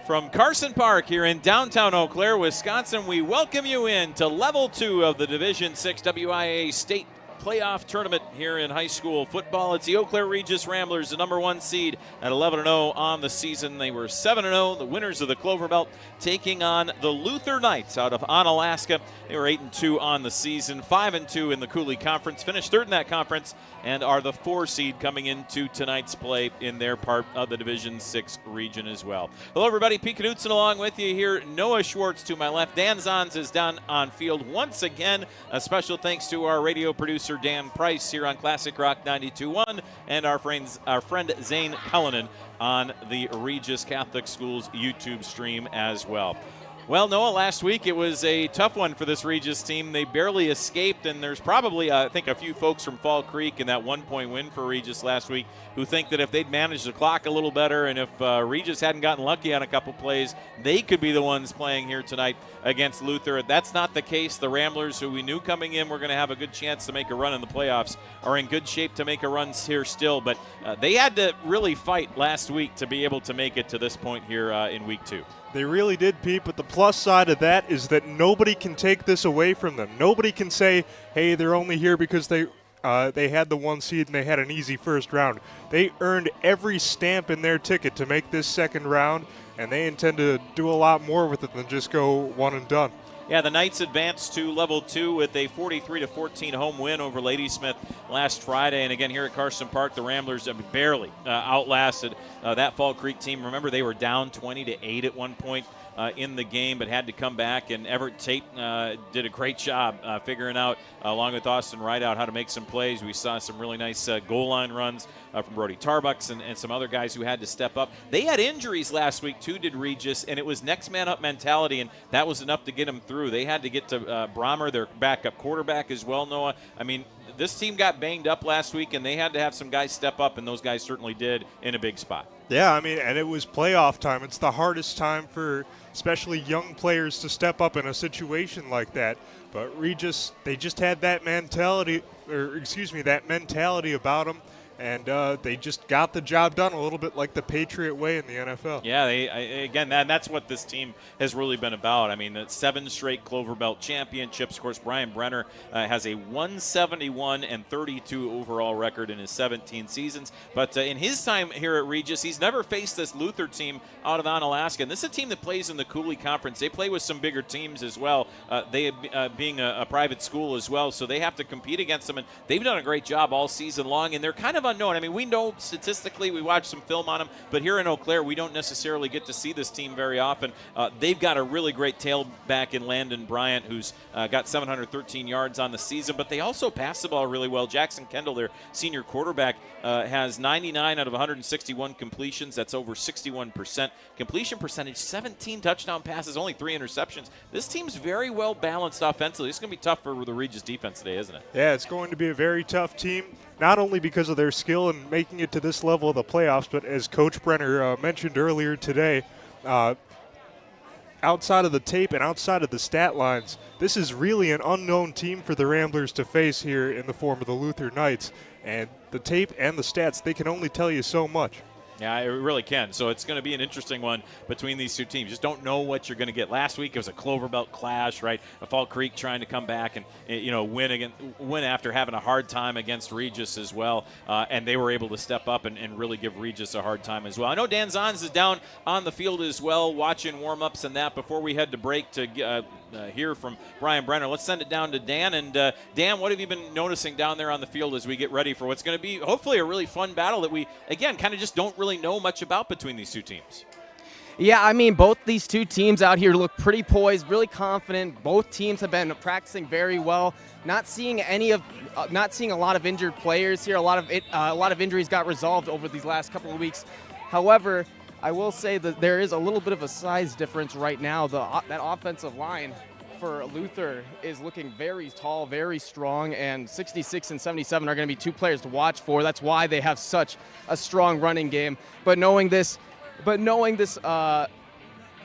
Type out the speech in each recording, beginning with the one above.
From Carson Park here in downtown Eau Claire, Wisconsin, we welcome you in to Level 2 of the Division 6 WIAA State Playoff Tournament here in high school football. It's the Eau Claire Regis Ramblers, the number 1 seed at 11-0 on the season. They were 7-0, the winners of the Clover Belt, taking on the Luther Knights out of Onalaska. They were 8-2 on the season, 5-2 in the Cooley Conference, finished third in that conference, and are the 4 seed coming into tonight's play in their part of the Division 6 region as well. Hello, everybody. Pete Knudsen along with you here. Noah Schwartz to my left. Dan Zons is down on field once again. A special thanks to our radio producer, Dan Price, here on Classic Rock 92.1, and our friend Zane Cullinan on the Regis Catholic Schools YouTube stream as well. Well, Noah, last week it was a tough one for this Regis team. They barely escaped, and there's probably, I think, a few folks from Fall Creek in that 1-point win for Regis last week who think that if they'd managed the clock a little better and if Regis hadn't gotten lucky on a couple plays, they could be the ones playing here tonight against Luther. That's not the case. The Ramblers, who we knew coming in were going to have a good chance to make a run in the playoffs, are in good shape to make a run here still, but they had to really fight last week to be able to make it to this point here in week 2. They really did, Pete, but the plus side of that is that nobody can take this away from them. Nobody can say, hey, they're only here because they had the 1 seed and they had an easy first round. They earned every stamp in their ticket to make this second round, and they intend to do a lot more with it than just go one and done. Yeah, the Knights advanced to level 2 with a 43-14 home win over Ladysmith last Friday. And again, here at Carson Park, the Ramblers have barely outlasted that Fall Creek team. Remember, they were down 20-8 at one point in the game, but had to come back. And Everett Tate did a great job figuring out, along with Austin Rideout, how to make some plays. We saw some really nice goal line runs from Brody Tarbucks and some other guys who had to step up. They had injuries last week, too, did Regis, and it was next man up mentality, and that was enough to get them through. They had to get to Brahmer, their backup quarterback as well, Noah. I mean, this team got banged up last week, and they had to have some guys step up, and those guys certainly did in a big spot. Yeah, I mean, and it was playoff time. It's the hardest time for especially young players to step up in a situation like that. But Regis, they just had that mentality, that mentality about them. And they just got the job done a little bit like the Patriot way in the NFL. Yeah, that's what this team has really been about. I mean, 7 straight Clover Belt championships. Of course, Brian Brenner has a 171-32 overall record in his 17 seasons. But in his time here at Regis, he's never faced this Luther team out of Onalaska. And this is a team that plays in the Cooley Conference. They play with some bigger teams as well, they being a private school as well. So they have to compete against them. And they've done a great job all season long. And they're kind of unknown. I mean, we know statistically, we watch some film on them, but here in Eau Claire, we don't necessarily get to see this team very often. They've got a really great tailback in Landon Bryant, who's got 713 yards on the season, but they also pass the ball really well. Jackson Kendall, their senior quarterback, has 99 out of 161 completions. That's over 61%. Completion percentage, 17 touchdown passes, only 3 interceptions. This team's very well balanced offensively. It's going to be tough for the Regis defense today, isn't it? Yeah, it's going to be a very tough team. Not only because of their skill in making it to this level of the playoffs, but as Coach Brenner mentioned earlier today, outside of the tape and outside of the stat lines, this is really an unknown team for the Ramblers to face here in the form of the Luther Knights. And the tape and the stats, they can only tell you so much. Yeah, it really can. So it's going to be an interesting one between these two teams. Just don't know what you're going to get. Last week it was a Clover Belt clash, right? Fall Creek trying to come back and win after having a hard time against Regis as well, and they were able to step up and really give Regis a hard time as well. I know Dan Zons is down on the field as well, watching warm-ups and that. Before we head to break to hear from Brian Brenner, let's send it down to Dan. And Dan, what have you been noticing down there on the field as we get ready for what's going to be hopefully a really fun battle that we, again, kind of just don't really know much about between these two teams? Yeah, I mean, both these two teams out here look pretty poised, really confident. Both teams have been practicing very well. Not seeing a lot of injured players here. A lot of injuries got resolved over these last couple of weeks. However, I will say that there is a little bit of a size difference right now. That offensive line for Luther is looking very tall, very strong, and 66 and 77 are going to be 2 players to watch for. That's why they have such a strong running game. But knowing this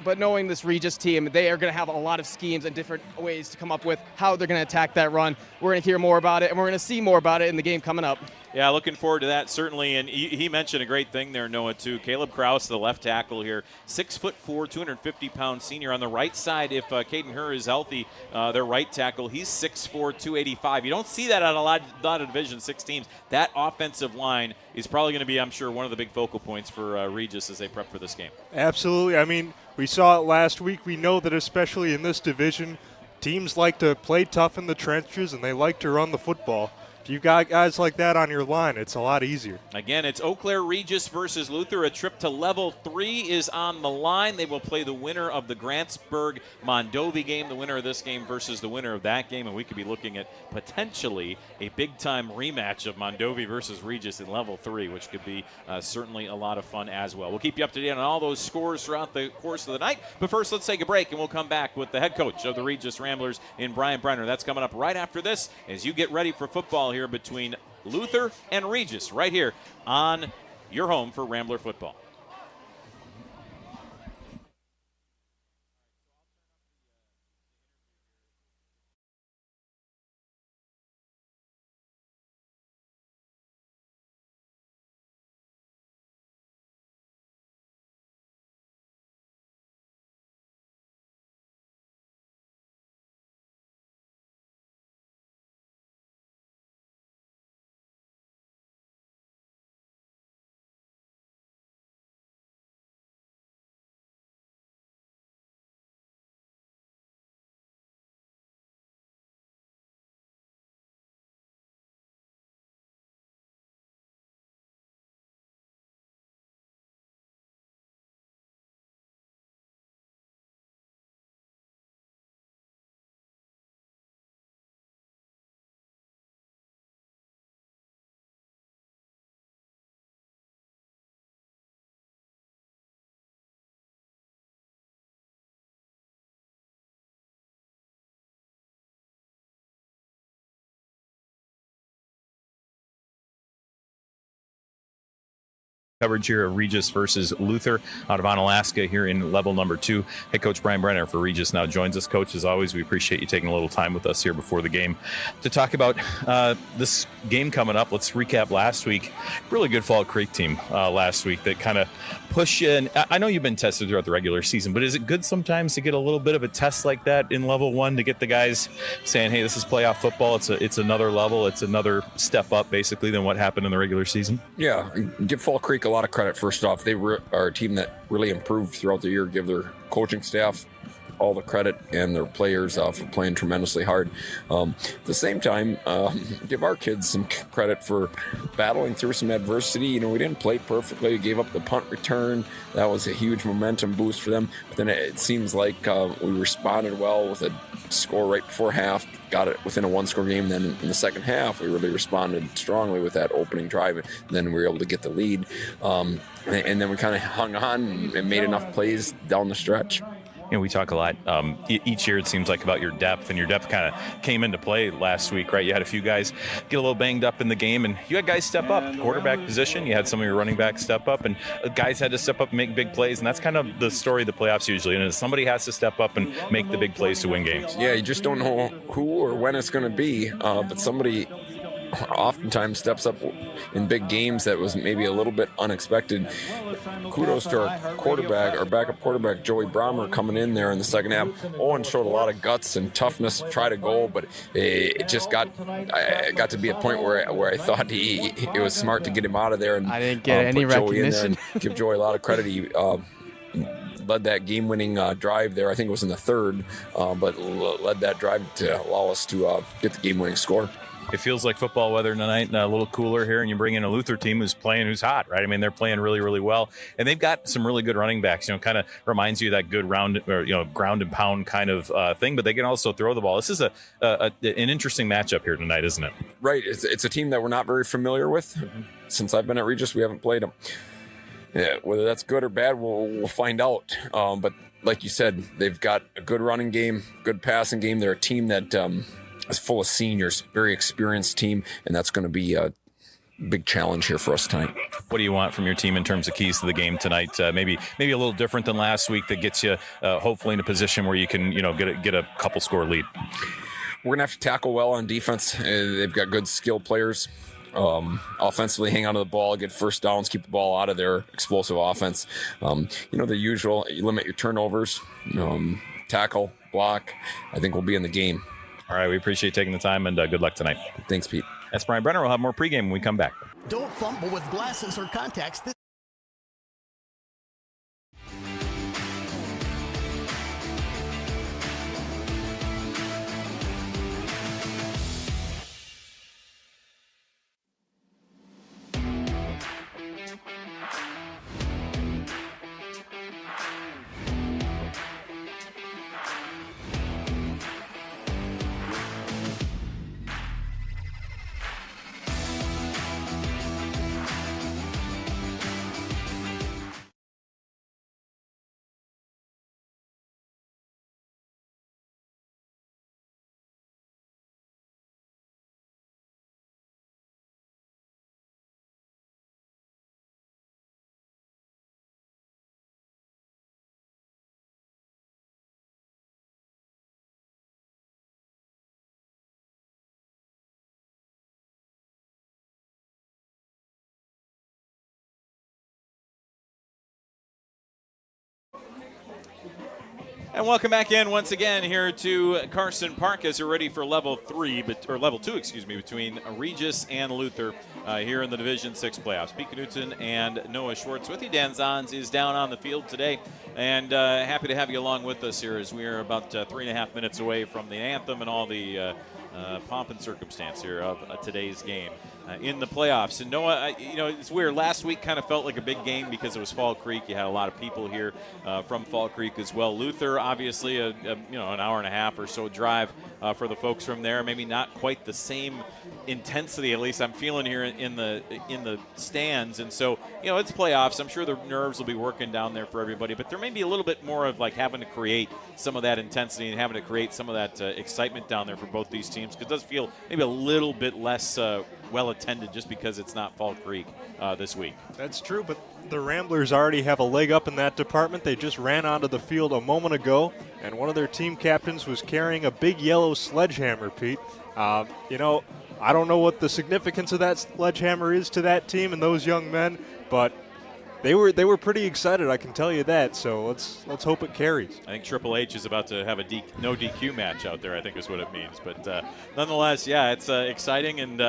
but knowing this Regis team, they are going to have a lot of schemes and different ways to come up with how they're going to attack that run. We're going to hear more about it, and we're going to see more about it in the game coming up. Yeah, looking forward to that, certainly. And he mentioned a great thing there, Noah, too. Caleb Krause, the left tackle here, 6'4", 250-pound senior. On the right side, if Caden Herr is healthy, their right tackle, he's 6'4", 285. You don't see that on a lot of Division VI teams. That offensive line is probably going to be, I'm sure, one of the big focal points for Regis as they prep for this game. Absolutely. I mean, we saw it last week. We know that especially in this division, teams like to play tough in the trenches, and they like to run the football. If you've got guys like that on your line, it's a lot easier. Again, it's Eau Claire Regis versus Luther. A trip to level 3 is on the line. They will play the winner of the Grantsburg-Mondovi game, the winner of this game versus the winner of that game, and we could be looking at potentially a big-time rematch of Mondovi versus Regis in level 3, which could be certainly a lot of fun as well. We'll keep you up to date on all those scores throughout the course of the night, but first let's take a break, and we'll come back with the head coach of the Regis Ramblers in Brian Brenner. That's coming up right after this as you get ready for football here between Luther and Regis right here on your home for Rambler football. Coverage here of Regis versus Luther out of Onalaska here in level number 2. Head coach Brian Brenner for Regis now joins us. Coach, as always, we appreciate you taking a little time with us here before the game to talk about this game coming up. Let's recap last week. Really good Fall Creek team last week that kind of push you. And I know you've been tested throughout the regular season, but is it good sometimes to get a little bit of a test like that in level 1 to get the guys saying, hey, this is playoff football. It's another level. It's another step up basically than what happened in the regular season? Yeah, give Fall Creek a lot of credit. First off, they are a team that really improved throughout the year. Give their coaching staff all the credit and their players for playing tremendously hard. At the same time, give our kids some credit for battling through some adversity. You know, we didn't play perfectly. We gave up the punt return. That was a huge momentum boost for them. But then it seems like we responded well with a score right before half, got it within a one-score game. Then in the second half, we really responded strongly with that opening drive, and then we were able to get the lead. And then we kind of hung on and made enough plays down the stretch. You know, we talk a lot each year, it seems like, about your depth, and your depth kind of came into play last week, right? You had a few guys get a little banged up in the game, and you had guys step up. Quarterback position, you had some of your running backs step up, and guys had to step up and make big plays, and that's kind of the story of the playoffs usually, and somebody has to step up and make the big plays to win games. Yeah, you just don't know who or when it's going to be, but somebody oftentimes steps up in big games that was maybe a little bit unexpected. Kudos to our quarterback, our backup quarterback, Joey Brommer, coming in there in the second half. Owen showed a lot of guts and toughness to try to go, but it just got to be a point where I thought it was smart to get him out of there. And I didn't get any recognition. Give Joey a lot of credit. He led that game-winning drive there. I think it was in the third, but led that drive to allow us to get the game-winning score. It feels like football weather tonight, and a little cooler here, and you bring in a Luther team who's hot, right? I mean, they're playing really, really well, and they've got some really good running backs. You know, kind of reminds you of that good ground and pound kind of thing, but they can also throw the ball. This is an interesting matchup here tonight, isn't it? Right. It's a team that we're not very familiar with. Since I've been at Regis, we haven't played them. Yeah, whether that's good or bad, we'll find out. But like you said, they've got a good running game, good passing game. They're a team that is full of seniors, very experienced team, and that's going to be big challenge here for us tonight. What do you want from your team in terms of keys to the game tonight? Maybe a little different than last week that gets you hopefully in a position where you can get a couple score lead. We're gonna have to tackle well on defense. They've got good skilled players. Offensively, hang on to the ball, get first downs, keep the ball out of their explosive offense. The usual. You limit your turnovers, tackle, block. I think we'll be in the game. All right, we appreciate taking the time, and good luck tonight. Thanks, Pete. That's Brian Brenner. We'll have more pregame when we come back. Don't fumble with glasses or contacts. And welcome back in once again here to Carson Park as we're ready for level 2, between Regis and Luther here in the Division 6 playoffs. Pete Knutson and Noah Schwartz with you. Dan Zons is down on the field today, and happy to have you along with us here as we are about 3.5 minutes away from the anthem and all the pomp and circumstance here of today's game in the playoffs. And Noah, it's weird. Last week kind of felt like a big game because it was Fall Creek. You had a lot of people here from Fall Creek as well. Luther, obviously, an hour and a half or so drive for the folks from there. Maybe not quite the same intensity, at least I'm feeling here in the stands. And so, it's playoffs. I'm sure the nerves will be working down there for everybody. But there may be a little bit more of like having to create some of that intensity and having to create some of that excitement down there for both these teams. Because it does feel maybe a little bit less well attended just because it's not Fall Creek this week. That's true, but the Ramblers already have a leg up in that department. They just ran onto the field a moment ago, and one of their team captains was carrying a big yellow sledgehammer, Pete. I don't know what the significance of that sledgehammer is to that team and those young men, but they were pretty excited, I can tell you that. So let's hope it carries. I think Triple H is about to have a no DQ match out there, I think is what it means. But nonetheless, yeah, it's exciting. And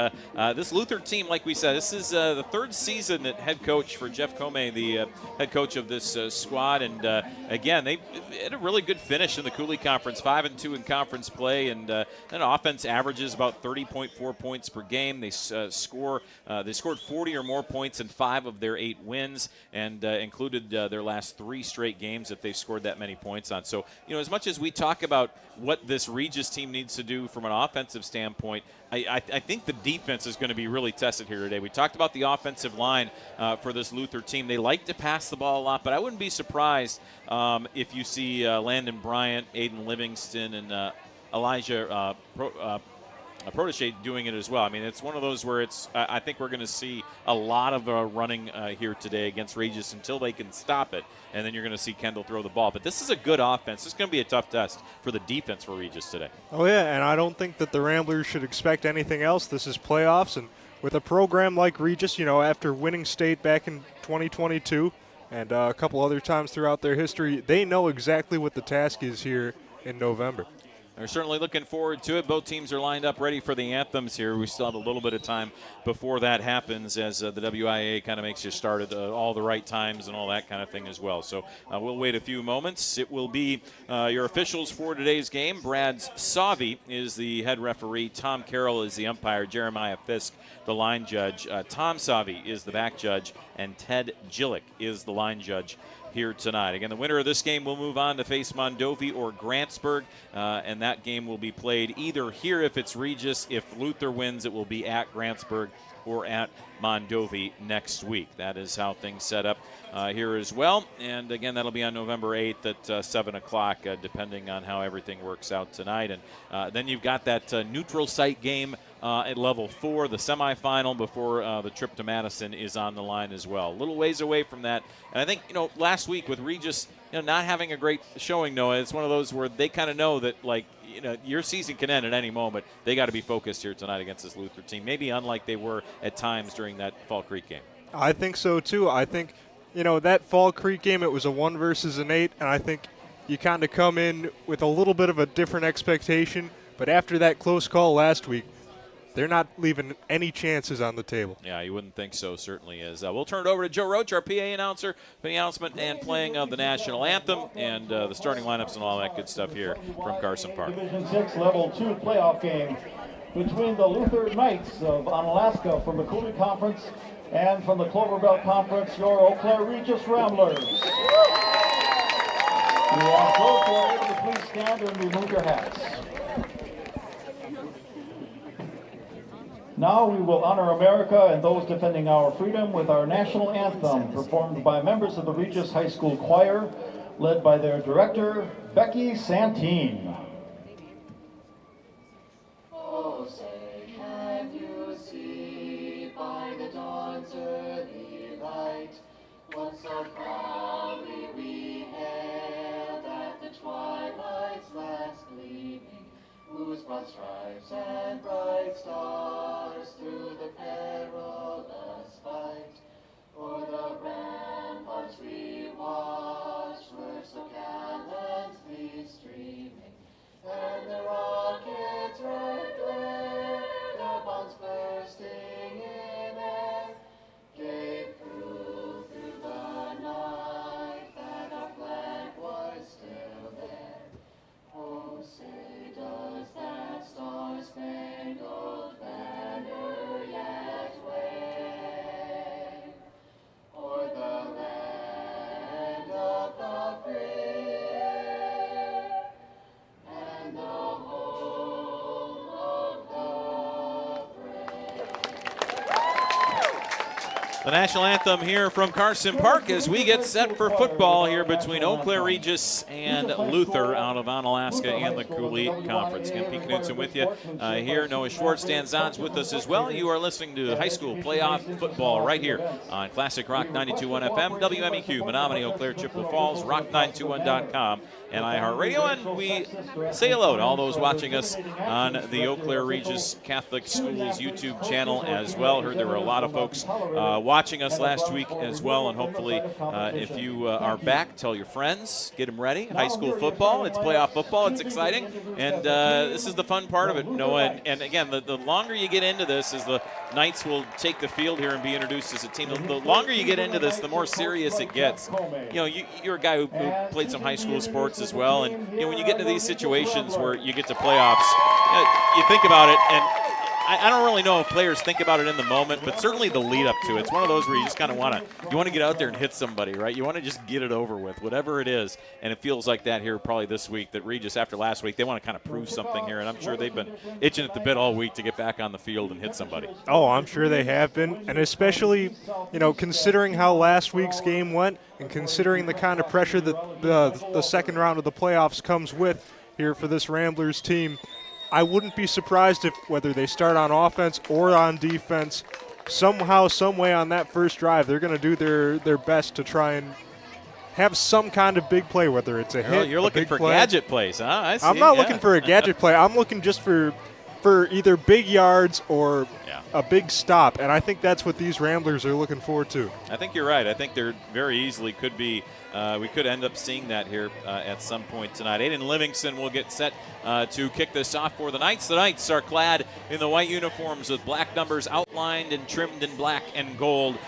this Luther team, like we said, this is the third season that head coach for Jeff Comey, the head coach of this squad. And again, they had a really good finish in the Cooley Conference, 5-2 in conference play, and then offense averages about 30.4 points per game. They scored 40 or more points in 5 of their 8 wins, and included their last 3 straight games that they've scored that many points on. So, as much as we talk about what this Regis team needs to do from an offensive standpoint, I think the defense is going to be really tested here today. We talked about the offensive line for this Luther team. They like to pass the ball a lot, but I wouldn't be surprised if you see Landon Bryant, Aiden Livingston, and Elijah Protege doing it as well. I mean, it's one of those where I think we're going to see a lot of running here today against Regis until they can stop it, and then you're going to see Kendall throw the ball. But this is a good offense. This is going to be a tough test for the defense for Regis today. Oh, yeah, and I don't think that the Ramblers should expect anything else. This is playoffs, and with a program like Regis, after winning state back in 2022 and a couple other times throughout their history, they know exactly what the task is here in November. We're certainly looking forward to it. Both teams are lined up ready for the anthems here. We still have a little bit of time before that happens as the WIA kind of makes you start at all the right times and all that kind of thing as well. So we'll wait a few moments. It will be your officials for today's game. Brad Savi is the head referee. Tom Carroll is the umpire. Jeremiah Fisk, the line judge. Tom Savi is the back judge. And Ted Gillick is the line judge here tonight. Again, the winner of this game will move on to face Mondovi or Grantsburg, and that game will be played either here if it's Regis. If Luther wins, it will be at Grantsburg or at Mondovi next week. That is how things set up here as well. And again, that'll be on November 8th at 7 o'clock, depending on how everything works out tonight. And then you've got that neutral site game at level 4, the semifinal before the trip to Madison is on the line as well. A little ways away from that. And I think, last week with Regis, not having a great showing, Noah, it's one of those where they kind of know that, your season can end at any moment. They got to be focused here tonight against this Luther team, maybe unlike they were at times during that Fall Creek game. I think so, too. I think, that Fall Creek game, it was a 1 versus an 8, and I think you kind of come in with a little bit of a different expectation. But after that close call last week, they're not leaving any chances on the table. Yeah, you wouldn't think so, certainly is. We'll turn it over to Joe Roach, our PA announcer, for the announcement and playing of the national anthem and the starting lineups and all that good stuff here from Carson Park. Division 6 Level 2 playoff game between the Luther Knights of Onalaska from the Cooley Conference and from the Clover Belt Conference, your Eau Claire Regis Ramblers. We ask those who are able to please stand and remove your hats. Now we will honor America and those defending our freedom with our national anthem, performed by members of the Regis High School Choir, led by their director, Becky Santine. Oh, say, can you see by the dawn's early light what so proudly we hailed at the twilight's last gleaming? Whose broad stripes and bright stars through the perilous fight, o'er the ramparts we watched were so gallantly streaming, and the rockets' red glare, their bombs bursting in air, gave proof through the night that our flag was still there. Oh, say, does that star-spangled banner yet wave o'er the land of the free and the home of the brave? The national anthem here from Carson Park as we get set for football here between Eau Claire Regis and Luther out of Onalaska and the Cooley Conference. Again, Pete Knudsen with you here. Noah Schwartz, Dan Zons with us as well. You are listening to high school playoff football right here on Classic Rock 92.1 FM, WMEQ, Menominee, Eau Claire, Chippewa Falls, rock921.com, and iHeartRadio. And we say hello to all those watching us on the Eau Claire Regis Catholic Schools YouTube channel as well. Heard there were a lot of folks watching us last week as well, and hopefully if you are back, tell your friends, get them ready. High school football, it's playoff football, it's exciting, and this is the fun part of it, Noah. And again, the longer you get into this, as the Knights will take the field here and be introduced as a team, the longer you get into this, the more serious it gets. You're a guy who played some high school sports as well, and when you get into these situations where you get to playoffs, you think about it, and I don't really know if players think about it in the moment, but certainly the lead up to it. It's one of those where you just kind of want to get out there and hit somebody, right? You want to just get it over with, whatever it is. And it feels like that here probably this week, that Regis, after last week, they want to kind of prove something here. And I'm sure they've been itching at the bit all week to get back on the field and hit somebody. Oh, I'm sure they have been. And especially, considering how last week's game went and considering the kind of pressure that the second round of the playoffs comes with here for this Ramblers team, I wouldn't be surprised if, whether they start on offense or on defense, somehow, some way on that first drive, they're going to do their best to try and have some kind of big play, whether it's a hit, You're looking for gadget plays, huh? I see. I'm not looking for a gadget play. I'm looking just for either big yards or a big stop, and I think that's what these Ramblers are looking forward to. I think you're right. I think there very easily could be we could end up seeing that here at some point tonight. Aiden Livingston will get set to kick this off for the Knights. The Knights are clad in the white uniforms with black numbers outlined and trimmed in black and gold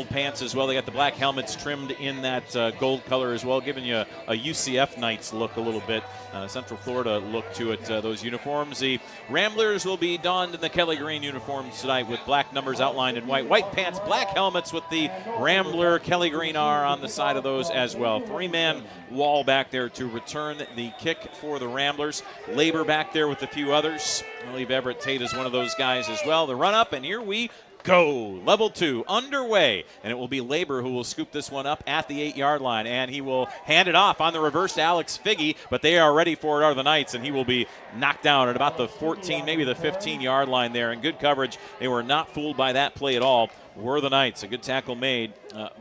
pants as well. They got the black helmets trimmed in that gold color as well, giving you a UCF Knights look a little bit, Central Florida look to it, those uniforms. The Ramblers will be donned in the Kelly Green uniforms tonight with black numbers outlined in white pants, black helmets with the Rambler Kelly Green R on the side of those as well. Three-man wall back there to return the kick for the Ramblers. Labor back there with a few others. I believe Everett Tate is one of those guys as well. The run up, and here we go. Level 2 underway, and it will be Labor who will scoop this one up at the 8-yard line, and he will hand it off on the reverse to Alex Figge, but they are ready for it are the Knights, and he will be knocked down at about the 14, maybe the 15-yard line there. In good coverage, they were not fooled by that play at all. Were the Knights. A good tackle made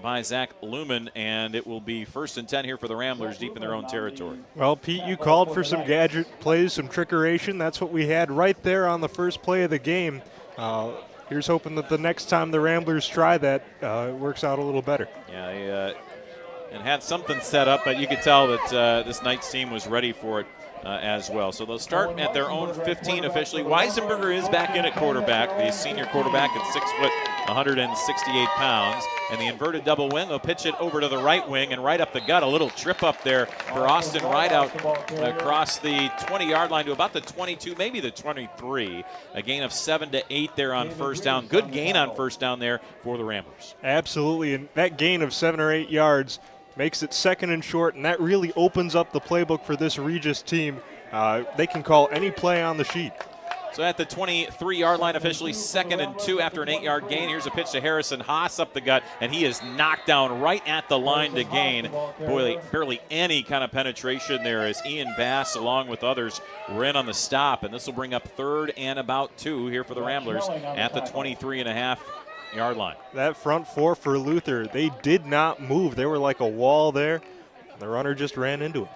by Zach Lumen, and it will be 1st and 10 here for the Ramblers deep in their own territory. Well, Pete, you called for some gadget plays, some trickeration. That's what we had right there on the first play of the game. Here's hoping that the next time the Ramblers try that, it works out a little better. Yeah, and had something set up, but you could tell that this Knights team was ready for it as well. So they'll start at their own 15 officially. Weisenberger is back in at quarterback, the senior quarterback at 6 foot, 168 pounds. And the inverted double wing, they'll pitch it over to the right wing and right up the gut. A little trip up there for Austin Rideout across the 20-yard line to about the 22, maybe the 23. A gain of 7 to 8 there on first down. Good gain on first down there for the Ramblers. Absolutely, and that gain of 7 or 8 yards makes it 2nd and short, and that really opens up the playbook for this Regis team. They can call any play on the sheet. So at the 23-yard line, officially 2nd and 2 after an 8-yard gain. Here's a pitch to Harrison Haas up the gut, and he is knocked down right at the line to gain. Boy, barely any kind of penetration there as Ian Bass, along with others, were in on the stop, and this will bring up 3rd and about 2 here for the Ramblers at the 23.5-yard line. That front 4 for Luther, they did not move. They were like a wall there. The runner just ran into it.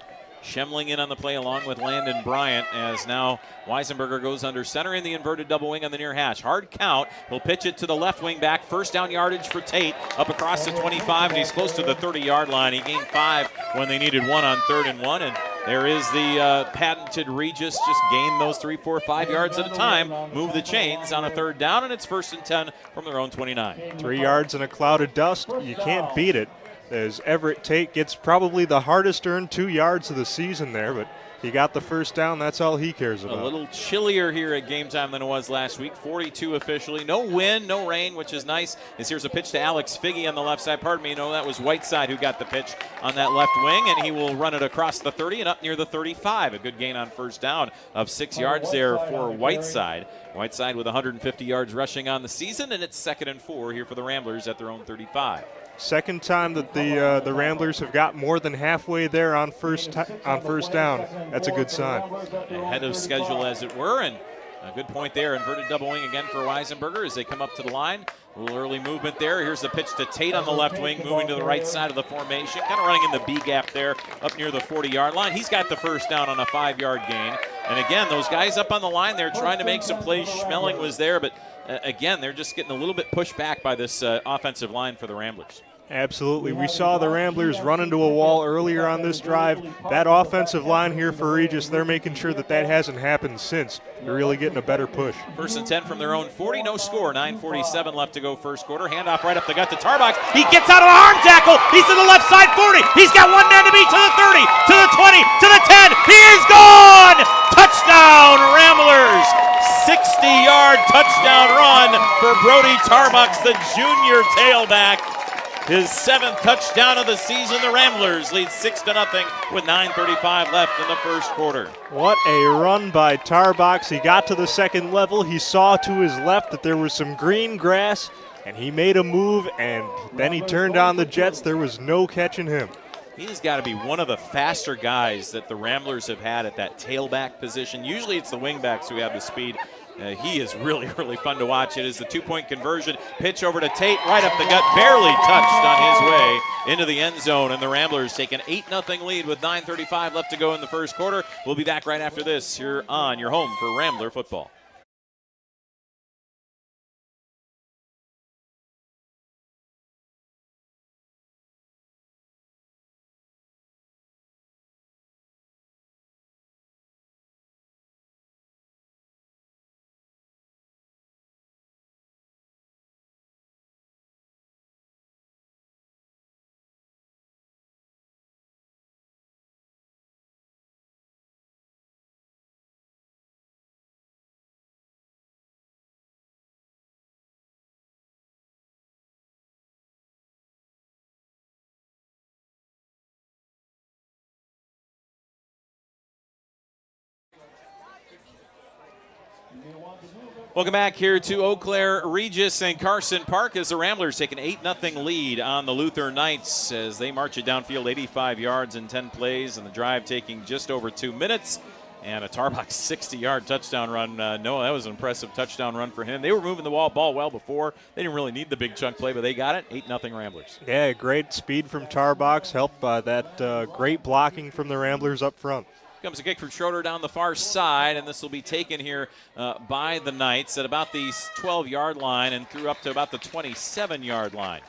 Schemling in on the play along with Landon Bryant as now Weisenberger goes under center in the inverted double wing on the near hash. Hard count. He'll pitch it to the left wing back. First down yardage for Tate up across the 25, and he's close to the 30-yard line. He gained 5 when they needed 1 on 3rd and 1, and there is the patented Regis. Just gain those 3, 4, 5 yards at a time. Move the chains on a 3rd down, and it's 1st and 10 from their own 29. 3 yards in a cloud of dust. You can't beat it. As Everett Tate gets probably the hardest earned 2 yards of the season there, but he got the first down. That's all he cares about. A little chillier here at game time than it was last week. 42 officially. No wind, no rain, which is nice. As here's a pitch to Alex Figge on the left side. Pardon me, no, that was Whiteside who got the pitch on that left wing, and he will run it across the 30 and up near the 35. A good gain on first down of 6 yards there for Whiteside. Whiteside with 150 yards rushing on the season, and it's 2nd and 4 here for the Ramblers at their own 35. Second time that the Ramblers have got more than halfway there on first down. That's a good sign. Ahead of schedule, as it were, and a good point there. Inverted double wing again for Weisenberger as they come up to the line. A little early movement there. Here's the pitch to Tate on the left wing, moving to the right side of the formation. Kind of running in the B gap there up near the 40-yard line. He's got the first down on a 5-yard gain. And again, those guys up on the line, they're trying to make some plays. Schmeling was there, but again, they're just getting a little bit pushed back by this offensive line for the Ramblers. Absolutely. We saw the Ramblers run into a wall earlier on this drive. That offensive line here for Regis, they're making sure that hasn't happened since. They're really getting a better push. 1st and 10 from their own 40. No score. 9:47 left to go first quarter. Handoff right up the gut to Tarbox. He gets out of the arm tackle. He's to the left side 40. He's got one man to beat to the 30, to the 20, to the 10. He is gone! Touchdown, Ramblers! 60-yard touchdown run for Brody Tarbox, the junior tailback. His 7th touchdown of the season. The Ramblers lead 6-0 with 9:35 left in the first quarter. What a run by Tarbox. He got to the second level. He saw to his left that there was some green grass, and he made a move, and then he turned on the Jets. There was no catching him. He's got to be one of the faster guys that the Ramblers have had at that tailback position. Usually it's the wingbacks who have the speed. He is really, really fun to watch. It is the 2-point conversion. Pitch over to Tate, right up the gut, barely touched on his way into the end zone. And the Ramblers take an 8-0 lead with 9:35 left to go in the first quarter. We'll be back right after this here on your home for Rambler football. Welcome back here to Eau Claire, Regis, and Carson Park as the Ramblers take an 8-0 lead on the Luther Knights as they march it downfield 85 yards in 10 plays, and the drive taking just over 2 minutes. And a Tarbox 60-yard touchdown run. Noah, that was an impressive touchdown run for him. They were moving the ball well before. They didn't really need the big chunk play, but they got it. 8-0 Ramblers. Yeah, great speed from Tarbox, helped by that great blocking from the Ramblers up front. Comes a kick from Schroeder down the far side, and this will be taken here by the Knights at about the 12-yard line and through up to about the 27-yard line.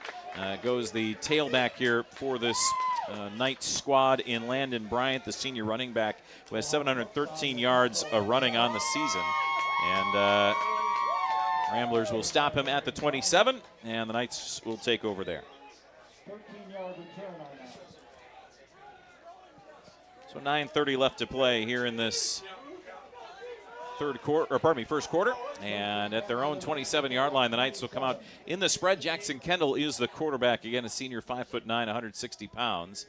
Goes the tailback here for this Knights squad in Landon Bryant, the senior running back, who has 713 yards running on the season. And Ramblers will stop him at the 27, and the Knights will take over there. 13-yard return on that. So 9:30 left to play here in this first quarter. And at their own 27-yard line, the Knights will come out in the spread. Jackson Kendall is the quarterback. Again, a senior, 5'9", 160 pounds.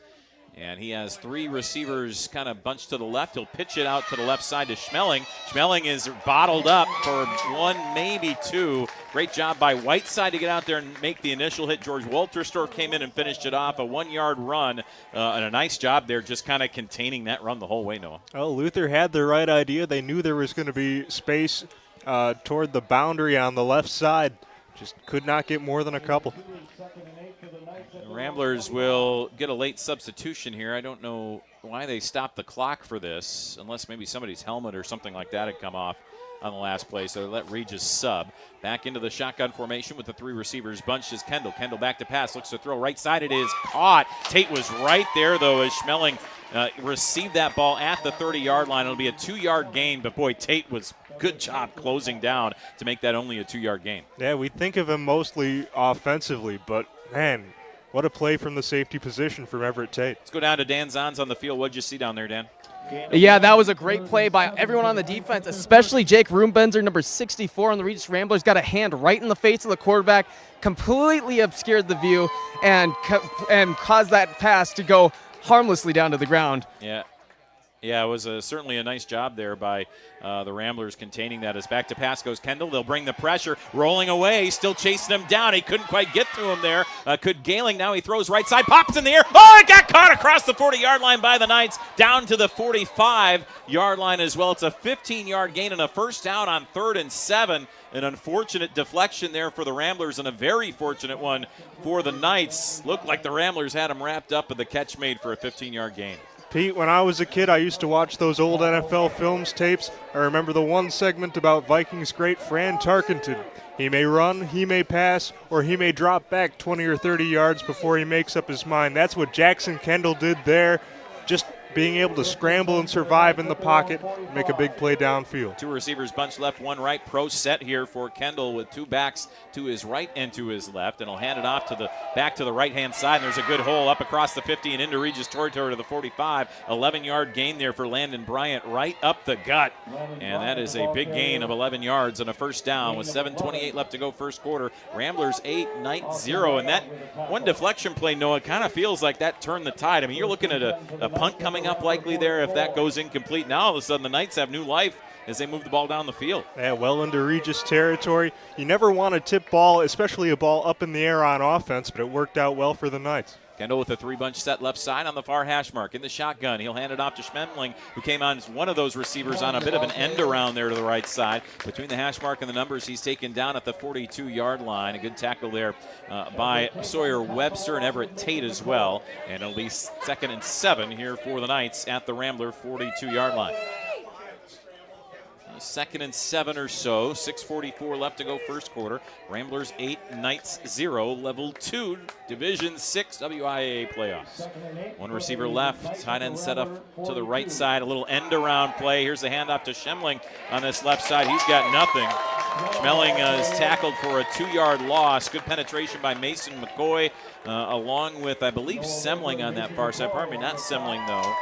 And he has 3 receivers kind of bunched to the left. He'll pitch it out to the left side to Schmeling. Schmeling is bottled up for 1, maybe 2. Great job by Whiteside to get out there and make the initial hit. George Wolterstorff came in and finished it off. A 1-yard run and a nice job there just kind of containing that run the whole way, Noah. Oh, Luther had the right idea. They knew there was going to be space toward the boundary on the left side. Just could not get more than a couple. The Ramblers will get a late substitution here. I don't know why they stopped the clock for this, unless maybe somebody's helmet or something like that had come off on the last play, so they let Regis sub. Back into the shotgun formation with the 3 receivers. Bunched is Kendall. Kendall back to pass. Looks to throw right side. It is caught. Tate was right there, though, as Schmeling received that ball at the 30-yard line. It'll be a 2-yard gain, but, boy, Tate was good job closing down to make that only a 2-yard gain. Yeah, we think of him mostly offensively, but, man, what a play from the safety position from Everett Tate. Let's go down to Dan Zons on the field. What did you see down there, Dan? Yeah, that was a great play by everyone on the defense, especially Jake Roombenzer, number 64 on the Regis Ramblers. Got a hand right in the face of the quarterback, completely obscured the view, and caused that pass to go harmlessly down to the ground. Yeah, it was certainly a nice job there by the Ramblers containing that. As back to pass goes Kendall. They'll bring the pressure. Rolling away, still chasing him down. He couldn't quite get to him there. Could Gailing. Now he throws right side. Pops in the air. Oh, it got caught across the 40-yard line by the Knights. Down to the 45-yard line as well. It's a 15-yard gain and a first down on 3rd and 7. An unfortunate deflection there for the Ramblers and a very fortunate one for the Knights. Looked like the Ramblers had him wrapped up and the catch made for a 15-yard gain. Pete, when I was a kid, I used to watch those old NFL films tapes. I remember the one segment about Vikings great Fran Tarkenton. He may run, he may pass, or he may drop back 20 or 30 yards before he makes up his mind. That's what Jackson Kendall did there, just being able to scramble and survive in the pocket, make a big play downfield. 2 receivers bunched left, 1 right. Pro set here for Kendall with 2 backs to his right and to his left, and he'll hand it off to back to the right-hand side. And there's a good hole up across the 50 and into Regis territory to the 45. 11-yard gain there for Landon Bryant, right up the gut, and that is a big gain of 11 yards and a first down with 7:28 left to go first quarter. Ramblers 8, Knights 0, and that one deflection play, Noah, kind of feels like that turned the tide. I mean, you're looking at a punt coming up likely there if that goes incomplete. Now all of a sudden the Knights have new life as they move the ball down the field. Yeah, well into Regis territory. You never want to tip ball, especially a ball up in the air on offense, but it worked out well for the Knights. Kendall with a 3-bunch set left side on the far hash mark in the shotgun. He'll hand it off to Schmemling, who came on as one of those receivers on a bit of an end around there to the right side. Between the hash mark and the numbers, he's taken down at the 42-yard line. A good tackle there by Sawyer Webster and Everett Tate as well. And it'll be 2nd and 7 here for the Knights at the Rambler 42-yard line. 2nd and 7 or so. 6:44 left to go first quarter. Ramblers 8, Knights 0. Level 2, Division 6 WIAA playoffs. 1 receiver left. Tight end set up to the right side. A little end around play. Here's the handoff to Schemling on this left side. He's got nothing. Schmeling is tackled for a 2-yard loss. Good penetration by Mason McCoy along with, I believe, Semling on that far side. Pardon me, not Semling though.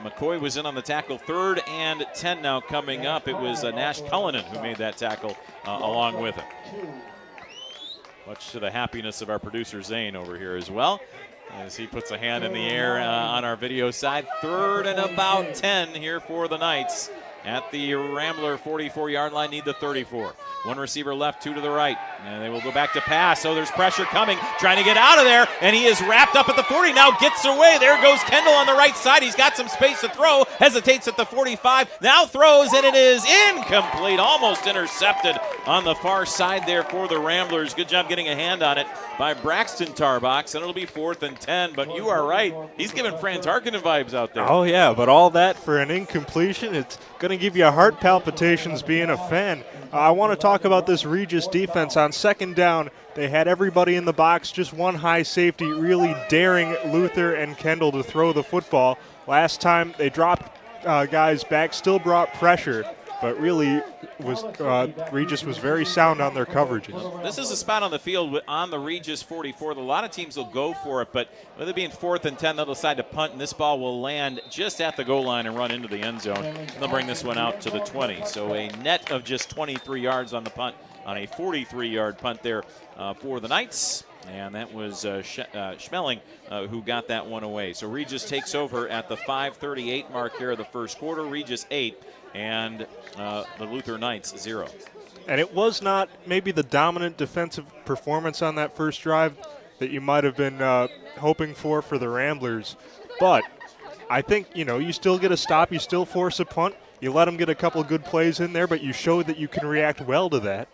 McCoy was in on the tackle. 3rd and 10 now coming up. It was Nash Cullinan who made that tackle along with him. Much to the happiness of our producer Zane over here as well, as he puts a hand in the air on our video side. 3rd and about 10 here for the Knights at the Rambler 44-yard line, need the 34. One receiver left, two to the right. And they will go back to pass. So there's pressure coming, trying to get out of there. And he is wrapped up at the 40. Now gets away. There goes Kendall on the right side. He's got some space to throw. Hesitates at the 45. Now throws, and it is incomplete. Almost intercepted on the far side there for the Ramblers. Good job getting a hand on it by Braxton Tarbox. And it'll be 4th and 10. But you are right. He's giving Franz Harkonnen vibes out there. Oh, yeah, but all that for an incompletion, it's going to give you heart palpitations being a fan. I want to talk about this Regis defense. On second down, they had everybody in the box, just one high safety, really daring Luther and Kendall to throw the football. Last time they dropped guys back, still brought pressure, but really was Regis was very sound on their coverages. This is a spot on the field on the Regis 44. A lot of teams will go for it, but with it being 4th and 10, they'll decide to punt, and this ball will land just at the goal line and run into the end zone. And they'll bring this one out to the 20. So a net of just 23 yards on the punt, on a 43-yard punt there for the Knights. And that was Schmeling who got that one away. So Regis takes over at the 5:38 mark here of the first quarter. Regis 8 and the Luther Knights 0. And it was not maybe the dominant defensive performance on that first drive that you might have been hoping for the Ramblers. But I think, you still get a stop. You still force a punt. You let them get a couple of good plays in there, but you showed that you can react well to that.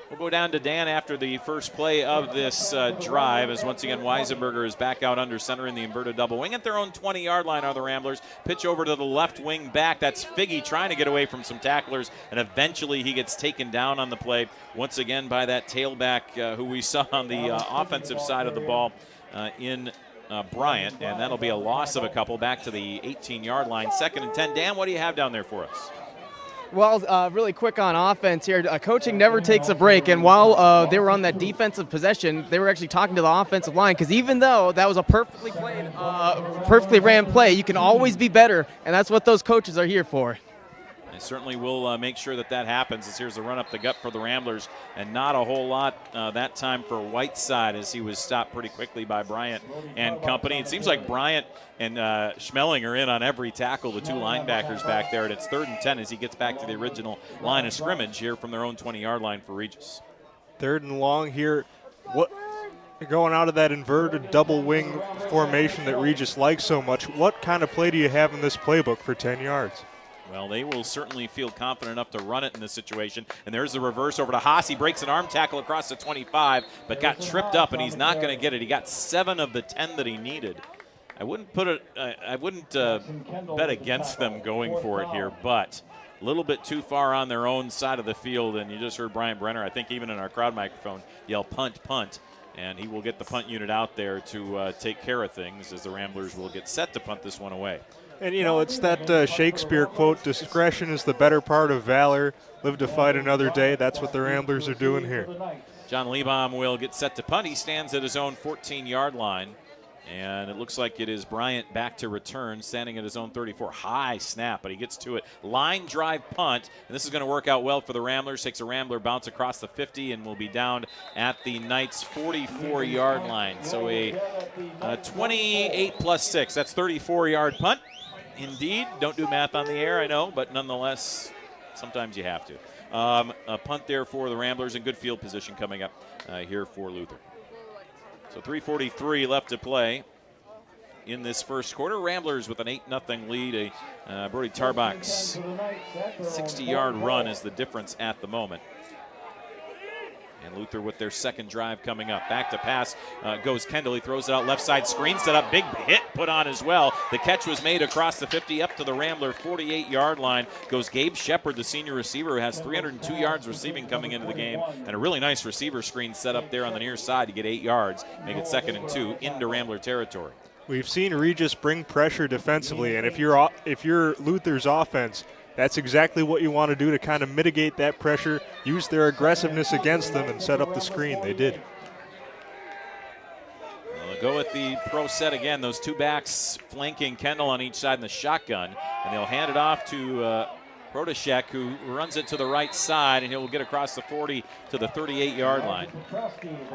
We'll go down to Dan after the first play of this drive, as once again Weisenberger is back out under center in the inverted double wing. At their own 20-yard line are the Ramblers. Pitch over to the left wing back. That's Figgy trying to get away from some tacklers, and eventually he gets taken down on the play once again by that tailback who we saw on the offensive side of the ball in Bryant, and that'll be a loss of a couple back to the 18-yard line. 2nd and 10. Dan, what do you have down there for us? Well, really quick on offense here. Coaching never takes a break, and while they were on that defensive possession, they were actually talking to the offensive line, because even though that was a perfectly played, perfectly ran play, you can always be better, and that's what those coaches are here for. They certainly will make sure that happens, as here's a run up the gut for the Ramblers, and not a whole lot that time for Whiteside, as he was stopped pretty quickly by Bryant and company. It seems like Bryant and Schmeling are in on every tackle, the two linebackers back there, and it's 3rd and 10 as he gets back to the original line of scrimmage here from their own 20-yard line for Regis. 3rd and long here. Going out of that inverted double wing formation that Regis likes so much, what kind of play do you have in this playbook for 10 yards? Well, they will certainly feel confident enough to run it in this situation. And there's the reverse over to Haas. He breaks an arm tackle across the 25, but got tripped up, and he's not going to get it. He got 7 of the 10 that he needed. I wouldn't bet against them going for it here, but a little bit too far on their own side of the field. And you just heard Brian Brenner, I think even in our crowd microphone, yell punt, punt. And he will get the punt unit out there to take care of things, as the Ramblers will get set to punt this one away. And, it's that Shakespeare quote, discretion is the better part of valor. Live to fight another day. That's what the Ramblers are doing here. John Liebom will get set to punt. He stands at his own 14-yard line. And it looks like it is Bryant back to return, standing at his own 34. High snap, but he gets to it. Line drive punt, and this is going to work out well for the Ramblers. Takes a Rambler bounce across the 50 and will be down at the Knights' 44-yard line. So a 28 plus 6. That's 34-yard punt. Indeed. Don't do math on the air, I know, but nonetheless, sometimes you have to. A punt there for the Ramblers, and good field position coming up here for Luther. So 3:43 left to play in this first quarter. Ramblers with an 8-0 lead. Brody Tarbox 60-yard run is the difference at the moment. And Luther with their second drive coming up. Back to pass goes Kendall. He throws it out left side. Screen set up. Big hit put on as well. The catch was made across the 50 up to the Rambler 48-yard line. Goes Gabe Shepard, the senior receiver, who has 302 yards receiving coming into the game. And a really nice receiver screen set up there on the near side to get 8 yards. Make it 2nd and 2 into Rambler territory. We've seen Regis bring pressure defensively, and if you're Luther's offense, that's exactly what you want to do to kind of mitigate that pressure, use their aggressiveness against them, and set up the screen. They did. They'll go with the pro set again. Those two backs flanking Kendall on each side in the shotgun. And they'll hand it off to Protashek, who runs it to the right side, and he'll get across the 40 to the 38-yard line.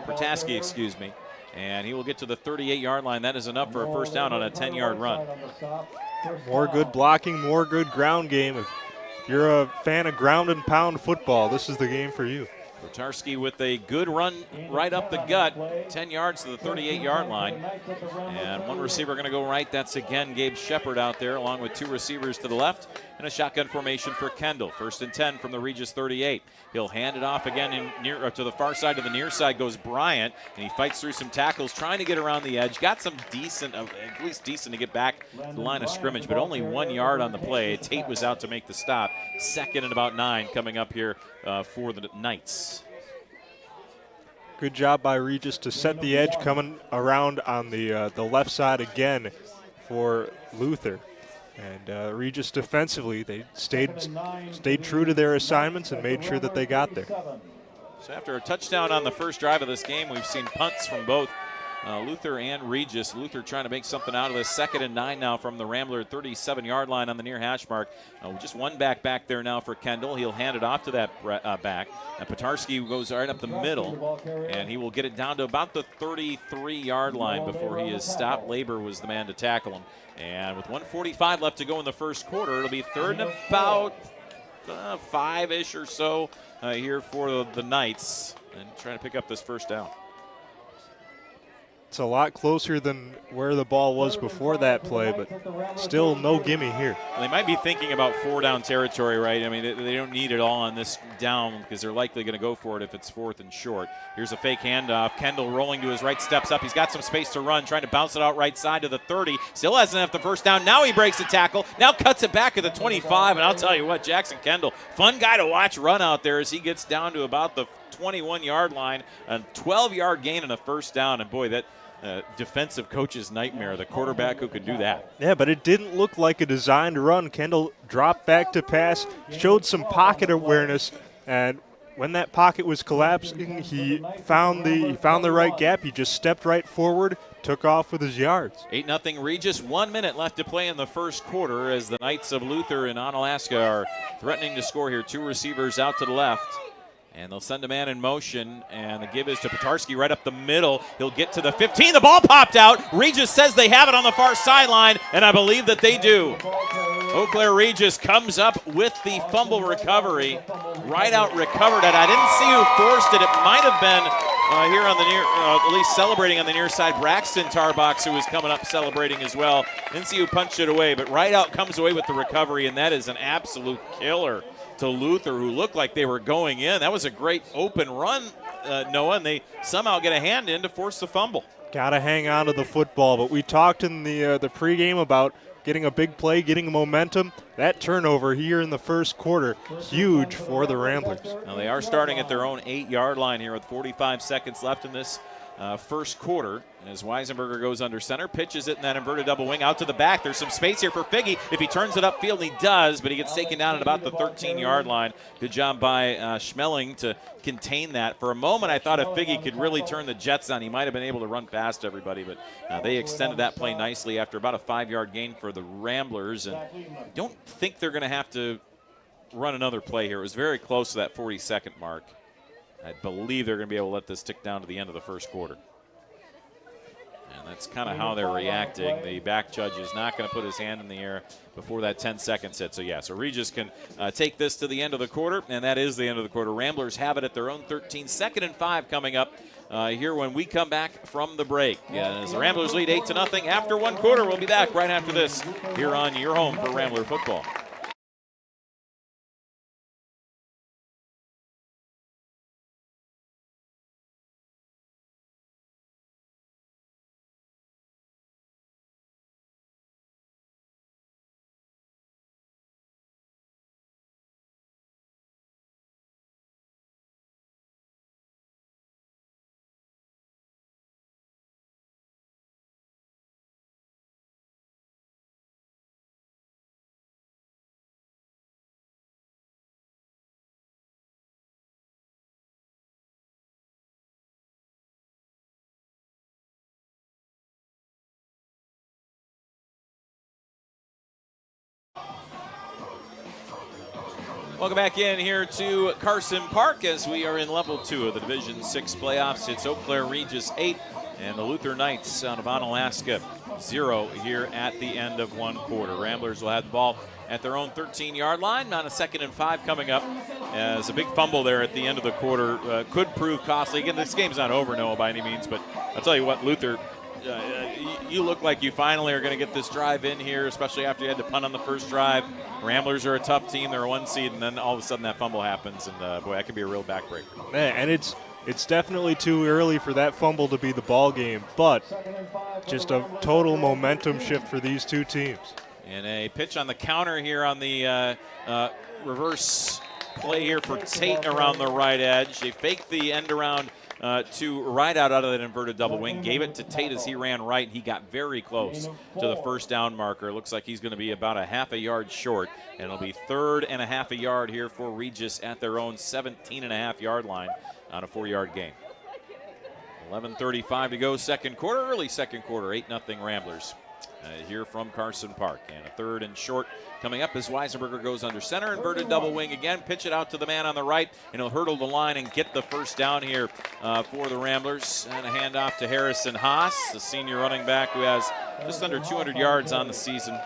Protaski, excuse me. And he will get to the 38-yard line. That is enough for a first down on a 10-yard run. More good blocking, more good ground game. If you're a fan of ground and pound football, this is the game for you. Kotarski with a good run right up the gut, 10 yards to the 38-yard line. And one receiver going to go right. That's again Gabe Shepard out there, along with 2 receivers to the left. And a shotgun formation for Kendall. 1st and 10 from the Regis 38. He'll hand it off again to the far side. To the near side goes Bryant, and he fights through some tackles, trying to get around the edge. Got some decent, at least decent to get back to the line of scrimmage, but only 1 yard on the play. Tate was out to make the stop. 2nd and about 9 coming up here for the Knights. Good job by Regis to set the edge, coming around on the left side again for Luther. And Regis defensively, they stayed true to their assignments and made sure that they got there. So after a touchdown on the first drive of this game, we've seen punts from both Luther and Regis. Luther trying to make something out of this. 2nd and 9 now from the Rambler 37-yard line on the near hash mark. Just one back there now for Kendall. He'll hand it off to that back. And Petarski goes right up the middle, and he will get it down to about the 33-yard line before he is stopped. Labor was the man to tackle him. And with 1:45 left to go in the first quarter, it'll be 3rd and about 5-ish or so here for the Knights, and trying to pick up this first down. It's a lot closer than where the ball was before that play, but still no gimme here. They might be thinking about 4-down territory, right? I mean, they don't need it all on this down because they're likely going to go for it if it's 4th and short. Here's a fake handoff. Kendall rolling to his right, steps up. He's got some space to run, trying to bounce it out right side to the 30. Still hasn't enough the first down. Now he breaks the tackle. Now cuts it back at the 25, and I'll tell you what, Jackson Kendall, fun guy to watch run out there as he gets down to about the 21-yard line. A 12-yard gain and a first down, and boy, that defensive coach's nightmare, the quarterback who could do that. Yeah, but it didn't look like a designed run. Kendall dropped back to pass, showed some pocket awareness, and when that pocket was collapsing, he found the right gap. He just stepped right forward, took off with his yards. 8-0 Regis, 1 minute left to play in the first quarter as the Knights of Luther and Onalaska are threatening to score here. 2 receivers out to the left. And they'll send a man in motion, and the give is to Petarski right up the middle. He'll get to the 15. The ball popped out. Regis says they have it on the far sideline, and I believe that they do. Eau Claire Regis comes up with the fumble recovery. Right out recovered it. I didn't see who forced it. It might have been here on the near, at least celebrating on the near side, Braxton Tarbox, who was coming up celebrating as well. Didn't see who punched it away, but right out comes away with the recovery, and that is an absolute killer to Luther, who looked like they were going in. That was a great open run, Noah, and they somehow get a hand in to force the fumble. Got to hang on to the football, but we talked in the pregame about getting a big play, getting momentum. That turnover here in the first quarter, huge for the Ramblers. Now they are starting at their own 8-yard line here with 45 seconds left in this first quarter. As Weisenberger goes under center, pitches it in that inverted double wing out to the back. There's some space here for Figge. If he turns it upfield, he does, but he gets taken down at about the 13-yard line. Good job by Schmeling to contain that. For a moment, I thought if Figge could really turn the Jets on, he might have been able to run past everybody, but they extended that play nicely after about a 5-yard gain for the Ramblers, and I don't think they're going to have to run another play here. It was very close to that 40-second mark. I believe they're going to be able to let this tick down to the end of the first quarter. And that's kind of how they're reacting. The back judge is not going to put his hand in the air before that 10 seconds hit. So, yeah, so Regis can take this to the end of the quarter, and that is the end of the quarter. Ramblers have it at their own 13. 2nd and 5 coming up here when we come back from the break. As the Ramblers lead 8-0 after one quarter. We'll be back right after this here on your home for Rambler football. Welcome back in here to Carson Park as we are in level 2 of the Division 6 playoffs. It's Eau Claire Regis 8 and the Luther Knights out of Onalaska 0 here at the end of one quarter. Ramblers will have the ball at their own 13-yard line on a 2nd and 5 coming up, as a big fumble there at the end of the quarter could prove costly. Again, this game's not over, Noah, by any means, but I'll tell you what, Luther, you look like you finally are going to get this drive in here, especially after you had to punt on the first drive. Ramblers are a tough team. They're a 1 seed, and then all of a sudden that fumble happens, and boy, that could be a real backbreaker. Yeah, and it's definitely too early for that fumble to be the ball game, but just a total momentum shift for these two teams. And a pitch on the counter here on the reverse play here for Tate around the right edge. They faked the end around to right out of that inverted double wing, gave it to Tate as he ran right. He got very close to the first down marker. Looks like he's going to be about a half a yard short, and it'll be 3rd and a half a yard here for Regis at their own 17.5-yard line on a 4-yard gain. 11:35 to go, second quarter, early second quarter, 8-0 Ramblers. Here from Carson Park. And a 3rd and short coming up as Weisenberger goes under center. Inverted double wing again. Pitch it out to the man on the right, and he'll hurdle the line and get the first down here for the Ramblers. And a handoff to Harrison Haas, the senior running back who has just under 200 yards on the season.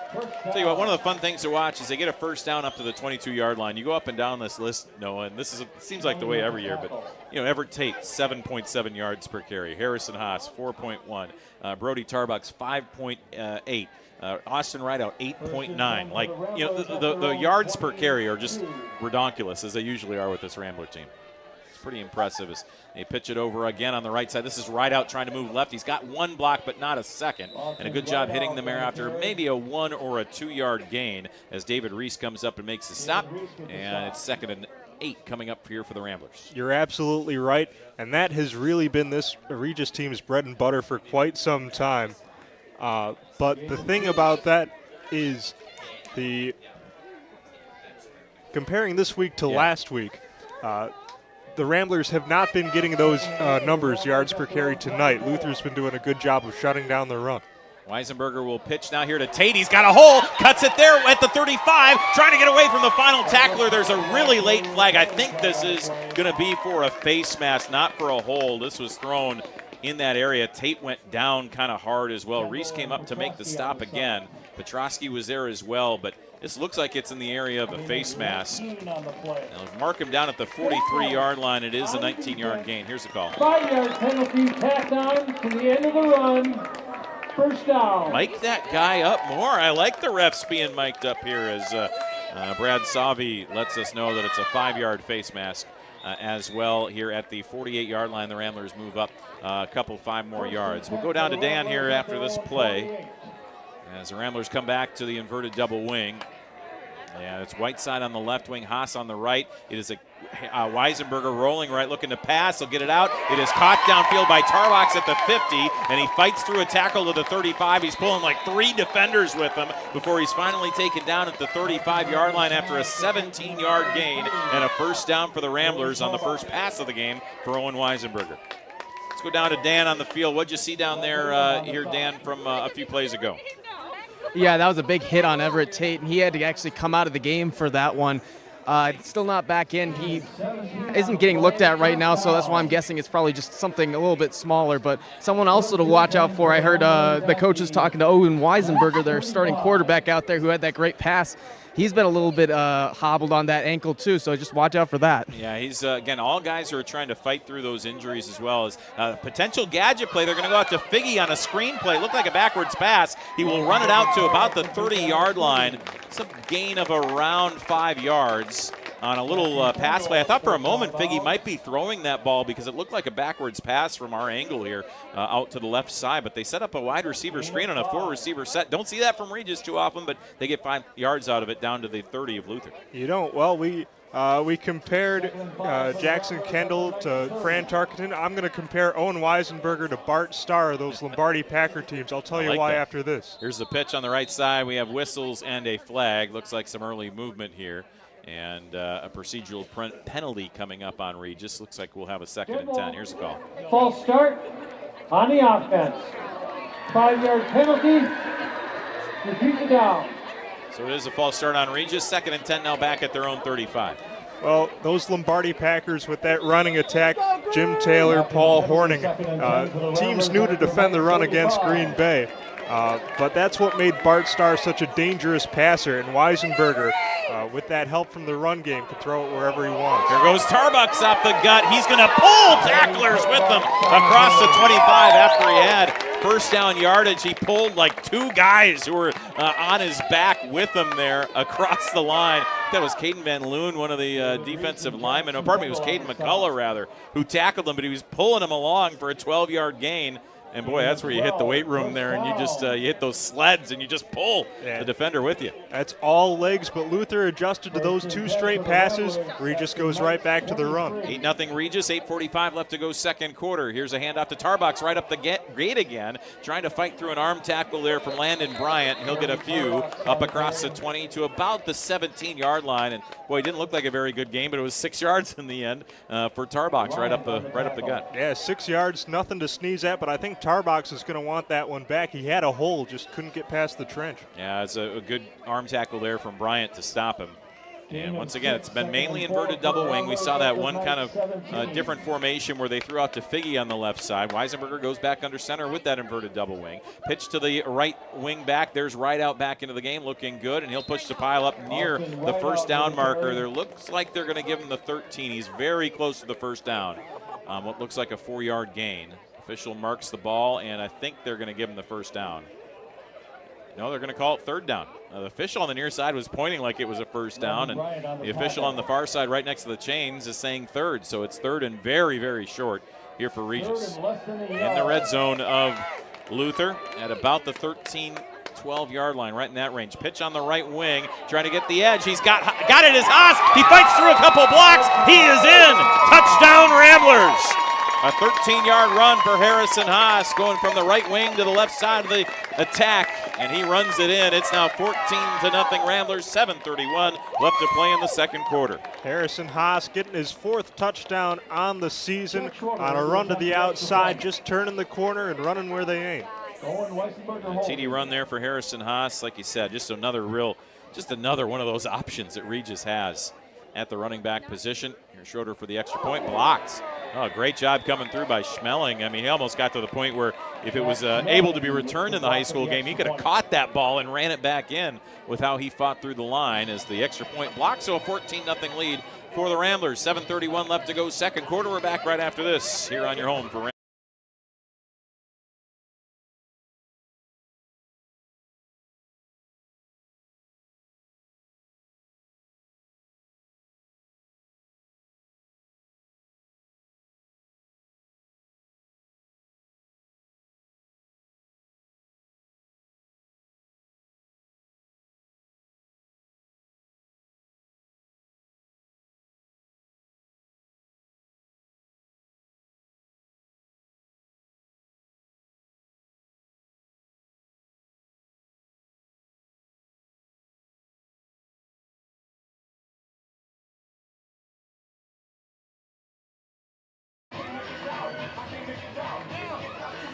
Tell you what, one of the fun things to watch is they get a first down up to the 22-yard line. You go up and down this list, Noah, and this seems like the way every year, but Everett Tate, 7.7 yards per carry. Harrison Haas, 4.1. Brody Tarbuck's 5.8. Austin Rideout, 8.9. Like, the yards per carry are just redonkulous, as they usually are with this Rambler team. It's pretty impressive as they pitch it over again on the right side. This is Rideout trying to move left. He's got 1 block, but not a second. And a good job hitting them there after maybe a 1 or a 2-yard gain as David Reese comes up and makes the stop. And it's 2nd and 8 coming up here for the Ramblers. You're absolutely right, and that has really been this Regis team's bread and butter for quite some time. But the thing about that is comparing this week to last week, the Ramblers have not been getting those numbers, yards per carry, tonight. Luther's been doing a good job of shutting down the run. Weisenberger will pitch now here to Tate. He's got a hole, cuts it there at the 35, trying to get away from the final tackler. There's a really late flag. I think this is going to be for a face mask, not for a hole. This was thrown in that area. Tate went down kind of hard as well. Reese came up to make the stop again. Petrosky was there as well, but this looks like it's in the area of a face mask. Now mark him down at the 43-yard line. It is a 19-yard gain. Here's the call. 5-yard penalty, tacked on to the end of the run. First down. Mic that guy up more. I like the refs being mic'd up here as Brad Savi lets us know that it's a 5-yard face mask as well here at the 48-yard line. The Ramblers move up a couple 5 more yards. We'll go down to Dan here after this play as the Ramblers come back to the inverted double wing. Yeah, it's Whiteside on the left wing, Haas on the right. It is a Weisenberger rolling right, looking to pass. He'll get it out. It is caught downfield by Tarbox at the 50, and he fights through a tackle to the 35. He's pulling like 3 defenders with him before he's finally taken down at the 35-yard line after a 17-yard gain and a first down for the Ramblers on the first pass of the game for Owen Weisenberger. Let's go down to Dan on the field. What'd you see down there here, Dan, from a few plays ago? Yeah, that was a big hit on Everett Tate, and he had to actually come out of the game for that one. Still not back in. He isn't getting looked at right now, so that's why I'm guessing it's probably just something a little bit smaller. But someone also to watch out for. I heard the coaches talking to Owen Weisenberger, their starting quarterback out there, who had that great pass. He's been a little bit hobbled on that ankle too, so just watch out for that. Yeah, he's, again, all guys who are trying to fight through those injuries as well as potential gadget play. They're going to go out to Figgy on a screen play. Looked like a backwards pass. He will run it out to about the 30-yard line. It's a gain of around 5 yards on a little pass play. I thought for a moment Figgy might be throwing that ball because it looked like a backwards pass from our angle here out to the left side, but they set up a wide receiver screen on a 4-receiver set. Don't see that from Regis too often, but they get 5 yards out of it down to the 30 of Luther. You don't. Well, we compared Jackson Kendall to Fran Tarkenton. I'm going to compare Owen Weisenberger to Bart Starr, those Lombardi Packer teams. I'll tell you why after this. Here's the pitch on the right side. We have whistles and a flag. Looks like some early movement here. And a procedural penalty coming up on Regis. Looks like we'll have a 2nd and 10. Here's the call. False start on the offense. 5-yard penalty. Repeat the down. So it is a false start on Regis. 2nd and 10 now back at their own 35. Well, those Lombardi Packers with that running attack, Jim Taylor, Paul Horning, teams knew to defend the run against Green Bay. But that's what made Bart Starr such a dangerous passer, and Weisenberger, with that help from the run game, could throw it wherever he wants. Here goes Tarbuck's up the gut. He's going to pull tacklers with him across the 25 after he had first down yardage. He pulled like two guys who were on his back with him there across the line. That was Caden Van Loon, one of the defensive linemen. Oh, pardon me, it was Caden McCullough, rather, who tackled him, but he was pulling him along for a 12-yard gain. And boy, that's where you hit the weight room there, and you just you hit those sleds and you just pull the defender with you. That's all legs, but Luther adjusted to those two straight passes. Regis goes right back to the run. 8-0 Regis, 8:45 left to go second quarter. Here's a handoff to Tarbox right up the gate again, trying to fight through an arm tackle there from Landon Bryant. He'll get a few up across the 20 to about the 17-yard line. And boy, it didn't look like a very good game, but it was 6 yards in the end for Tarbox right up the gut. Yeah, 6 yards, nothing to sneeze at, but I think Tarbox is going to want that one back. He had a hole, just couldn't get past the trench. Yeah, it's a good arm tackle there from Bryant to stop him. And once again, it's been mainly inverted double wing. We saw that one kind of different formation where they threw out to Figge on the left side. Weisenberger goes back under center with that inverted double wing. Pitch to the right wing back. There's Rideout back into the game, looking good, and he'll push the pile up near the first down marker. There looks like they're going to give him the 13. He's very close to the first down. What looks like a 4-yard gain. Official marks the ball, and I think they're going to give him the first down. No, they're going to call it third down. The official on the near side was pointing like it was a first down, and the official on the far side right next to the chains is saying third. So it's third and very, very short here for Regis. In the red zone of Luther at about the 13, 12-yard line, right in that range. Pitch on the right wing, trying to get the edge. He's got it as Haas. He fights through a couple blocks. He is in. Touchdown, Ramblers. A 13-yard run for Harrison Haas, going from the right wing to the left side of the attack, and he runs it in. It's now 14-0 Ramblers, 7:31 left to play in the second quarter. Harrison Haas getting his 4th touchdown on the season on a run to the outside, just turning the corner and running where they ain't. A TD run there for Harrison Haas, like you said, just another one of those options that Regis has at the running back position. Here's Schroeder for the extra point, blocked. Oh, great job coming through by Schmeling. I mean, he almost got to the point where if it was able to be returned in the high school game, he could have caught that ball and ran it back in with how he fought through the line as the extra point blocked. So a 14-0 lead for the Ramblers. 7:31 left to go second quarter. We're back right after this here on your home for Ramblers.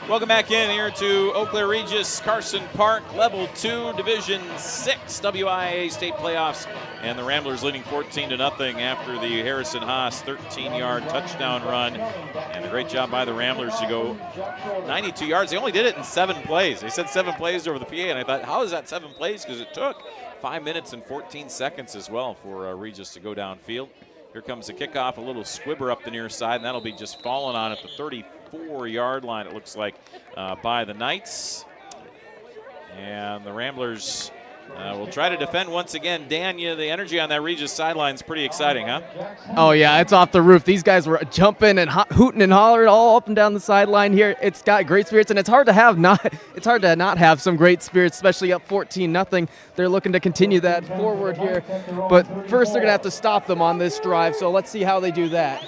Welcome back in here to Eau Claire Regis Carson Park, Level 2, Division 6 WIAA State Playoffs. And the Ramblers leading 14-0 after the Harrison Haas 13-yard touchdown run. And a great job by the Ramblers to go 92 yards. They only did it in 7 plays. They said 7 plays over the PA, and I thought, how is that 7 plays? Because it took 5 minutes and 14 seconds as well for Regis to go downfield. Here comes the kickoff, a little squibber up the near side, and that'll be just falling on at the 34-yard line, it looks like, by the Knights. And the Ramblers will try to defend once again. Dan, the energy on that Regis sideline is pretty exciting, huh? Oh, yeah, it's off the roof. These guys were jumping and hooting and hollering all up and down the sideline here. It's got great spirits, and it's hard to not have some great spirits, especially up 14-0. They're looking to continue that forward here. But first, they're going to have to stop them on this drive, so let's see how they do that.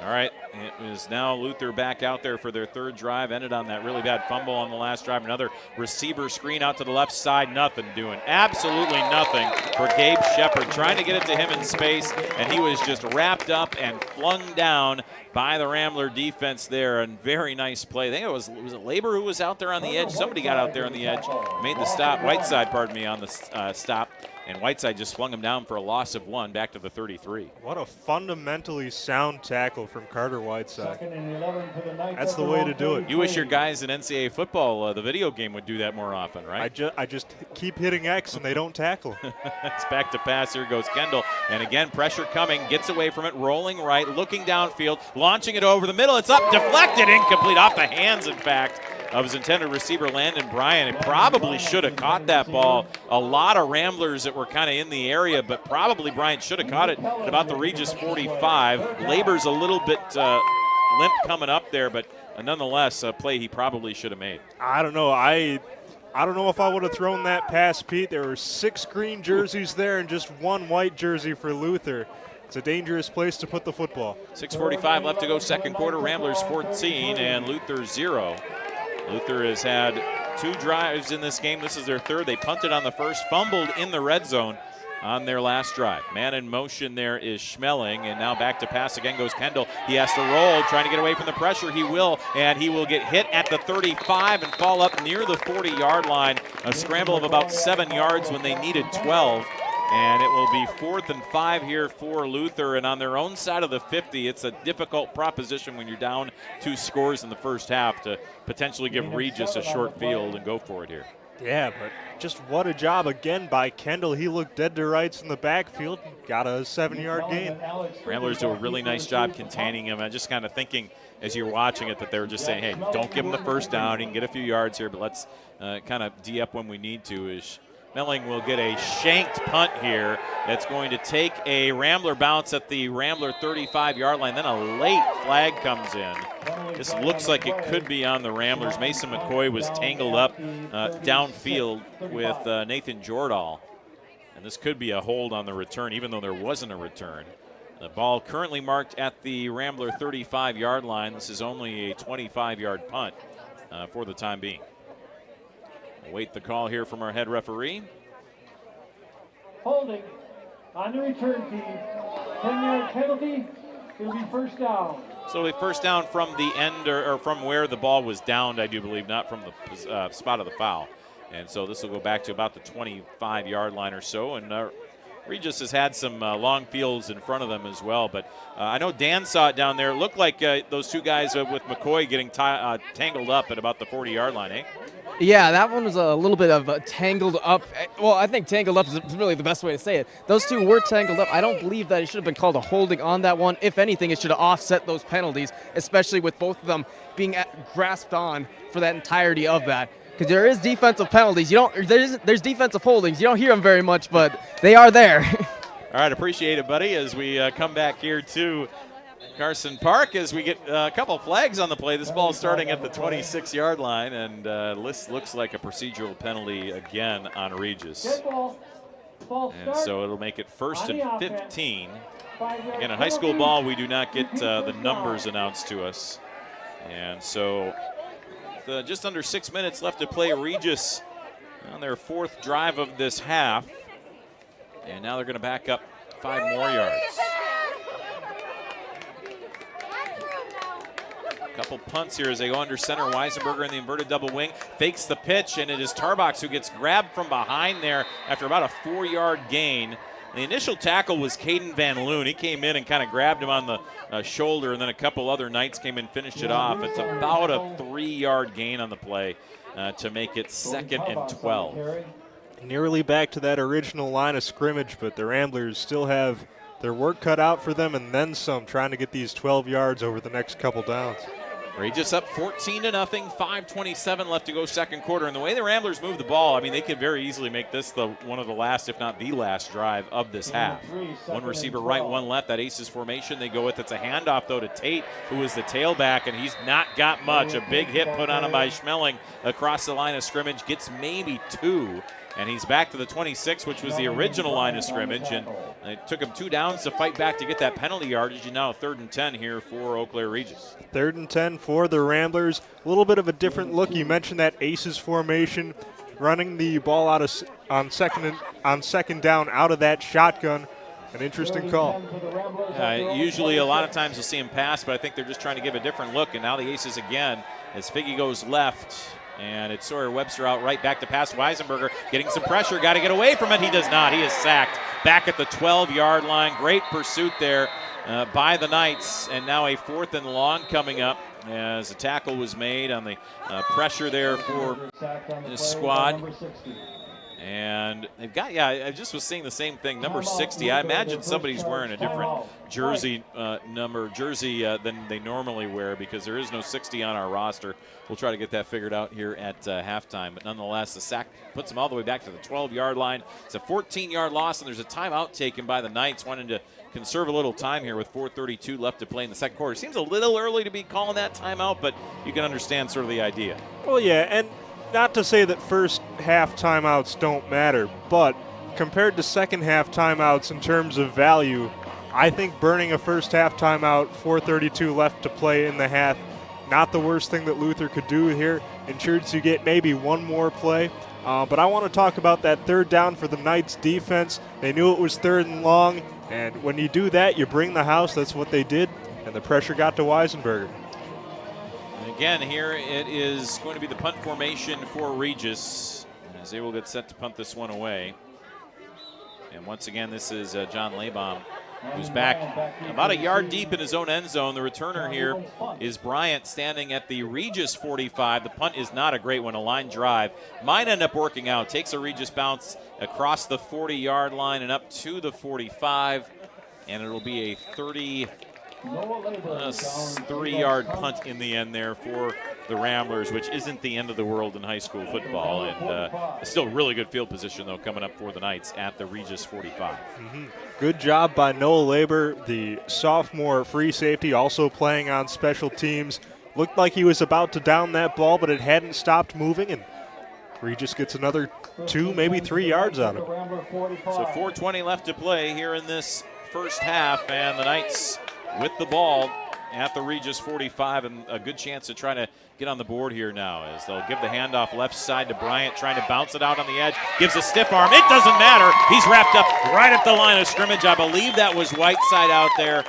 All right. It is now Luther back out there for their third drive. Ended on that really bad fumble on the last drive. Another receiver screen out to the left side. Nothing doing. Absolutely nothing for Gabe Shepard. Trying to get it to him in space, and he was just wrapped up and flung down by the Rambler defense there. And very nice play. I think it was it Labor who was out there on the edge? Somebody got out there on the edge, made the stop. Whiteside, pardon me, on the stop. And Whiteside just flung him down for a loss of 1 back to the 33. What a fundamentally sound tackle from Carter Whiteside. 2nd and 11 for the night. That's the way to do it. You wish your guys in NCAA football, the video game, would do that more often, right? I just keep hitting X and they don't tackle. It's back to pass. Here goes Kendall. And again, pressure coming. Gets away from it. Rolling right. Looking downfield. Launching it over the middle. It's up. Deflected. Incomplete. Off the hands, in fact, of his intended receiver, Landon Bryan. It probably should have caught that ball. A lot of Ramblers that were kind of in the area, but probably Bryant should have caught it at about the Regis 45. Labor's a little bit limp coming up there, but nonetheless, a play he probably should have made. I don't know. I don't know if I would have thrown that pass, Pete. There were 6 green jerseys there and just 1 white jersey for Luther. It's a dangerous place to put the football. 6:45 left to go, second quarter. Ramblers 14 and Luther 0. Luther has had 2 drives in this game. This is their third. They punted on the first, fumbled in the red zone on their last drive. Man in motion there is Schmeling, and now back to pass again goes Kendall. He has to roll, trying to get away from the pressure. He will, and he will get hit at the 35 and fall up near the 40-yard line. A scramble of about 7 yards when they needed 12. And it will be 4th and 5 here for Luther. And on their own side of the 50, it's a difficult proposition when you're down 2 scores in the first half to potentially give Regis a short field and go for it here. Yeah, but just what a job again by Kendall. He looked dead to rights in the backfield, got a 7-yard gain. Ramblers do a really nice job containing him. I'm just kind of thinking as you're watching it that they were just saying, hey, don't give him the first down. He can get a few yards here, but let's kind of D up when we need to. Schmeling will get a shanked punt here. That's going to take a Rambler bounce at the Rambler 35-yard line. Then a late flag comes in. This looks like it could be on the Ramblers. Mason McCoy was tangled up downfield with Nathan Jordahl. And this could be a hold on the return, even though there wasn't a return. The ball currently marked at the Rambler 35-yard line. This is only a 25-yard punt for the time being. Await the call here from our head referee. Holding on the return team. 10-yard penalty. It'll be first down. So it'll be first down from the end or from where the ball was downed, I do believe, not from the spot of the foul. And so this will go back to about the 25-yard line or so. And Regis has had some long fields in front of them as well. But I know Dan saw it down there. It looked like those 2 guys with McCoy getting tangled up at about the 40-yard line, eh? Yeah, that one was a little bit of a tangled up. Well, I think tangled up is really the best way to say it. Those 2 were tangled up. I don't believe that it should have been called a holding on that one. If anything, it should have offset those penalties, especially with both of them being grasped on for that entirety of that. Because there is defensive penalties. There's defensive holdings. You don't hear them very much, but they are there. All right, appreciate it, buddy, as we come back here to Carson Park as we get a couple flags on the play. This ball starting at the 26-yard line, and this looks like a procedural penalty again on Regis. And so it'll make it 1st and 15. Again, in high school ball, we do not get the numbers announced to us. And so just under 6 minutes left to play. Regis on their 4th drive of this half. And now they're going to back up 5 more yards. Couple punts here as they go under center. Weisenberger in the inverted double wing fakes the pitch, and it is Tarbox who gets grabbed from behind there after about a 4-yard gain. The initial tackle was Caden Van Loon. He came in and kind of grabbed him on the shoulder, and then a couple other Knights came in and finished it off. It's about a 3-yard gain on the play to make it 2nd and 12. Nearly back to that original line of scrimmage, but the Ramblers still have their work cut out for them and then some, trying to get these 12 yards over the next couple downs. Regis up 14-0, 5:27 left to go second quarter. And the way the Ramblers move the ball, I mean, they could very easily make this one of the last, if not the last drive of this half. One receiver right, one left. That Aces formation they go with. It's a handoff, though, to Tate, who is the tailback, and he's not got much. A big hit put on him by Schmeling across the line of scrimmage. Gets maybe 2. And he's back to the 26, which was the original line of scrimmage. And it took him 2 downs to fight back to get that penalty yardage. And now 3rd and 10 here for Eau Claire Regis. 3rd and 10 for the Ramblers. A little bit of a different look. You mentioned that Aces formation, running the ball out on second down out of that shotgun. An interesting call. Usually a lot of times you'll see him pass, but I think they're just trying to give a different look. And now the Aces again as Figgy goes left. And it's Sawyer Webster out right back to pass. Weisenberger getting some pressure. Got to get away from it. He does not. He is sacked back at the 12-yard line. Great pursuit there by the Knights, and now a 4th and long coming up as a tackle was made on the pressure there for this squad. And they've got, I just was seeing the same thing, number 60. I imagine somebody's wearing a different jersey than they normally wear, because there is no 60 on our roster. We'll try to get that figured out here at halftime. But nonetheless, the sack puts them all the way back to the 12-yard line. It's a 14-yard loss, and there's a timeout taken by the Knights, wanting to conserve a little time here with 4:32 left to play in the second quarter. Seems a little early to be calling that timeout, but you can understand sort of the idea. Well, yeah, and not to say that first half timeouts don't matter, but compared to second half timeouts in terms of value, I think burning a first half timeout, 4:32 left to play in the half, not the worst thing that Luther could do here. Ensures you get maybe one more play. But I want to talk about that third down for the Knights defense. They knew it was 3rd and long, and when you do that, you bring the house. That's what they did, and the pressure got to Weisenberger. And again, here it is going to be the punt formation for Regis, as they will get set to punt this one away. And once again, this is John Labaum, who's back about a yard deep in his own end zone. The returner here is Bryant, standing at the Regis 45. The punt is not a great one, a line drive. Might end up working out. Takes a Regis bounce across the 40-yard line and up to the 45. And it'll be a 33-yard punt in the end there for the Ramblers, which isn't the end of the world in high school football. And still really good field position, though, coming up for the Knights at the Regis 45. Good job by Noah Labor, the sophomore free safety, also playing on special teams. Looked like he was about to down that ball, but it hadn't stopped moving, and Regis gets another 2, maybe 3 yards out of it. So 4:20 left to play here in this first half, and the Knights with the ball at the Regis 45, and a good chance to try to get on the board here now, as they'll give the handoff left side to Bryant, trying to bounce it out on the edge. Gives a stiff arm. It doesn't matter. He's wrapped up right at the line of scrimmage. I believe that was Whiteside out there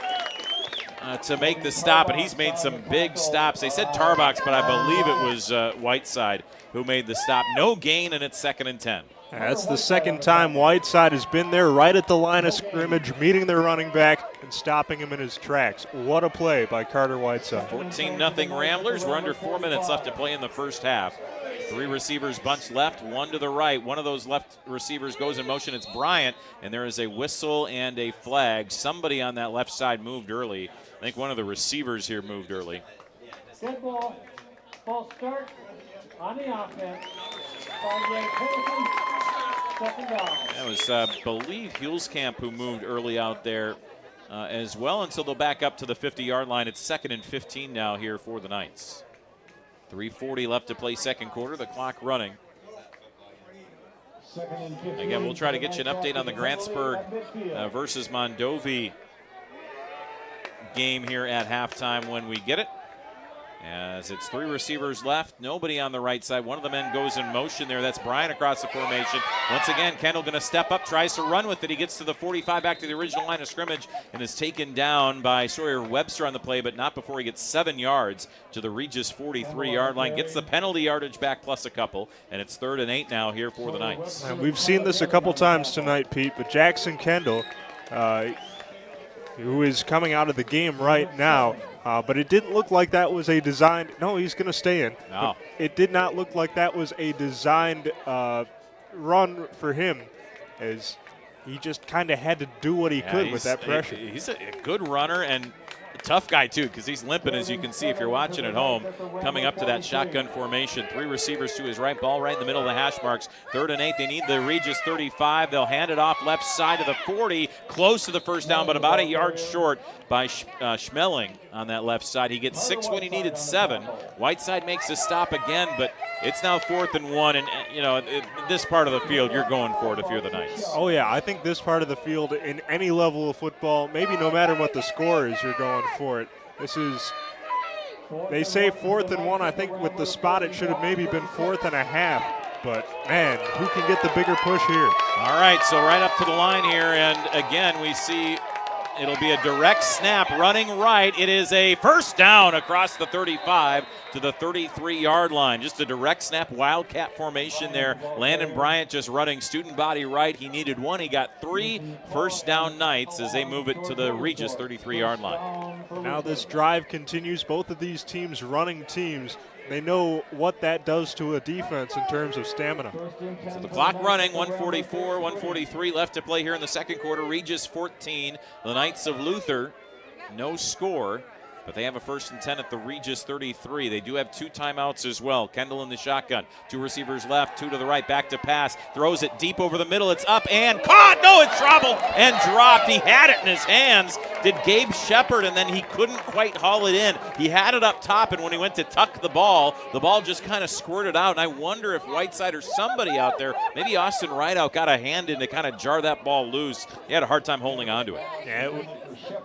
to make the stop, and he's made some big stops. They said Tarbox, but I believe it was Whiteside who made the stop. No gain, and it's 2nd and 10. That's the second time Whiteside has been there right at the line of scrimmage, meeting their running back and stopping him in his tracks. What a play by Carter Whiteside. 14-0 Ramblers. We're under 4 minutes left to play in the first half. 3 receivers bunched left, 1 to the right. One of those left receivers goes in motion. It's Bryant, and there is a whistle and a flag. Somebody on that left side moved early. I think one of the receivers here moved early. Dead ball. False start on the offense. 5-yard penalty. 2nd down. That was, I believe, Hulskamp who moved early out there as well, until they'll back up to the 50-yard line. It's 2nd and 15 now here for the Knights. 3:40 left to play second quarter, the clock running. Again, we'll try to get you an update on the Grantsburg versus Mondovi game here at halftime when we get it. As it's 3 receivers left, nobody on the right side. One of the men goes in motion there. That's Bryant across the formation. Once again, Kendall going to step up, tries to run with it. He gets to the 45, back to the original line of scrimmage, and is taken down by Sawyer Webster on the play, but not before he gets 7 yards to the Regis 43-yard line. Gets the penalty yardage back plus a couple, and it's 3rd and 8 now here for the Knights. And we've seen this a couple times tonight, Pete, but Jackson Kendall, who is coming out of the game right now, but it didn't look like that was a designed – no, he's going to stay in. No. It did not look like that was a designed run for him, as he just kind of had to do what he could with that pressure. He's a good runner and a tough guy, too, because he's limping, as you can see if you're watching at home, coming up to that shotgun formation. 3 receivers to his right, ball right in the middle of the hash marks. 3rd and 8, they need the Regis 35. They'll hand it off left side of the 40, close to the first down, but about a yard short by Schmeling on that left side. He gets 6 when he needed 7. Whiteside makes a stop again, but it's now 4th and 1, and this part of the field, you're going for it if you're the Knights. Oh, yeah, I think this part of the field, in any level of football, maybe no matter what the score is, you're going for it. This is, they say 4th and 1. I think with the spot, it should have maybe been 4th and a half. But, man, who can get the bigger push here? All right, so right up to the line here, and again, we see It'll be a direct snap running right. It is a first down across the 35 to the 33-yard line. Just a direct snap wildcat formation there. Landon Bryant just running student body right. He needed one. He got 3 first down Knights as they move it to the Regis 33-yard line. Now this drive continues. Both of these teams running teams. They know what that does to a defense in terms of stamina. So the clock running, 1:44, 1:43 left to play here in the second quarter. Regis 14, the Knights of Luther, no score, but they have a 1st and 10 at the Regis 33. They do have 2 timeouts as well. Kendall in the shotgun. 2 receivers left, 2 to the right, back to pass. Throws it deep over the middle. It's up and caught. No, it's trouble and dropped. He had it in his hands. Did Gabe Shepard, and then he couldn't quite haul it in. He had it up top, and when he went to tuck the ball just kind of squirted out. And I wonder if Whiteside or somebody out there, maybe Austin Rideout, got a hand in to kind of jar that ball loose. He had a hard time holding on to it. Yeah,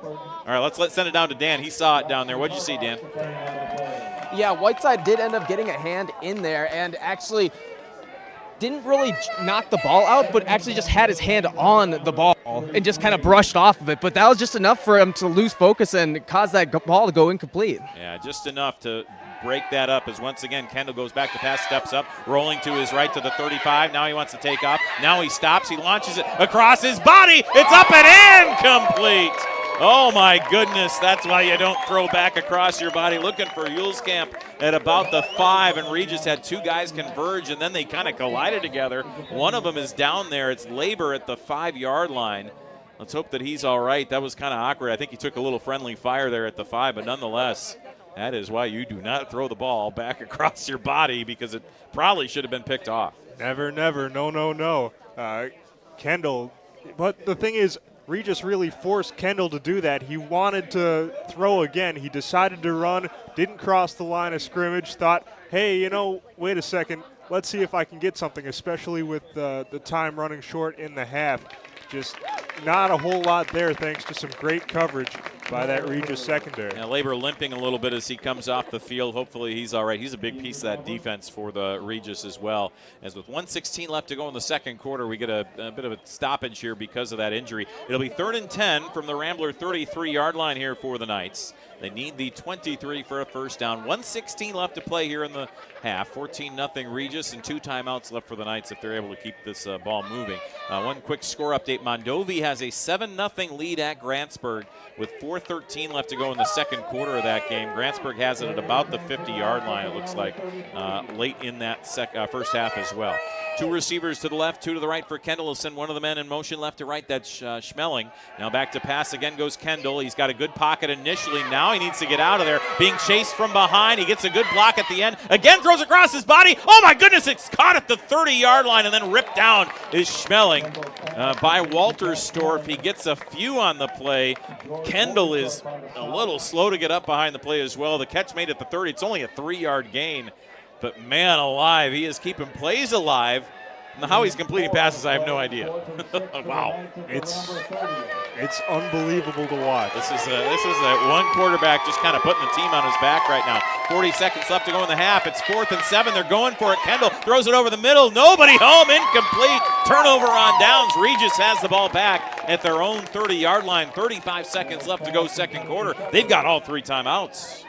all right, let's send it down to Dan. He saw it down there. What'd you see, Dan? Yeah, Whiteside did end up getting a hand in there and actually didn't really knock the ball out, but actually just had his hand on the ball and just kind of brushed off of it. But that was just enough for him to lose focus and cause that ball to go incomplete. Yeah, just enough to break that up as once again Kendall goes back to pass, steps up, rolling to his right to the 35. Now he wants to take off. Now he stops. He launches it across his body. It's up and incomplete. Oh, my goodness. That's why you don't throw back across your body. Looking for Hulskamp at about the 5, and Regis had 2 guys converge, and then they kind of collided together. One of them is down there. It's Labor at the 5-yard line. Let's hope that he's all right. That was kind of awkward. I think he took a little friendly fire there at the 5, but nonetheless, that is why you do not throw the ball back across your body, because it probably should have been picked off. never. No. Kendall. But the thing is, Regis really forced Kendall to do that. He wanted to throw again. He decided to run, didn't cross the line of scrimmage, thought, hey, wait a second. Let's see if I can get something, especially with the time running short in the half. Just not a whole lot there thanks to some great coverage by that Regis secondary. Now Labor limping a little bit as he comes off the field. Hopefully he's all right. He's a big piece of that defense for the Regis as well. As with 1:16 left to go in the second quarter, we get a bit of a stoppage here because of that injury. It'll be 3rd and 10 from the Rambler 33-yard line here for the Knights. They need the 23 for a first down. 1:16 left to play here in the half. 14-0 Regis and 2 timeouts left for the Knights if they're able to keep this ball moving. One quick score update. Mondovi has a 7-0 lead at Grantsburg with 4:13 left to go in the second quarter of that game. Grantsburg has it at about the 50-yard line, it looks like, late in that first half as well. 2 receivers to the left, 2 to the right for Kendall. He'll send one of the men in motion left to right. That's Schmeling. Now back to pass. Again goes Kendall. He's got a good pocket initially. Now he needs to get out of there. Being chased from behind. He gets a good block at the end. Again throws across his body. Oh, my goodness. It's caught at the 30-yard line and then ripped down is Schmeling by Walterstorff. He gets a few on the play. Kendall is a little slow to get up behind the play as well. The catch made at the 30. It's only a 3-yard gain. But, man alive, he is keeping plays alive. And how he's completing passes, I have no idea. Wow. It's unbelievable to watch. This is a one quarterback just kind of putting the team on his back right now. 40 seconds left to go in the half. It's 4th and 7. They're going for it. Kendall throws it over the middle. Nobody home. Incomplete. Turnover on downs. Regis has the ball back at their own 30-yard line. 35 seconds left to go second quarter. They've got all 3 timeouts.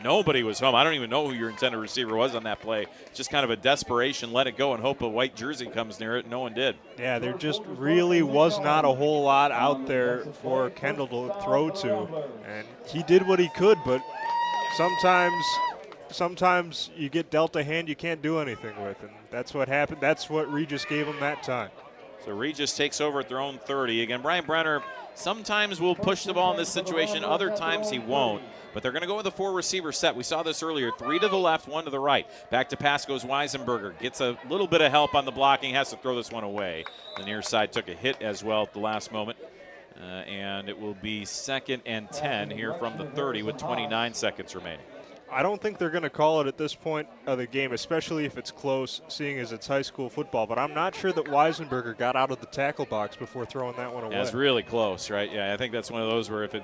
Nobody was home. I don't even know who your intended receiver was on that play. Just kind of a desperation, let it go and hope a white jersey comes near it. No one did. Yeah, there just really was not a whole lot out there for Kendall to throw to. And he did what he could, but sometimes you get dealt a hand you can't do anything with. And that's what happened. That's what Regis gave him that time. So Regis takes over at their own 30. Again, Brian Brenner sometimes will push the ball in this situation. Other times he won't. But they're going to go with a 4-receiver set. We saw this earlier. 3 to the left, 1 to the right. Back to pass goes Weisenberger. Gets a little bit of help on the blocking. Has to throw this one away. The near side took a hit as well at the last moment. And it will be 2nd and 10 here from the 30 with 29 seconds remaining. I don't think they're going to call it at this point of the game, especially if it's close, seeing as it's high school football. But I'm not sure that Weisenberger got out of the tackle box before throwing that one away. Yeah, it's really close, right? Yeah, I think that's one of those where if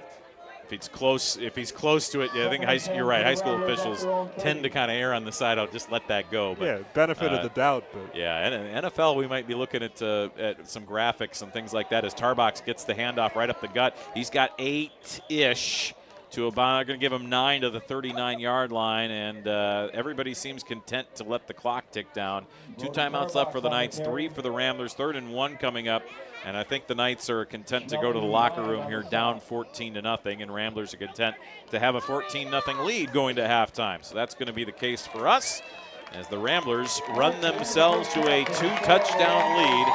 if he's close to it, yeah, I think you're right. High school officials tend to kind of err on the side. I'll just let that go. But, yeah, benefit of the doubt. But yeah, and in NFL, we might be looking at some graphics and things like that as Tarbox gets the handoff right up the gut. He's got 8-ish to about, going to give him 9 to the 39-yard line, and everybody seems content to let the clock tick down. 2 timeouts left for the Knights, 3 for the Ramblers, 3rd and 1 coming up. And I think the Knights are content to go to the locker room here down 14-0, and Ramblers are content to have a 14-0 lead going to halftime. So that's going to be the case for us as the Ramblers run themselves to a 2-touchdown lead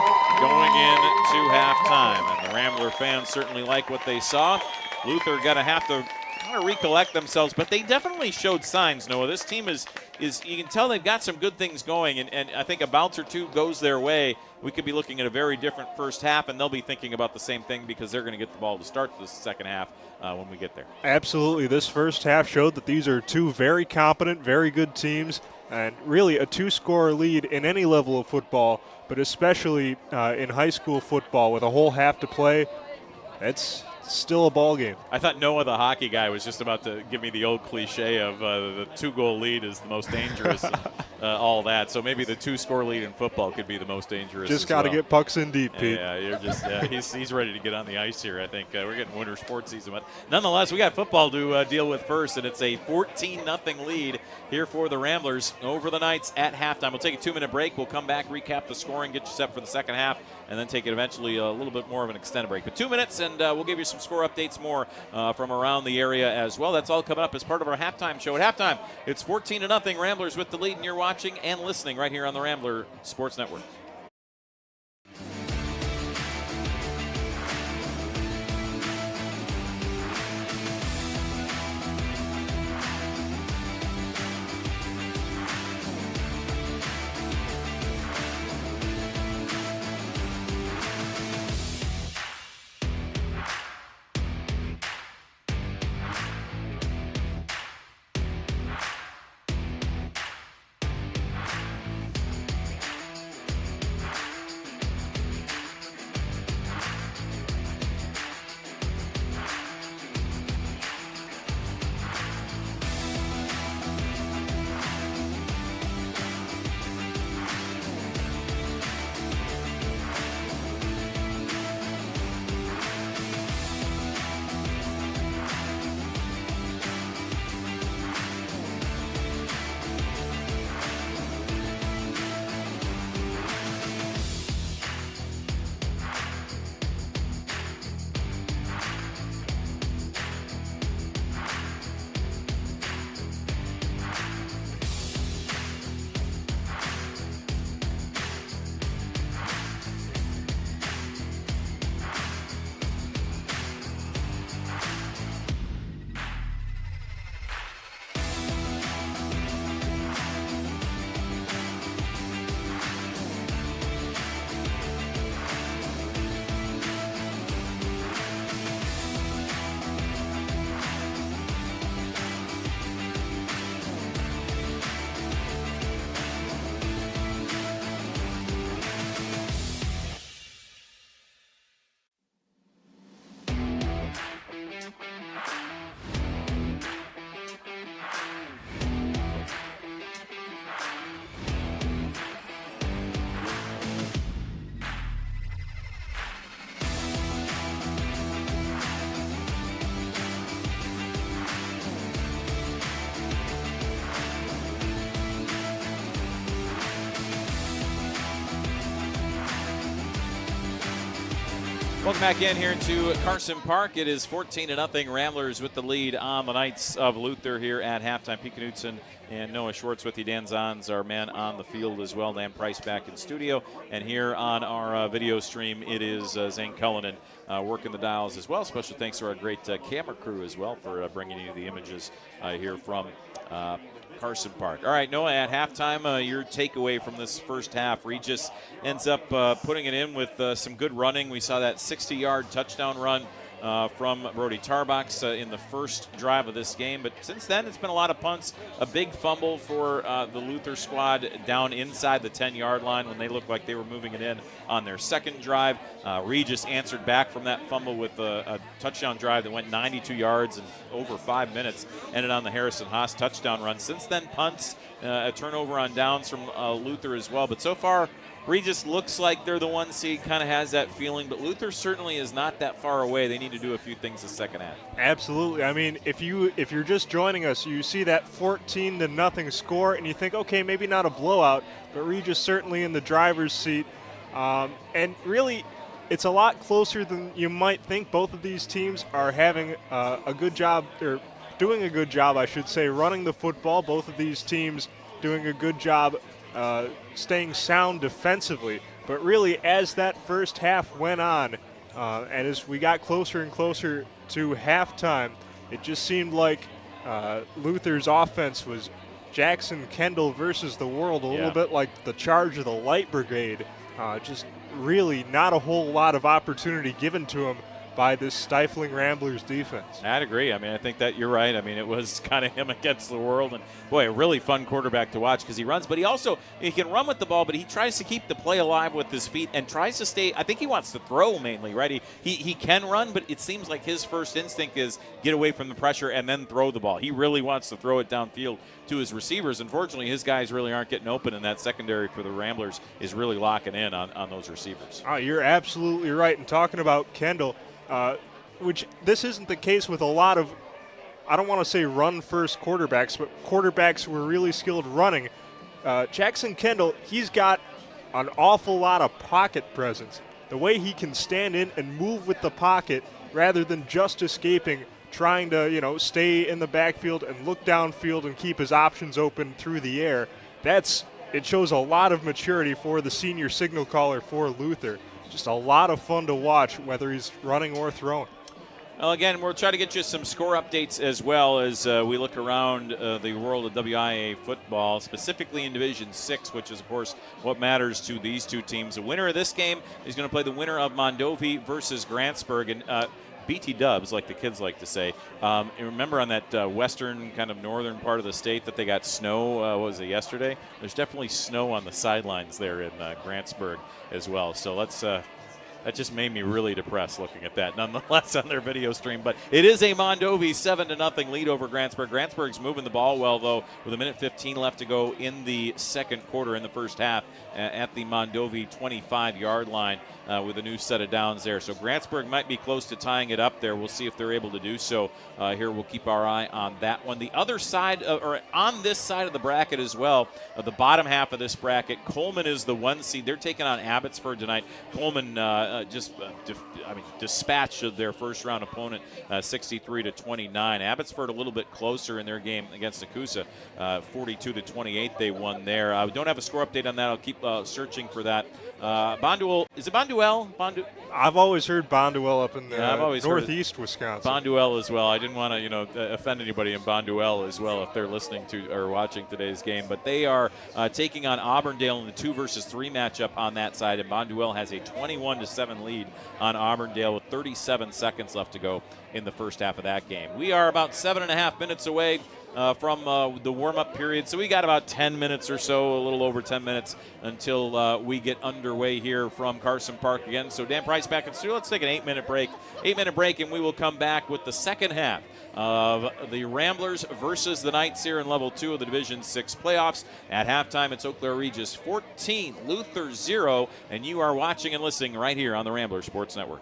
going into halftime. And the Rambler fans certainly like what they saw. Luther going to have to kind of recollect themselves, but they definitely showed signs, Noah. This team is you can tell they've got some good things going, and I think a bounce or two goes their way. We could be looking at a very different first half, and they'll be thinking about the same thing because they're going to get the ball to start the second half when we get there. Absolutely. This first half showed that these are 2 very competent, very good teams, and really a 2-score lead in any level of football, but especially in high school football with a whole half to play. It's still a ball game. I thought Noah, the hockey guy, was just about to give me the old cliche of the 2-goal lead is the most dangerous and all that. So maybe the 2-score lead in football could be the most dangerous. Just got to get pucks in deep, Pete. Yeah, you're just he's ready to get on the ice here. I think we're getting winter sports season, but nonetheless, we got football to deal with first, and it's a 14-0 lead here for the Ramblers over the Knights at halftime. We'll take a 2-minute break. We'll come back, recap the scoring, get you set for the second half, and then take it eventually a little bit more of an extended break. But 2 minutes, and we'll give you some score updates more from around the area as well. That's all coming up as part of our halftime show. At halftime, it's 14-0 Ramblers with the lead, and you're watching and listening right here on the Rambler Sports Network. Welcome back in here to Carson Park. It is 14-0 Ramblers with the lead on the Knights of Luther here at halftime. Pete Knutson and Noah Schwartz with you. Dan Zahn's our man on the field as well. Dan Price back in studio. And here on our video stream, it is Zane Cullinan working the dials as well. Special thanks to our great camera crew as well for bringing you the images here from Carson Park. All right, Noah, at halftime, your takeaway from this first half. Regis ends up putting it in with some good running. We saw that 60-yard touchdown run from Brody Tarbox in the first drive of this game. But since then, it's been a lot of punts. A big fumble for the Luther squad down inside the 10-yard line when they looked like they were moving it in on their second drive. Regis answered back from that fumble with a touchdown drive that went 92 yards in over 5 minutes, ended on the Harrison Haas touchdown run. Since then, punts, a turnover on downs from Luther as well. But so far, Regis looks like they're the 1 seed, kind of has that feeling, but Luther certainly is not that far away. They need to do a few things the second half. Absolutely. I mean, if you're just joining us, you see that 14-0 score, and you think, okay, maybe not a blowout, but Regis certainly in the driver's seat. And really, it's a lot closer than you might think. Both of these teams are having a good job, or doing a good job, I should say, running the football. Both of these teams doing a good job staying sound defensively. But really, as that first half went on, and as we got closer and closer to halftime, it just seemed like Luther's offense was Jackson Kendall versus the world, a little bit like the charge of the Light Brigade. Just really not a whole lot of opportunity given to him by this stifling Ramblers defense. I'd agree. I mean, I think that you're right. I mean, it was kind of him against the world. And, boy, a really fun quarterback to watch because he runs. But he can run with the ball, but he tries to keep the play alive with his feet and tries to stay. I think he wants to throw mainly, right? He can run, but it seems like his first instinct is get away from the pressure and then throw the ball. He really wants to throw it downfield to his receivers. Unfortunately, his guys really aren't getting open, and that secondary for the Ramblers is really locking in on those receivers. Oh, you're absolutely right. And talking about Kendall, which this isn't the case with a lot of, I don't want to say run-first quarterbacks, but quarterbacks who are really skilled running. Jackson Kendall, he's got an awful lot of pocket presence. The way he can stand in and move with the pocket rather than just escaping, trying to, stay in the backfield and look downfield and keep his options open through the air. It shows a lot of maturity for the senior signal caller for Luther. Just a lot of fun to watch, whether he's running or throwing. Well, again, we'll try to get you some score updates as well as we look around the world of WIAA football, specifically in Division 6, which is, of course, what matters to these two teams. The winner of this game is going to play the winner of Mondovi versus Grantsburg. And BT Dubs, like the kids like to say. And remember on that western kind of northern part of the state that they got snow, what was it, yesterday? There's definitely snow on the sidelines there in Grantsburg as well. So that just made me really depressed looking at that, nonetheless, on their video stream. But it is a Mondovi 7-0 lead over Grantsburg. Grantsburg's moving the ball well, though, with 1:15 left to go in the second quarter, in the first half, at the Mondovi 25-yard line with a new set of downs there. So Grantsburg might be close to tying it up there. We'll see if they're able to do so. Here we'll keep our eye on that one. The other side, or on this side of the bracket as well, the bottom half of this bracket, Coleman is the 1 seed. They're taking on Abbotsford tonight. Coleman dispatched their first-round opponent 63-29. Abbotsford a little bit closer in their game against Nakusa, 42-28 they won there. I don't have a score update on that. I'll keep searching for that. Bonduel, is it Bonduel? I've always heard Bonduel up in northeast Wisconsin. Bonduel as well. I didn't want to offend anybody in Bonduel as well if they're listening to or watching today's game. But they are taking on Auburndale in the 2 versus 3 matchup on that side. And Bonduel has a 21-7 lead on Auburndale with 37 seconds left to go in the first half of that game. We are about 7.5 minutes away from the warm-up period. So we got about 10 minutes or so, a little over 10 minutes until we get underway here from Carson Park again. So Dan Price back in studio. Let's take an 8-minute break. 8-minute break, and we will come back with the second half of the Ramblers versus the Knights here in Level 2 of the Division 6 playoffs. At halftime, it's Eau Claire Regis 14, Luther 0, and you are watching and listening right here on the Ramblers Sports Network.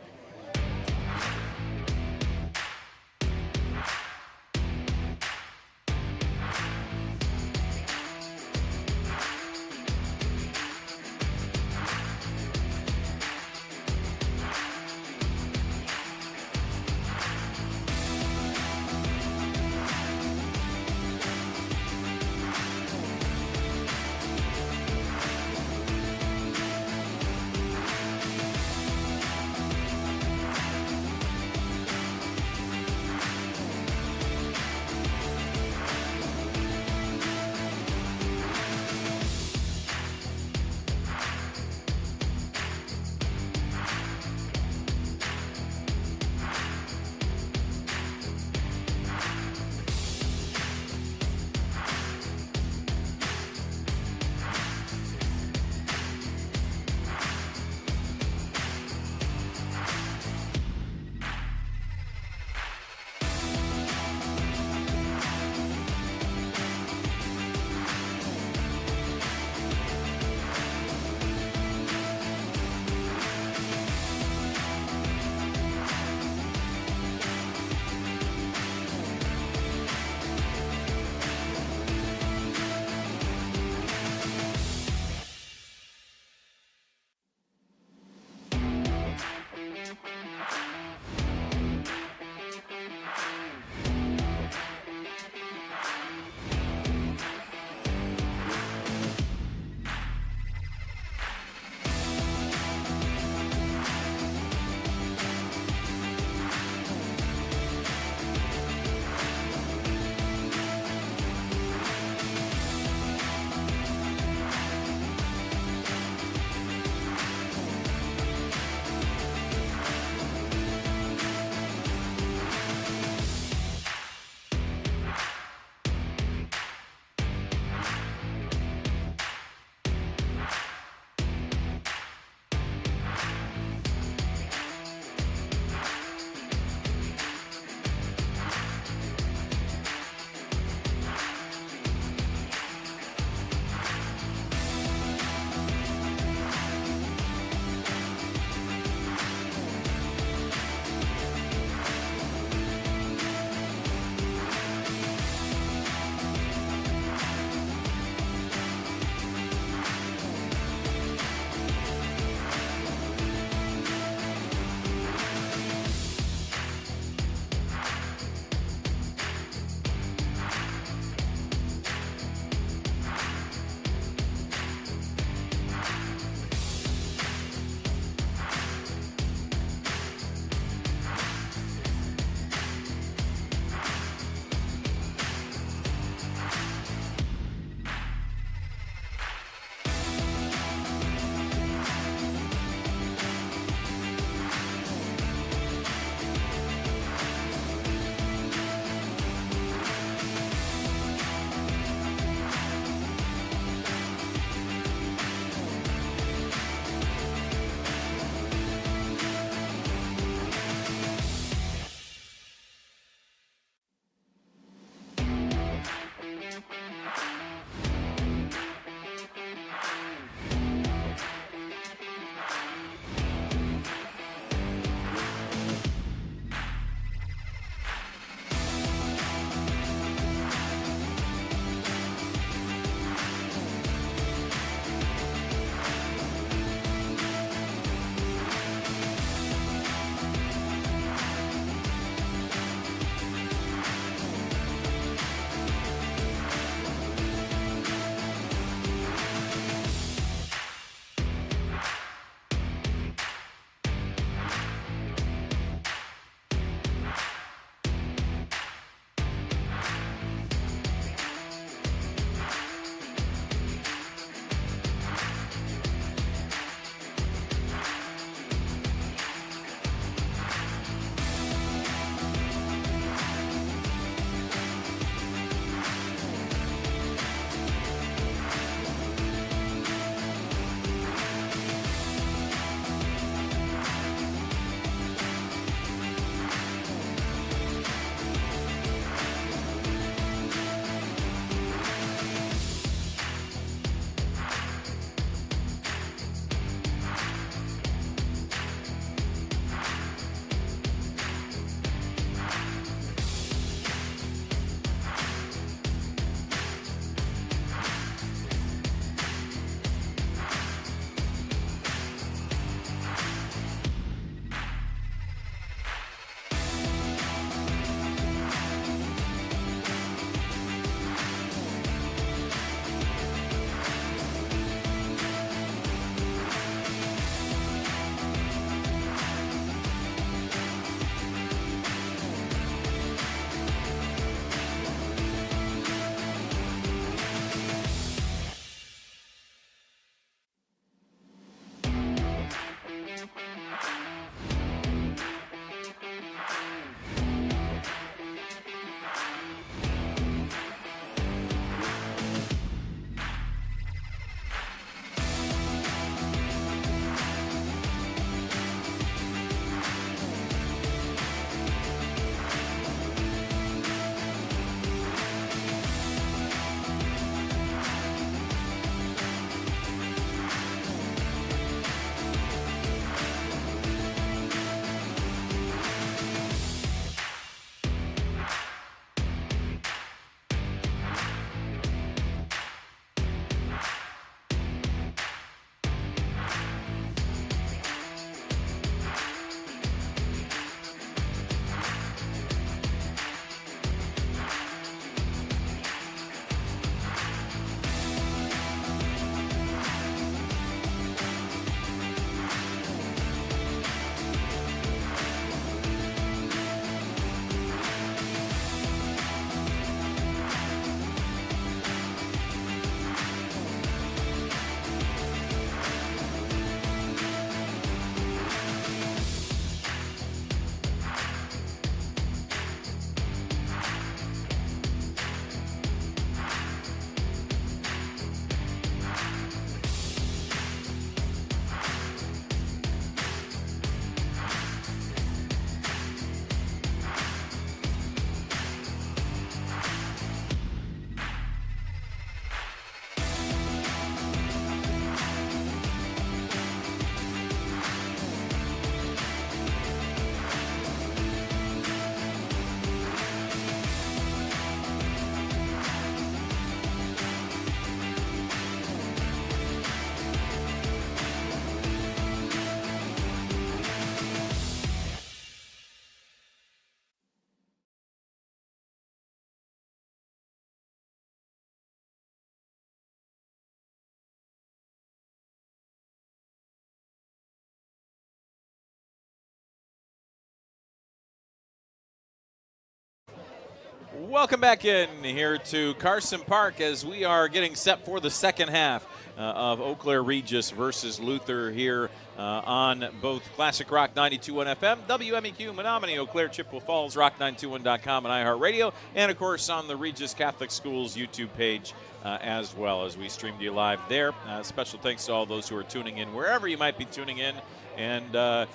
Welcome back in here to Carson Park as we are getting set for the second half of Eau Claire Regis versus Luther here on both Classic Rock 92.1 FM, WMEQ, Menominee, Eau Claire, Chippewa Falls, Rock921.com, and iHeartRadio, and of course on the Regis Catholic Schools YouTube page as well as we stream to you live there. Special thanks to all those who are tuning in wherever you might be tuning in, and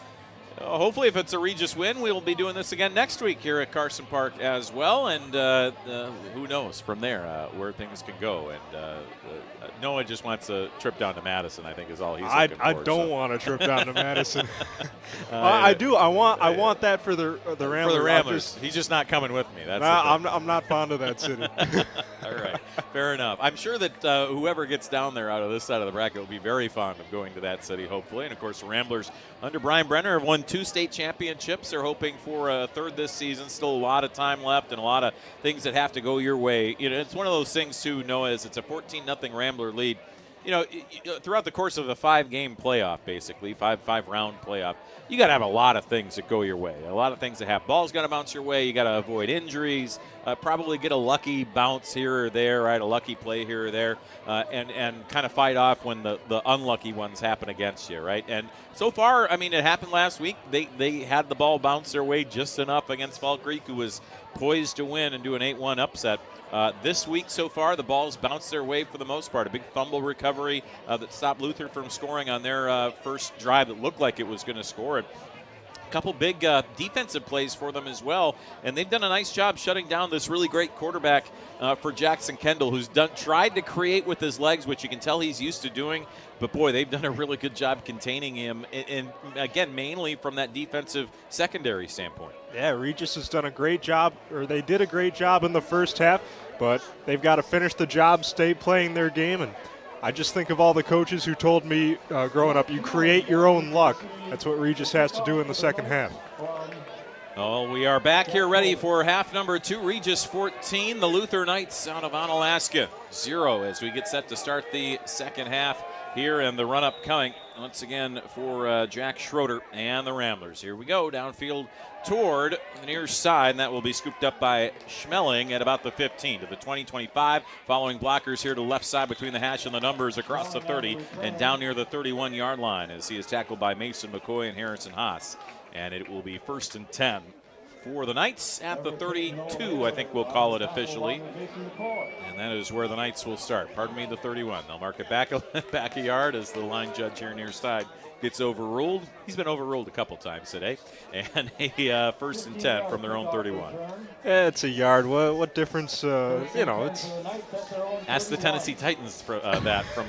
hopefully, if it's a Regis win, we'll be doing this again next week here at Carson Park as well. And who knows from there where things can go. And Noah just wants a trip down to Madison, I think, is all he's looking for. I don't want a trip down to Madison. I do. I want that for the Ramblers. For the Ramblers. He's just not coming with me. That's I'm not fond of that city. All right. Fair enough. I'm sure that whoever gets down there out of this side of the bracket will be very fond of going to that city, hopefully. And, of course, the Ramblers under Brian Brenner have won 2 state championships. They're hoping for a third this season. Still a lot of time left and a lot of things that have to go your way. You know, it's one of those things, too, Noah, is it's a 14-0 Rambler lead. You know, throughout the course of a 5-game playoff, basically, five-round playoff, you got to have a lot of things that go your way. A lot of things that happen. Ball's got to bounce your way. You got to avoid injuries. Probably get a lucky bounce here or there, right? A lucky play here or there, and kind of fight off when the unlucky ones happen against you, right? And so far, I mean, it happened last week. They had the ball bounce their way just enough against Fall Creek, who was poised to win and do an 8-1 upset. This week so far, the ball's bounced their way for the most part. A big fumble recovery that stopped Luther from scoring on their first drive that looked like it was going to score. A couple big defensive plays for them as well, and they've done a nice job shutting down this really great quarterback for Jackson Kendall, who's tried to create with his legs, which you can tell he's used to doing. But, boy, they've done a really good job containing him, and again, mainly from that defensive secondary standpoint. Yeah, Regis has done a great job, or they did a great job in the first half, but they've got to finish the job, stay playing their game. And I just think of all the coaches who told me growing up, you create your own luck. That's what Regis has to do in the second half. Oh, we are back here ready for half number 2. Regis 14, the Luther Knights out of Onalaska 0 as we get set to start the second half here, and the run-up coming once again for Jack Schroeder and the Ramblers. Here we go, downfield toward the near side, and that will be scooped up by Schmeling at about the 15 to the 20-25. Following blockers here to the left side between the hash and the numbers across the 30 and down near the 31-yard line as he is tackled by Mason McCoy and Harrison Haas. And it will be 1st and 10 for the Knights at the 32, I think we'll call it officially. And that is where the Knights will start. Pardon me, the 31. They'll mark it back a yard as the line judge here near side gets overruled. He's been overruled a couple times today. And a 1st and 10 from their own 31. Yeah, it's a yard. What difference? It's. Ask the Tennessee Titans for that from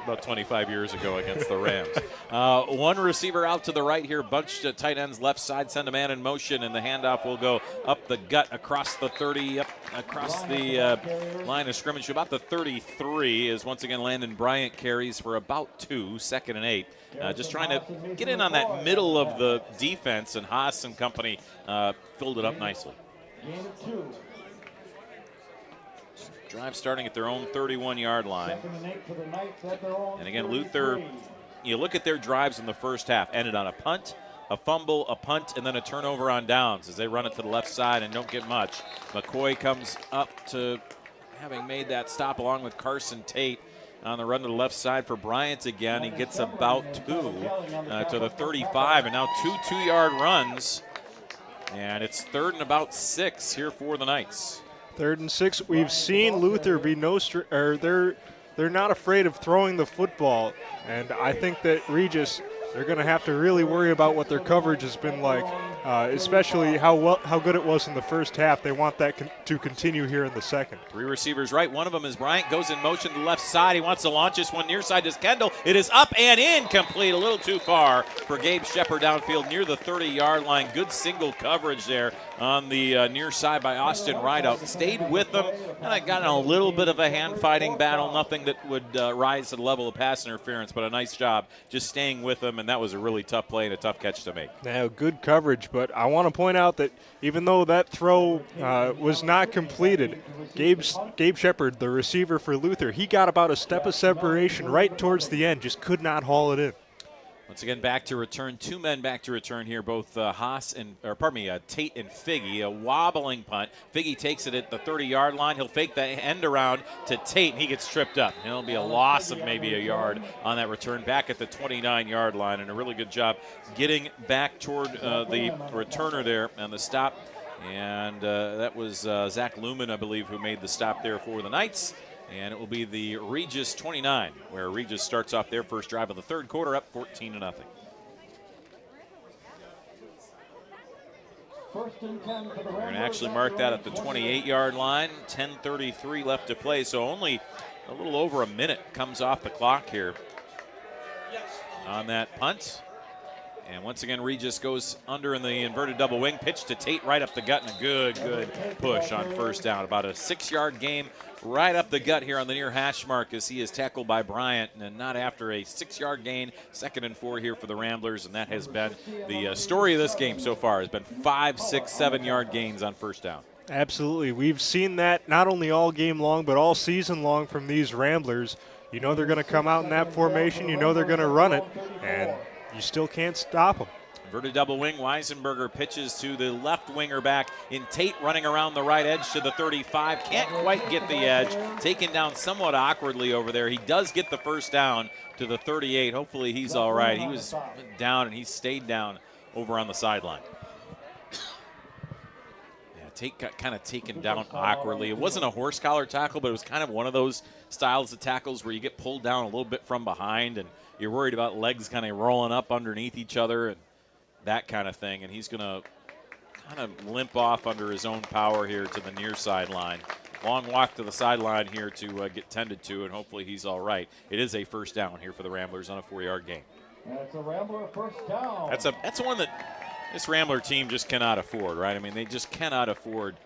about 25 years ago against the Rams. One receiver out to the right here, bunched at tight ends left side, send a man in motion, and the handoff will go up the gut across the 30, up across the line of scrimmage. About the 33 is once again Landon Bryant carries for about 2, 2nd and 8. Just trying to get in on that middle of the defense, and Haas and company filled it up nicely. Drive starting at their own 31-yard line. And again, Luther, you look at their drives in the first half, ended on a punt, a fumble, a punt, and then a turnover on downs as they run it to the left side and don't get much. McCoy comes up to having made that stop along with Carson Tate on the run to the left side for Bryant again. He gets about 2 to the 35, and now 2 2-yard runs. And it's 3rd and about 6 here for the Knights. 3rd and 6. We've seen Luther be they're not afraid of throwing the football, and I think that Regis, they're going to have to really worry about what their coverage has been like, especially how good it was in the first half. They want that to continue here in the second. 3 receivers right. One of them is Bryant, goes in motion to the left side. He wants to launch this one near side to Kendall. It is up and incomplete, a little too far for Gabe Shepard downfield near the 30-yard line. Good single coverage there on the near side by Austin Rideout. Stayed with them, and I got in a little bit of a hand-fighting battle. Nothing that would rise to the level of pass interference, but a nice job just staying with them, and that was a really tough play and a tough catch to make. Now, good coverage, but I want to point out that even though that throw was not completed, Gabe Shepard, the receiver for Luther, he got about a step of separation right towards the end, just could not haul it in. Once again, back to return. 2 men back to return here, both Tate and Figgy. A wobbling punt. Figgy takes it at the 30-yard line. He'll fake the end around to Tate, and he gets tripped up. It'll be a loss of maybe a yard on that return back at the 29-yard line, and a really good job getting back toward the returner there on the stop. And that was Zach Lumen, I believe, who made the stop there for the Knights. And it will be the Regis 29, where Regis starts off their first drive of the third quarter up 14-0. We're going to actually mark that at the 28-yard line. 10:33 left to play, so only a little over a minute comes off the clock here on that punt. And once again, Regis goes under in the inverted double wing. Pitch to Tate right up the gut, and a good push on first down. About a 6-yard gain right up the gut here on the near hash mark as he is tackled by Bryant, and not after a 6-yard gain. 2nd and 4 here for the Ramblers, and that has been the story of this game so far. Has been 5, 6, 7-yard gains on first down. Absolutely. We've seen that not only all game long, but all season long from these Ramblers. You know they're going to come out in that formation. You know they're going to run it, and you still can't stop them. Inverted double wing, Weisenberger pitches to the left winger back in Tate, running around the right edge to the 35. Can't quite get the edge. Taken down somewhat awkwardly over there. He does get the first down to the 38. Hopefully he's all right. He was down, and he stayed down over on the sideline. Yeah, Tate got kind of taken down awkwardly. It wasn't a horse collar tackle, but it was kind of one of those styles of tackles where you get pulled down a little bit from behind, and you're worried about legs kind of rolling up underneath each other and that kind of thing. And he's going to kind of limp off under his own power here to the near sideline. Long walk to the sideline here to get tended to, and hopefully he's all right. It is a first down here for the Ramblers on a 4-yard gain. That's a Rambler first down. That's one that this Rambler team just cannot afford, right? I mean, they just cannot afford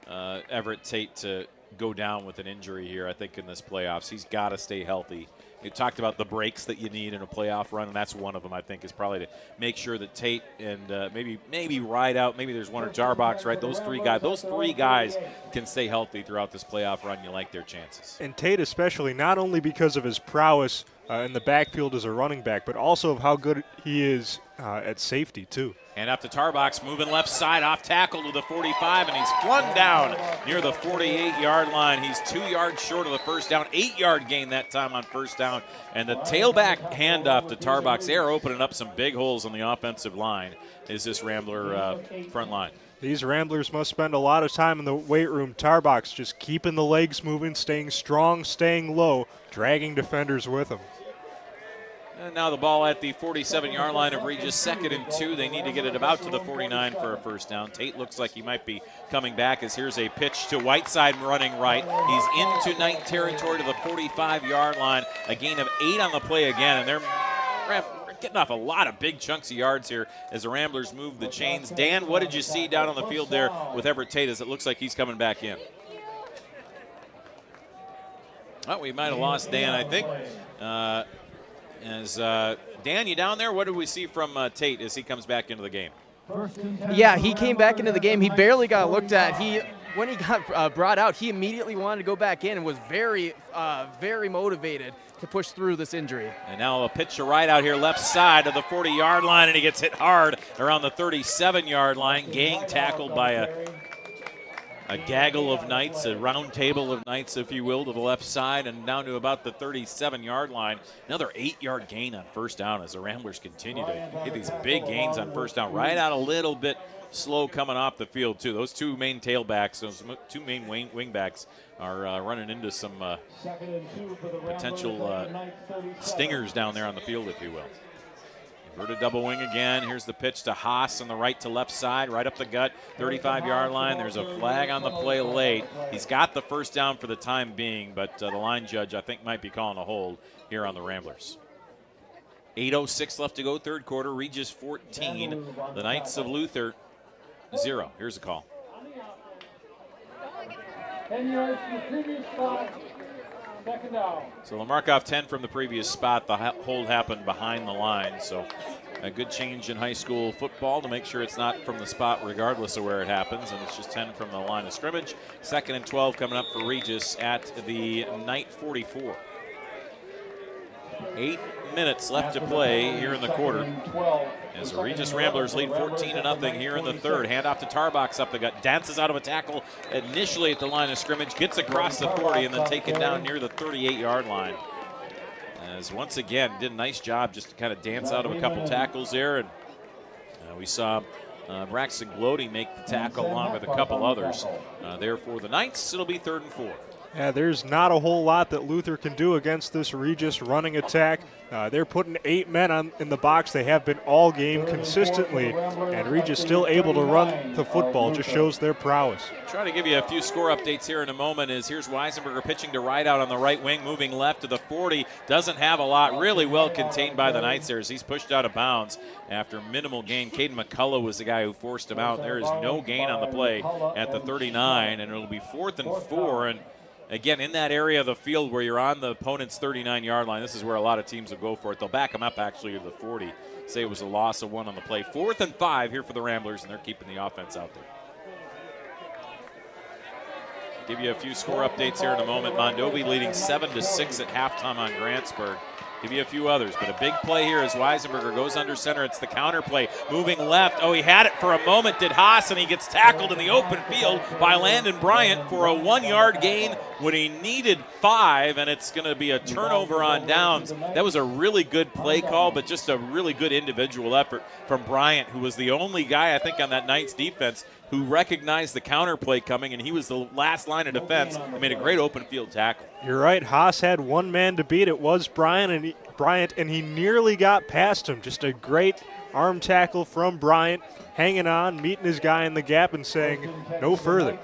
Everett Tate to go down with an injury here, I think, in this playoffs. He's got to stay healthy. You talked about the breaks that you need in a playoff run, and that's one of them, I think, is probably to make sure that Tate and maybe ride out. Maybe there's one or Jarbox, right? Those three guys can stay healthy throughout this playoff run. You like their chances. And Tate especially, not only because of his prowess in the backfield as a running back, but also of how good he is at safety, too. And up to Tarbox, moving left side, off tackle to the 45, and he's flung down near the 48-yard line. He's 2 yards short of the first down, 8-yard gain that time on first down. And the tailback handoff to Tarbox, they are opening up some big holes on the offensive line, is this Rambler front line. These Ramblers must spend a lot of time in the weight room. Tarbox just keeping the legs moving, staying strong, staying low, dragging defenders with him. And now the ball at the 47-yard line of Regis, 2nd and 2. They need to get it about to the 49 for a first down. Tate looks like he might be coming back as here's a pitch to Whiteside running right. He's into Knight territory to the 45-yard line. A gain of 8 on the play again, and they're getting off a lot of big chunks of yards here as the Ramblers move the chains. Dan, what did you see down on the field there with Everett Tate as it looks like he's coming back in? Well, we might have lost Dan, I think. Dan, you down there? What did we see from Tate as he comes back into the game? Yeah, he came back into the game. He barely got looked at. When he got brought out, he immediately wanted to go back in and was very motivated to push through this injury. And now a pitch to right out here, left side of the 40-yard line, and he gets hit hard around the 37-yard line. Gang tackled by a gaggle of Knights, a round table of Knights, if you will, to the left side and down to about the 37-yard line. Another 8-yard gain on first down as the Ramblers continue to get these big gains on first down. Right out a little bit slow coming off the field, too. Those two main tailbacks, those two main wingbacks are running into some potential stingers down there on the field, if you will. Inverted double wing again. Here's the pitch to Haas on the right to left side, right up the gut, 35-yard line. There's a flag on the play late. He's got the first down for the time being, but the line judge, I think, might be calling a hold here on the Ramblers. 8:06 left to go, third quarter. Regis 14, the Knights of Luther 0. Here's a call. 10 yards from the previous spot. Second down. So they'll mark off 10 from the previous spot. The hold happened behind the line. So a good change in high school football to make sure it's not from the spot regardless of where it happens. And it's just 10 from the line of scrimmage. 2nd and 12 coming up for Regis at the Knight 44. 8 minutes left to play here in the quarter. As the Regis Ramblers lead 14-0 here in the third. Handoff to Tarbox up the gut. Dances out of a tackle initially at the line of scrimmage. Gets across the 40 and then taken down near the 38-yard line. As once again, did a nice job just to kind of dance out of a couple tackles there. And we saw Braxton Glody make the tackle along with a couple others. There for the Knights, it'll be 3rd and 4. Yeah, there's not a whole lot that Luther can do against this Regis running attack. They're putting 8 men in the box. They have been all game consistently, and Regis still able to run the football. Just shows their prowess. Trying to give you a few score updates here in a moment. Here's Weisenberger pitching to right out on the right wing, moving left to the 40. Doesn't have a lot. Really well contained by the Knights there as he's pushed out of bounds after minimal gain. Caden McCullough was the guy who forced him out. There is no gain on the play at the 39, and it'll be 4th and 4. And again, in that area of the field where you're on the opponent's 39-yard line, this is where a lot of teams will go for it. They'll back them up actually to the 40. Say it was a loss of 1 on the play. 4th and 5 here for the Ramblers, and they're keeping the offense out there. Give you a few score updates here in a moment. Mondovi leading 7-6 at halftime on Grantsburg. Give you a few others, but a big play here as Weisenberger goes under center. It's the counter play, moving left. Oh, he had it for a moment, did Haas, and he gets tackled in the open field by Landon Bryant for a 1-yard gain when he needed 5, and it's going to be a turnover on downs. That was a really good play call, but just a really good individual effort from Bryant, who was the only guy, I think, on that Knights defense who recognized the counter play coming, and he was the last line of defense and made a great open field tackle. You're right. Haas had one man to beat. It was Bryant, and he nearly got past him. Just a great arm tackle from Bryant, hanging on, meeting his guy in the gap and saying no further.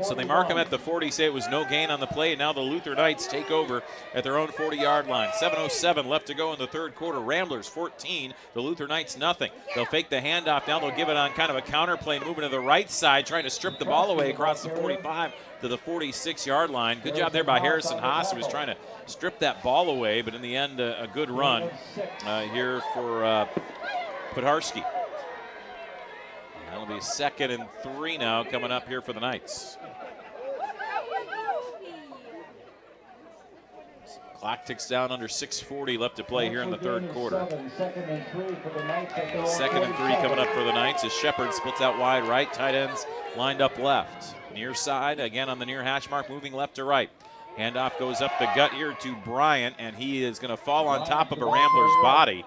So they mark him at the 40, say it was no gain on the play, and now the Luther Knights take over at their own 40-yard line. 7:07 left to go in the third quarter. Ramblers 14, the Luther Knights nothing. They'll fake the handoff. Now they'll give it on kind of a counter play, moving to the right side, trying to strip the ball away across the 45 to the 46-yard line. Good job there by Harrison Haas, who was trying to strip that ball away, but in the end, a good run here for Podharski. That'll be 2nd and 3 now coming up here for the Knights. Clock ticks down under 6:40 left to play here in the third quarter. 2nd and 3 coming up for the Knights as Shepard splits out wide right. Tight ends lined up left. Near side, again on the near hash mark, moving left to right. Handoff goes up the gut here to Bryant, and he is going to fall on top of a Rambler's body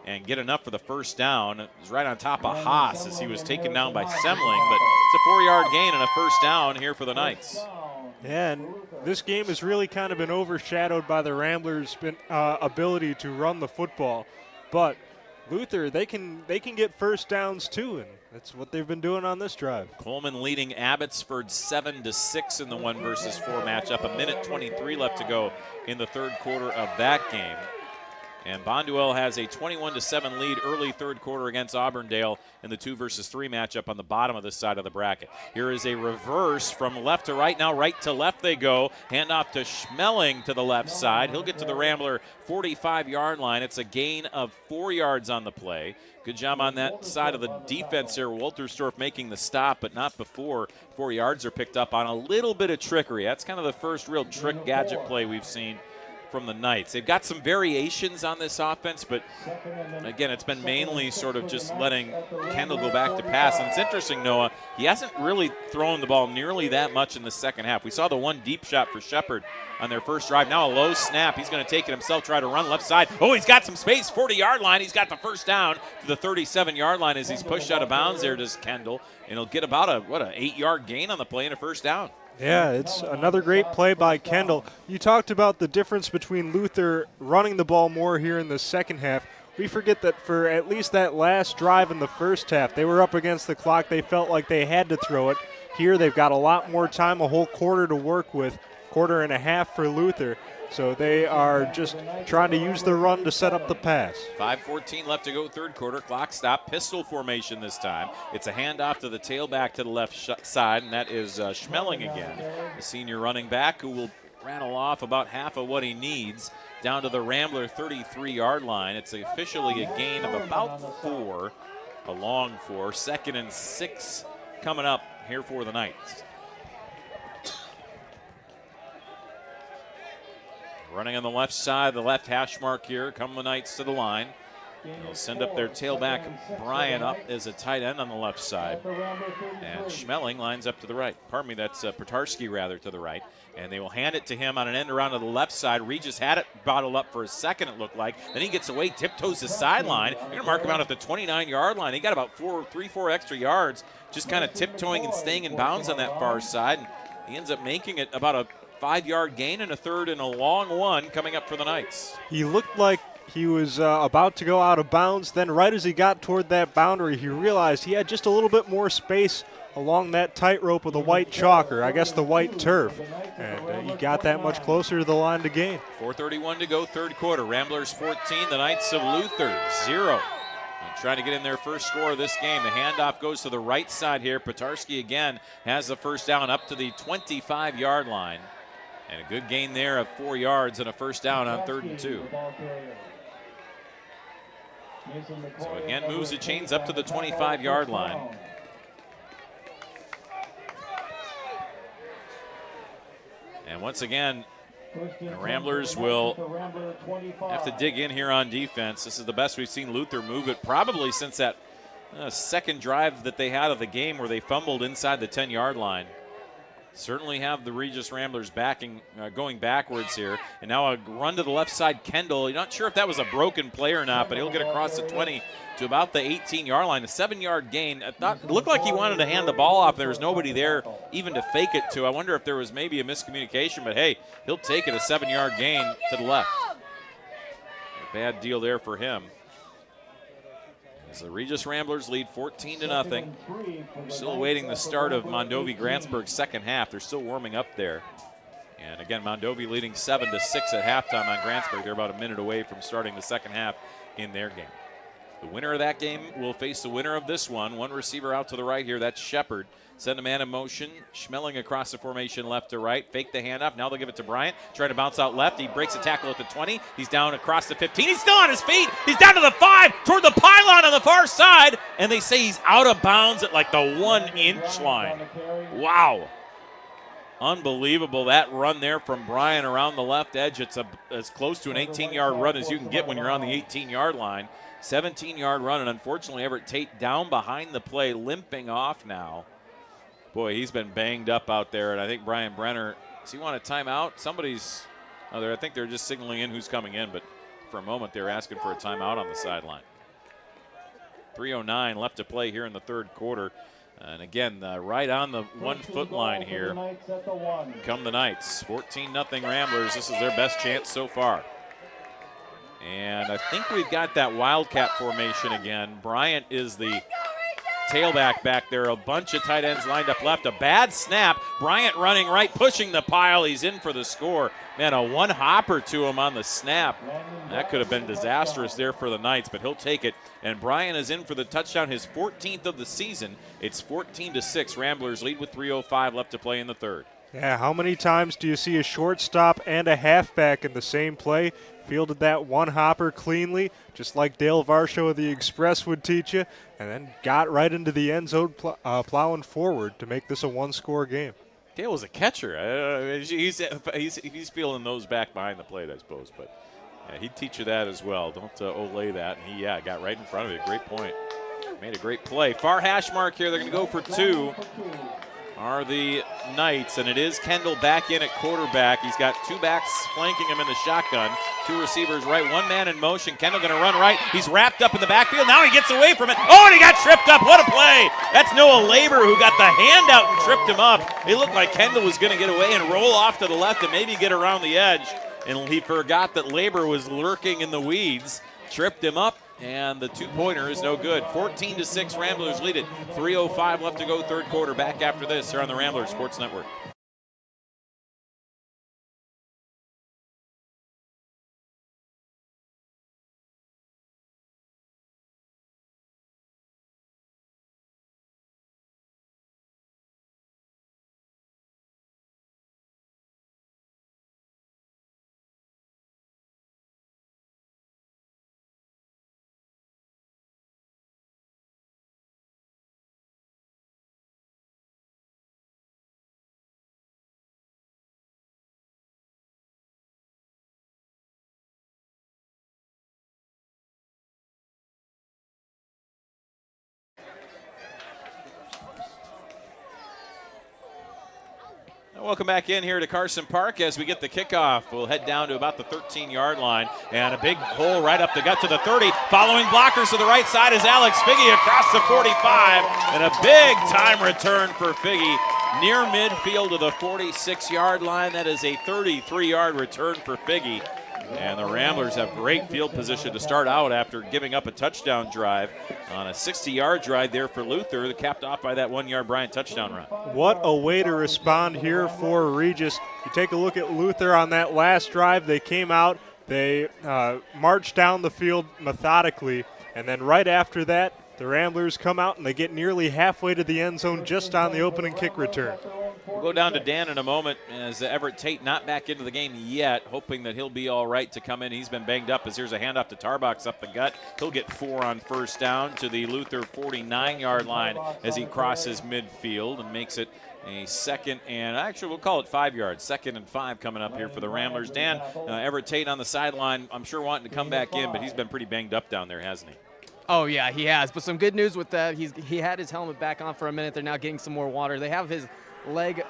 and get enough for the first down. It was right on top of Haas as he was taken down by Semling, but it's a 4-yard gain and a first down here for the Knights. Yeah, and this game has really kind of been overshadowed by the Ramblers' ability to run the football. But Luther, they can get first downs too, and that's what they've been doing on this drive. Coleman leading Abbotsford 7-6 in the 1 versus 4 matchup. 1:23 left to go in the third quarter of that game. And Bonduel has a 21-7 lead early third quarter against Auburndale in the 2 versus 3 matchup on the bottom of this side of the bracket. Here is a reverse from left to right. Now right to left they go. Handoff to Schmeling to the left side. He'll get to the Rambler 45-yard line. It's a gain of 4 yards on the play. Good job on that side of the defense here. Wolterstorff making the stop, but not before 4 yards are picked up on a little bit of trickery. That's kind of the first real trick gadget play we've seen from the Knights. They've got some variations on this offense, but again, it's been mainly sort of just letting Kendall go back to pass. And it's interesting, Noah, he hasn't really thrown the ball nearly that much in the second half. We saw the one deep shot for Shepard on their first drive. Now a low snap. He's going to take it himself, try to run left side. Oh, he's got some space, 40-yard line. He's got the first down to the 37-yard line as he's pushed out of bounds there, does Kendall. And he'll get about an 8-yard gain on the play and a first down. Yeah, it's another great play by Kendall. You talked about the difference between Luther running the ball more here in the second half. We forget that for at least that last drive in the first half, they were up against the clock. They felt like they had to throw it. Here they've got a lot more time, a whole quarter to work with, quarter and a half for Luther. So they are just trying to use the run to set up the pass. 5:14 left to go third quarter. Clock stop. Pistol formation this time. It's a handoff to the tailback to the left side, and that is Schmeling again, the senior running back who will rattle off about half of what he needs down to the Rambler 33-yard line. It's officially a gain of about 4, a long 4. 2nd and 6 coming up here for the Knights. Running on the left side, the left hash mark here. Come the Knights to the line. They'll send up their tailback, Brian, up as a tight end on the left side. And Schmeling lines up to the right. Pardon me, that's Petarski, rather, to the right. And they will hand it to him on an end around to the left side. Regis had it bottled up for a second, it looked like. Then he gets away, tiptoes the sideline. You're going to mark him out at the 29-yard line. He got about 4 extra yards, just kind of tiptoeing and staying in bounds on that far side. And he ends up making it about a 5-yard gain and a third and a long one coming up for the Knights. He looked like he was about to go out of bounds. Then right as he got toward that boundary, he realized he had just a little bit more space along that tightrope of the white chalk, or I guess the white turf. And he got that much closer to the line to gain. 4:31 to go, third quarter. Ramblers 14, the Knights of Luther 0. And trying to get in their first score of this game. The handoff goes to the right side here. Petarski again has the first down up to the 25-yard line. And a good gain there of 4 yards and a first down on 3rd and 2. So again, moves the chains up to the 25-yard line. And once again, the Ramblers will have to dig in here on defense. This is the best we've seen Luther move it probably since that second drive that they had of the game where they fumbled inside the 10-yard line. Certainly have the Regis Ramblers going backwards here. And now a run to the left side, Kendall. You're not sure if that was a broken play or not, but he'll get across the 20 to about the 18-yard line. A 7-yard gain. It looked like he wanted to hand the ball off. There was nobody there even to fake it to. I wonder if there was maybe a miscommunication, but hey, he'll take it, a 7-yard gain to the left. A bad deal there for him. As the Regis Ramblers lead 14-0. We're still awaiting the start of Mondovi-Grantsburg's second half. They're still warming up there. And again, Mondovi leading 7-6 at halftime on Grantsburg. They're about a minute away from starting the second half in their game. The winner of that game will face the winner of this one. One receiver out to the right here, that's Shepard. Send a man in motion. Schmeling across the formation left to right. Fake the handoff. Now they'll give it to Bryant. Trying to bounce out left. He breaks a tackle at the 20. He's down across the 15. He's still on his feet. He's down to the 5 toward the pylon on the far side. And they say he's out of bounds at like the 1-inch line. Wow. Unbelievable, that run there from Bryant around the left edge. It's as close to an 18-yard run as you can get when you're on the 18-yard line. 17-yard run, and unfortunately Everett Tate down behind the play, limping off now. Boy, he's been banged up out there, and I think Brian Brenner, does he want a timeout? I think they're just signaling in who's coming in, but for a moment they were asking for a timeout on the sideline. 3:09 left to play here in the third quarter. And again, right on the 1-foot line here come the Knights. 14-0 Ramblers. This is their best chance so far. And I think we've got that Wildcat formation again. Bryant is the tailback back there. A bunch of tight ends lined up left. A bad snap. Bryant running right, pushing the pile. He's in for the score. Man, a one-hopper to him on the snap. That could have been disastrous there for the Knights, but he'll take it. And Bryant is in for the touchdown, his 14th of the season. It's 14-6. Ramblers lead with 3:05 left to play in the third. Yeah, how many times do you see a shortstop and a halfback in the same play? Fielded that one hopper cleanly, just like Dale Varsho of the Express would teach you, and then got right into the end zone plowing forward to make this a one-score game. Dale was a catcher. He's feeling those back behind the plate, I suppose. But yeah, he'd teach you that as well. Don't olay that. And he got right in front of it. Great point. Made a great play. Far hash mark here. They're going to go for 2. Are the Knights, and it is Kendall back in at quarterback. He's got 2 backs flanking him in the shotgun. 2 receivers right, 1 man in motion. Kendall going to run right. He's wrapped up in the backfield. Now he gets away from it. Oh, and he got tripped up. What a play. That's Noah Labor who got the hand out and tripped him up. It looked like Kendall was going to get away and roll off to the left and maybe get around the edge. And he forgot that Labor was lurking in the weeds. Tripped him up. And the 2-pointer is no good. 14-6, Ramblers lead it. 3:05 left to go, third quarter. Back after this here on the Ramblers Sports Network. Welcome back in here to Carson Park as we get the kickoff. We'll head down to about the 13-yard line, and a big hole right up the gut to the 30. Following blockers to the right side is Alex Figge across the 45, and a big time return for Figge near midfield to the 46-yard line. That is a 33-yard return for Figge. And the Ramblers have great field position to start out after giving up a touchdown drive on a 60-yard drive there for Luther, capped off by that 1-yard Bryant touchdown run. What a way to respond here for Regis. You take a look at Luther on that last drive. They came out, they marched down the field methodically, and then right after that, the Ramblers come out and they get nearly halfway to the end zone just on the opening kick return. We'll go down to Dan in a moment as Everett Tate not back into the game yet, hoping that he'll be all right to come in. He's been banged up as here's a handoff to Tarbox up the gut. He'll get 4 on first down to the Luther 49-yard line as he crosses midfield and makes it a second and actually we'll call it 5 yards. 2nd and 5 coming up here for the Ramblers. Dan, Everett Tate on the sideline, I'm sure wanting to come back in, but he's been pretty banged up down there, hasn't he? Oh, yeah, he has. But some good news with that. He had his helmet back on for a minute. They're now getting some more water. They have his leg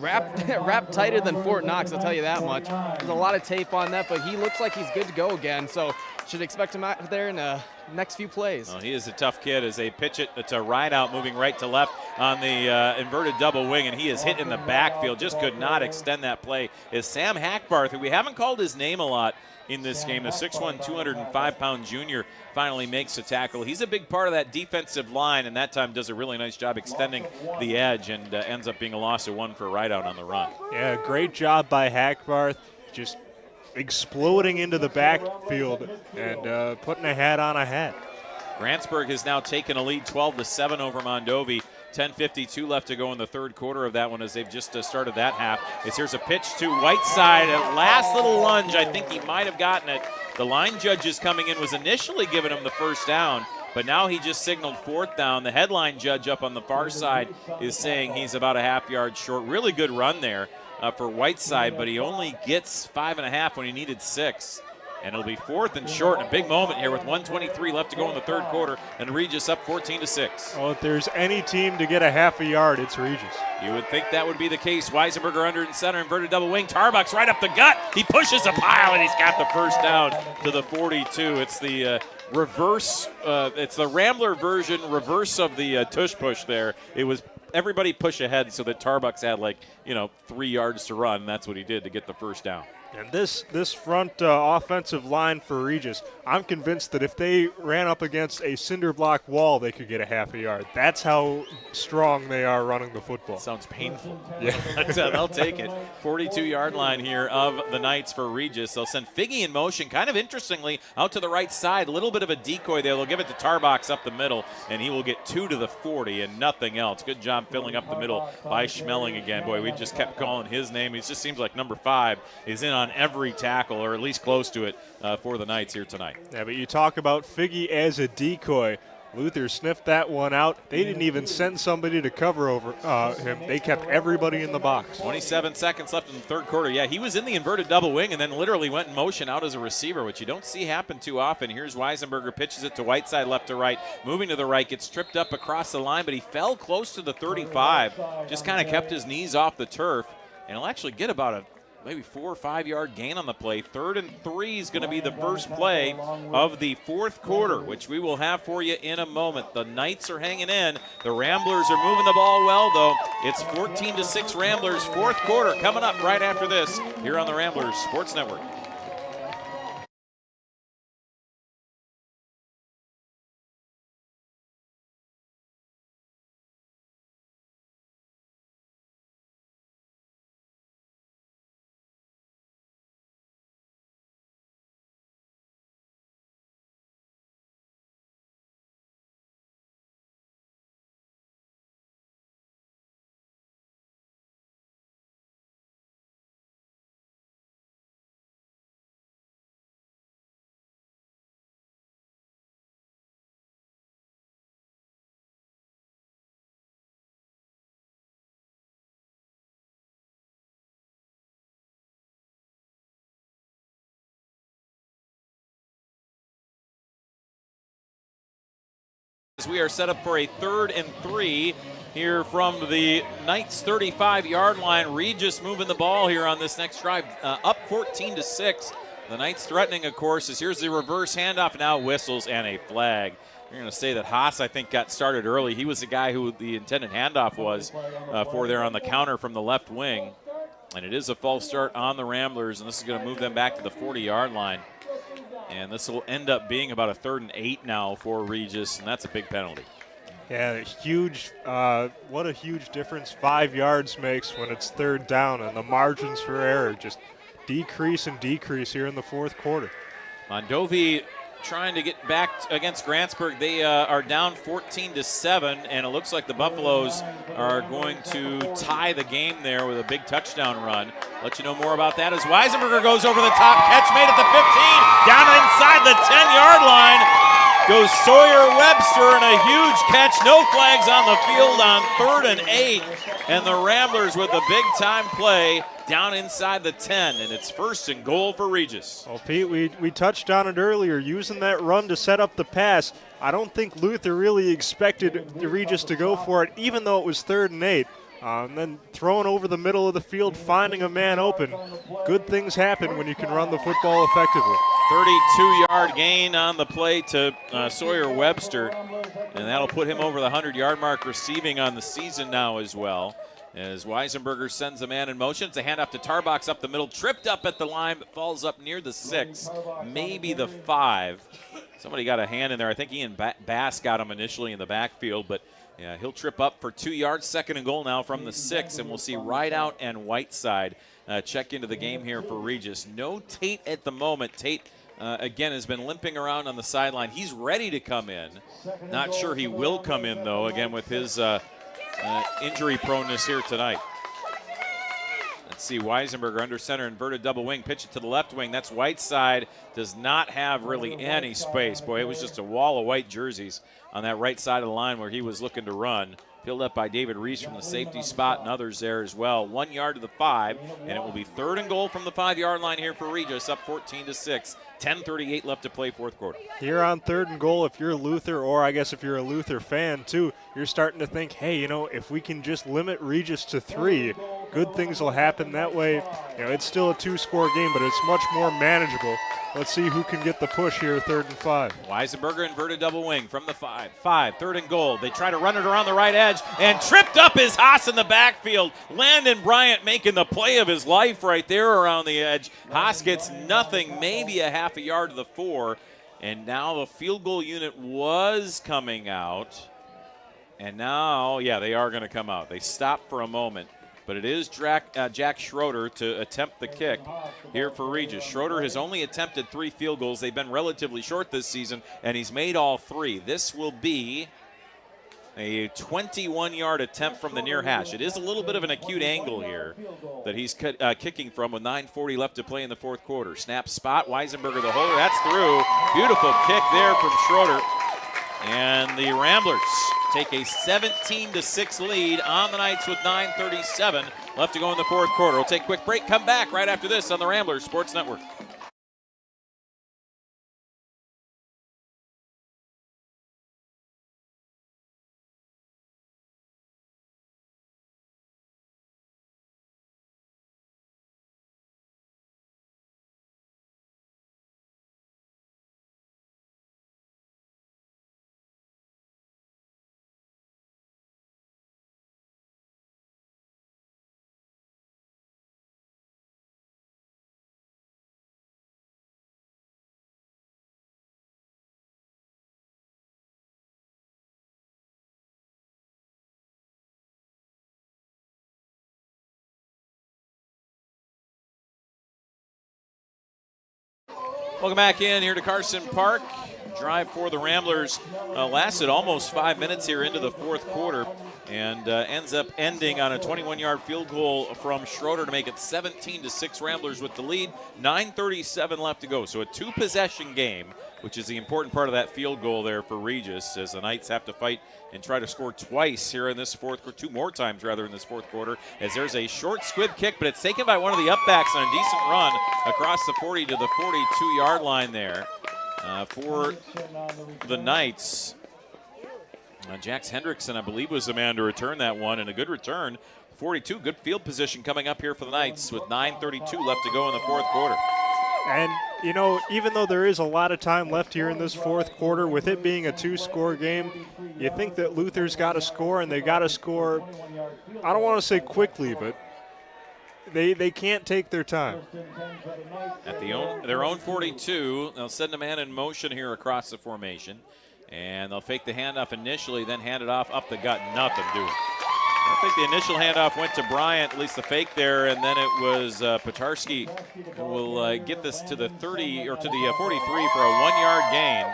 wrapped tighter than Fort Knox, I'll tell you that much. There's a lot of tape on that, but he looks like he's good to go again. So should expect him out there in the next few plays. Well, he is a tough kid as they pitch it. It's a ride out moving right to left on the inverted double wing, and he is hit in the backfield. Just could not extend that play. Is Sam Hackbarth, who we haven't called his name a lot in this game, the 6'1", 205-pound junior, finally makes a tackle. He's a big part of that defensive line, and that time does a really nice job extending the edge and ends up being a loss of 1 for a ride out on the run. Yeah, great job by Hackbarth, just exploding into the backfield and putting a hat on a hat. Grantsburg has now taken a lead 12-7 over Mondovi. 10:52 left to go in the third quarter of that one as they've just started that half. Here's a pitch to Whiteside. A last little lunge. I think he might have gotten it. The line judge is coming in, was initially giving him the first down, but now he just signaled 4th down. The headline judge up on the far side is saying he's about a half yard short. Really good run there for Whiteside, but he only gets 5.5 when he needed 6. And it'll be 4th and short, and a big moment here with 1:23 left to go in the third quarter, and Regis up 14-6. Well, if there's any team to get a half a yard, it's Regis. You would think that would be the case. Weisenberger under in center, inverted double wing. Tarbuck's right up the gut. He pushes a pile, and he's got the first down to the 42. It's the reverse. It's the Rambler version, reverse of the tush push there. It was everybody push ahead so that Tarbuck's had 3 yards to run. And that's what he did to get the first down. And this front offensive line for Regis, I'm convinced that if they ran up against a cinder block wall, they could get a half a yard. That's how strong they are running the football. Sounds painful. Yeah. They'll take it. 42-yard line here of the Knights for Regis. They'll send Figge in motion, kind of interestingly, out to the right side. A little bit of a decoy there. They'll give it to Tarbox up the middle, and he will get 2 to the 40 and nothing else. Good job filling up the middle by Schmeling again. Boy, we just kept calling his name. He just seems like number 5 is in on every tackle, or at least close to it, for the Knights here tonight. Yeah, but you talk about Figge as a decoy. Luther sniffed that one out. They didn't even send somebody to cover over him. They kept everybody in the box. 27 seconds left in the third quarter. Yeah, he was in the inverted double wing and then literally went in motion out as a receiver, which you don't see happen too often. Here's Weisenberger, pitches it to Whiteside left to right. Moving to the right, gets tripped up across the line, but he fell close to the 35. Just kind of kept his knees off the turf, and he'll actually get about a maybe 4 or 5 yard gain on the play. 3rd and 3 is going to be the first play of the fourth quarter, which we will have for you in a moment. The Knights are hanging in. The Ramblers are moving the ball well, though. It's 14-6 Ramblers. Fourth quarter coming up right after this here on the Ramblers Sports Network. We are set up for a 3rd and 3 here from the Knights 35-yard line. Regis moving the ball here on this next drive, up 14-6. The Knights threatening, of course, as here's the reverse handoff, now whistles and a flag. You're going to say that Haas, I think, got started early. He was the guy who the intended handoff was for there on the counter from the left wing. And it is a false start on the Ramblers, and this is going to move them back to the 40-yard line. And this will end up being about a 3rd and 8 now for Regis, and that's a big penalty. Yeah, huge. What a huge difference 5 yards makes when it's 3rd down, and the margins for error just decrease and decrease here in the 4th quarter. Mondovi trying to get back against Grantsburg. They are down 14-7, and it looks like the Buffaloes are going to tie the game there with a big touchdown run. Let you know more about that as Weisenberger goes over the top. Catch made at the 15, down inside the 10-yard line. Goes Sawyer Webster, and a huge catch. No flags on the field on 3rd and 8, and the Ramblers with a big-time play down inside the 10, and it's 1st and goal for Regis. Well, Pete, we touched on it earlier, using that run to set up the pass. I don't think Luther really expected Regis to go for it, even though it was 3rd and 8. And then throwing over the middle of the field, finding a man open. Good things happen when you can run the football effectively. 32-yard gain on the play to Sawyer Webster, and that'll put him over the 100-yard mark receiving on the season now as well. As Weisenberger sends a man in motion. It's a handoff to Tarbox up the middle, tripped up at the line, but falls up near the 6, maybe the 5. Somebody got a hand in there. I think Ian Bass got him initially in the backfield, but yeah, he'll trip up for 2 yards. 2nd and goal now from the 6, and we'll see Rideout and Whiteside check into the game here for Regis. No Tate at the moment. Tate, again, has been limping around on the sideline. He's ready to come in. Not sure he will come in, though, again, with his injury proneness here tonight. Let's see, Weisenberger under center, inverted double wing, pitch it to the left wing. That's Whiteside, does not have really any space. Boy, it was just a wall of white jerseys on that right side of the line where he was looking to run. Filled up by David Reese from the safety spot and others there as well. 1 yard to the 5, and it will be 3rd and goal from the 5-yard line here for Regis, up 14-6. 10:38 left to play, 4th quarter. Here on 3rd and goal, if you're Luther, or I guess if you're a Luther fan too, you're starting to think, hey, you know, if we can just limit Regis to 3, good things will happen that way. You know, it's still a 2-score game, but it's much more manageable. Let's see who can get the push here, 3rd and 5. Weisenberger inverted double wing from the 5. 3rd and goal. They try to run it around the right edge, and tripped up is Haas in the backfield. Landon Bryant making the play of his life right there around the edge. Haas gets nothing, maybe a half a yard to the 4, and now the field goal unit was coming out. And now, yeah, they are going to come out. They stopped for a moment. But it is Jack Schroeder to attempt the kick here for Regis. Schroeder has only attempted 3 field goals. They've been relatively short this season, and he's made all 3. This will be a 21-yard attempt from the near hash. It is a little bit of an acute angle here that he's kicking from with 9:40 left to play in the 4th quarter. Snap spot, Weisenberger the holder. That's through. Beautiful kick there from Schroeder. And the Ramblers take a 17-6 lead on the Knights with 9:37 left to go in the 4th quarter. We'll take a quick break, come back right after this on the Ramblers Sports Network. Welcome back in here to Carson Park. Drive for the Ramblers lasted almost 5 minutes here into the 4th quarter, and ends up ending on a 21-yard field goal from Schroeder to make it 17-6 Ramblers with the lead. 9:37 left to go. So a 2-possession game, which is the important part of that field goal there for Regis, as the Knights have to fight and try to score twice here in this 4th quarter, 2 more times rather in this 4th quarter, as there's a short squib kick, but it's taken by one of the upbacks on a decent run across the 40 to the 42-yard line there for the Knights. Jax Hendrickson, I believe, was the man to return that one, and a good return. 42, good field position coming up here for the Knights with 9:32 left to go in the fourth quarter. And, you know, even though there is a lot of time left here in this fourth quarter, with it being a 2-score game, you think that Luther's got to score, and they got to score, I don't want to say quickly, but they can't take their time. At their own 42, they'll send a man in motion here across the formation, and they'll fake the handoff initially, then hand it off up the gut. Nothing doing. I think the initial handoff went to Bryant, at least the fake there, and then it was Petarski who will get this to the 30 or to the 43 for a 1-yard gain.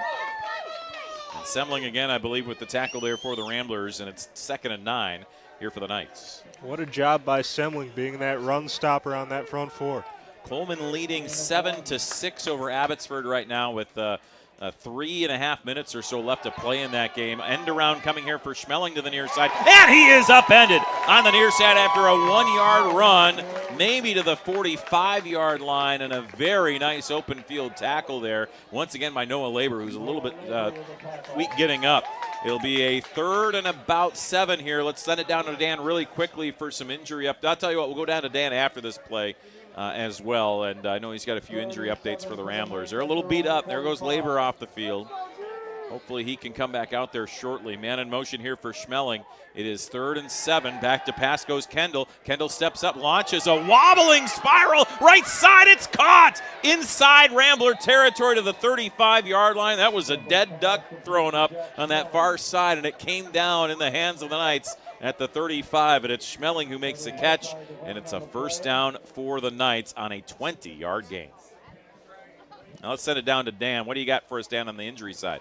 And Semling again, I believe, with the tackle there for the Ramblers, and it's 2nd and 9 here for the Knights. What a job by Semling being that run stopper on that front four. Coleman leading 7-6 over Abbotsford right now with 3.5 minutes or so left to play in that game. End around coming here for Schmeling to the near side, and he is upended on the near side after a 1-yard run, maybe to the 45-yard line, and a very nice open field tackle there. Once again by Noah Labor, who's a little bit weak getting up. It'll be a 3rd and about 7 here. Let's send it down to Dan really quickly for some injury up. I'll tell you what, we'll go down to Dan after this play as well, and I know he's got a few injury updates for the Ramblers. They're a little beat up. There goes Labor off the field. Hopefully he can come back out there shortly. Man in motion here for Schmeling. It is 3rd and 7. Back to pass goes Kendall. Kendall steps up, launches a wobbling spiral. Right side, it's caught. Inside Rambler territory to the 35-yard line. That was a dead duck thrown up on that far side, and it came down in the hands of the Knights at the 35, and it's Schmeling who makes the catch, and it's a first down for the Knights on a 20-yard gain. Now let's send it down to Dan. What do you got for us, Dan, on the injury side?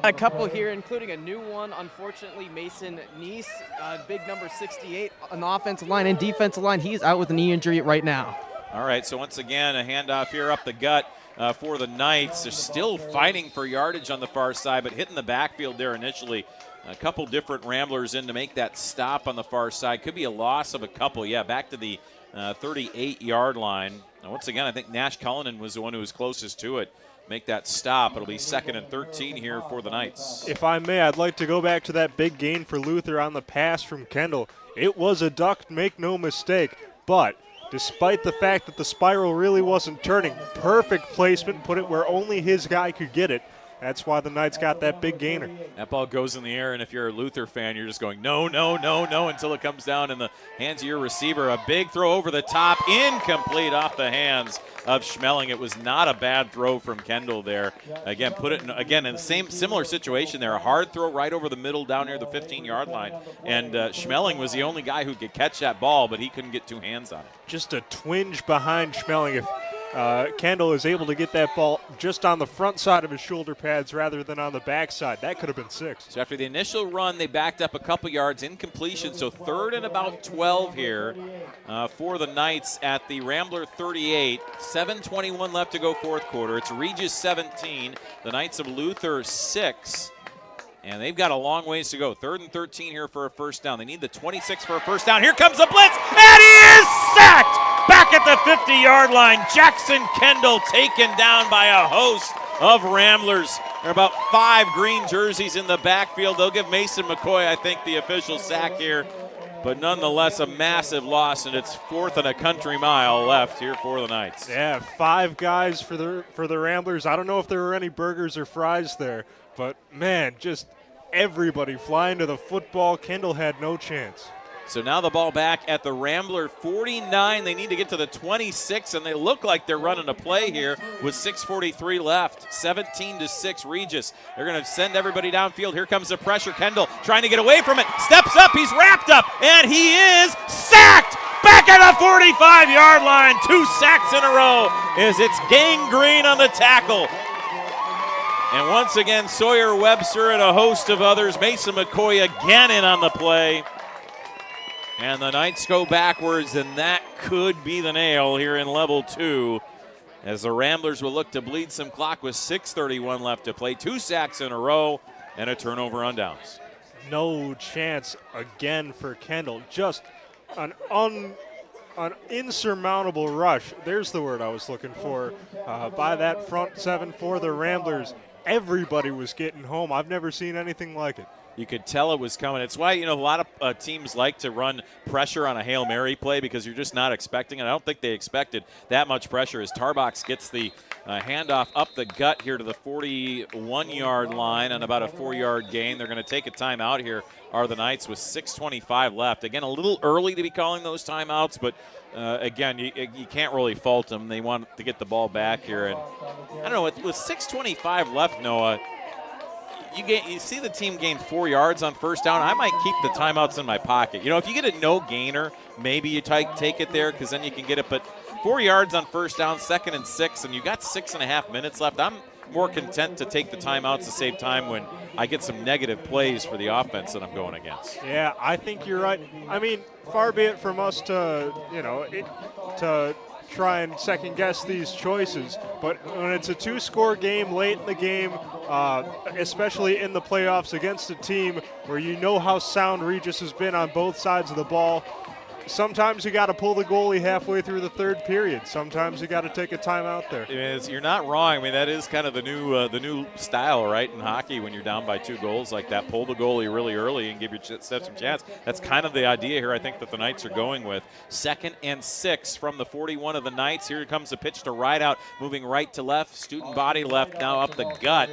A couple here, including a new one. Unfortunately, Mason Neese, big number 68 on the offensive line and defensive line. He's out with a knee injury right now. All right, so once again, a handoff here up the gut for the Knights. They're still fighting for yardage on the far side, but hitting the backfield there initially. A couple different Ramblers in to make that stop on the far side. Could be a loss of a couple. Yeah, back to the 38-yard line. Now, once again, I think Nash Cullinan was the one who was closest to it. Make that stop. It'll be 2nd and 13 here for the Knights. If I may, I'd like to go back to that big gain for Luther on the pass from Kendall. It was a duck, make no mistake, but despite the fact that the spiral really wasn't turning, perfect placement, put it where only his guy could get it. That's why the Knights got that big gainer. That ball goes in the air, and if you're a Luther fan, you're just going, no, no, no, no, until it comes down in the hands of your receiver. A big throw over the top, incomplete off the hands of Schmeling. It was not a bad throw from Kendall there. Again, put it in, again, in the same similar situation there. A hard throw right over the middle down near the 15-yard line, and Schmeling was the only guy who could catch that ball, but he couldn't get two hands on it. Just a twinge behind Schmeling. If Kendall is able to get that ball just on the front side of his shoulder pads rather than on the back side, that could have been 6. So after the initial run, they backed up a couple yards, incompletion. So 3rd and about 12 here for the Knights at the Rambler 38. 7:21 left to go fourth quarter. It's Regis 17, the Knights of Luther 6. And they've got a long ways to go. 3rd and 13 here for a first down. They need the 26 for a first down. Here comes the blitz, and he is sacked back at the 50-yard line. Jackson Kendall taken down by a host of Ramblers. There are about 5 green jerseys in the backfield. They'll give Mason McCoy, I think, the official sack here. But nonetheless, a massive loss, and it's 4th and a country mile left here for the Knights. Yeah, 5 guys for the Ramblers. I don't know if there were any burgers or fries there, but, man, just everybody flying to the football. Kendall had no chance. So now the ball back at the Rambler 49. They need to get to the 26, and they look like they're running a play here with 6:43 left. 17-6 Regis. They're going to send everybody downfield. Here comes the pressure. Kendall trying to get away from it. Steps up. He's wrapped up, and he is sacked back at the 45-yard line. 2 sacks in a row as it's gangrene on the tackle. And once again, Sawyer Webster and a host of others. Mason McCoy again in on the play. And the Knights go backwards, and that could be the nail here in level 2. As the Ramblers will look to bleed some clock with 6:31 left to play. 2 sacks in a row and a turnover on downs. No chance again for Kendall. Just an insurmountable rush. There's the word I was looking for. By that front 7 for the Ramblers. Everybody was getting home. I've never seen anything like it. You could tell it was coming. It's why, a lot of teams like to run pressure on a Hail Mary play because you're just not expecting it. I don't think they expected that much pressure as Tarbox gets the handoff up the gut here to the 41-yard line on about a 4-yard gain. They're going to take a timeout here, are the Knights, with 6:25 left. Again, a little early to be calling those timeouts, but again, you can't really fault them. They want to get the ball back here. And I don't know, with 6:25 left, Noah, you see the team gain 4 yards on first down. I might keep the timeouts in my pocket. If you get a no gainer, maybe you take it there because then you can get it. But 4 yards on first down, 2nd and 6, and you got 6.5 minutes left. I'm more content to take the timeouts to save time when I get some negative plays for the offense that I'm going against. Yeah, I think you're right. I mean, far be it from us to, to try and second guess these choices, but when it's a 2-score game late in the game, especially in the playoffs against a team where you know how sound Regis has been on both sides of the ball, sometimes you got to pull the goalie halfway through the third period. Sometimes you got to take a timeout there. You're not wrong. I mean, that is kind of the new style, right, in hockey when you're down by 2 goals like that. Pull the goalie really early and give yourself some chance. That's kind of the idea here, I think, that the Knights are going with. 2nd and 6 from the 41 of the Knights. Here comes the pitch to Rideout, moving right to left. Student body left, now up the gut.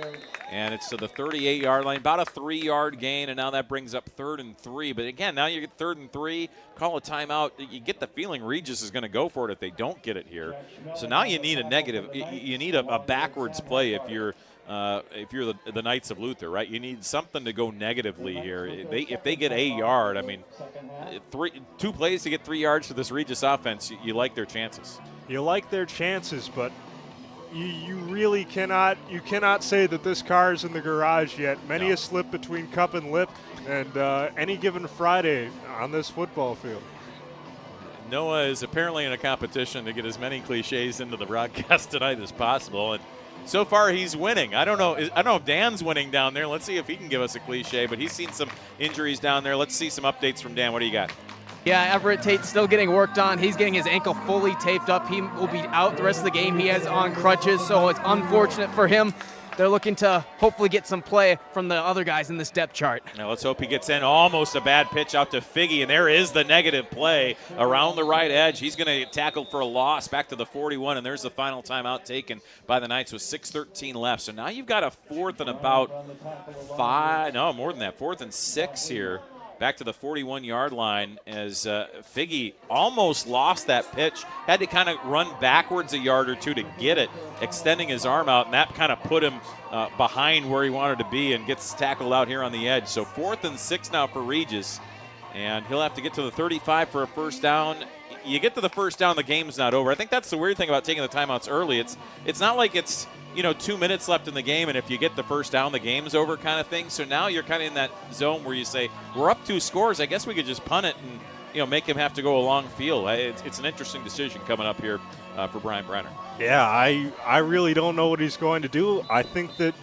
And it's to the 38-yard line, about a 3-yard gain, and now that brings up 3rd and 3. But again, now you get 3rd and 3, call a timeout. You get the feeling Regis is going to go for it if they don't get it here. So now you need a negative. You need a backwards play if you're the Knights of Luther, right? You need something to go negatively here. If they get a yard, I mean, 2 plays to get 3 yards for this Regis offense, you like their chances. You like their chances, but you really cannot say that this car is in the garage yet. Many a slip between cup and lip, and any given Friday on this football field. Noah is apparently in a competition to get as many cliches into the broadcast tonight as possible, and so far he's winning. I don't know if Dan's winning down there. Let's see if he can give us a cliche, but he's seen some injuries down there. Let's see some updates from Dan. What do you got? Yeah, Everett Tate's still getting worked on. He's getting his ankle fully taped up. He will be out the rest of the game. He has on crutches, so it's unfortunate for him. They're looking to hopefully get some play from the other guys in this depth chart. Now let's hope he gets in. Almost a bad pitch out to Figgy, and there is the negative play around the right edge. He's going to get tackled for a loss back to the 41, and there's the final timeout taken by the Knights with 6:13 left. So now you've got a 4th and about 5, no, more than that, 4th and 6 here. Back to the 41-yard line as Figgy almost lost that pitch. Had to kind of run backwards a yard or two to get it, extending his arm out, and that kind of put him behind where he wanted to be and gets tackled out here on the edge. So 4th and 6 now for Regis, and he'll have to get to the 35 for a first down. You get to the first down, the game's not over. I think that's the weird thing about taking the timeouts early. It's not like it's 2 minutes left in the game, and if you get the first down, the game's over kind of thing. So now you're kind of in that zone where you say, we're up 2 scores. I guess we could just punt it and make him have to go a long field. It's an interesting decision coming up here for Brian Brenner. Yeah, I really don't know what he's going to do. I think that,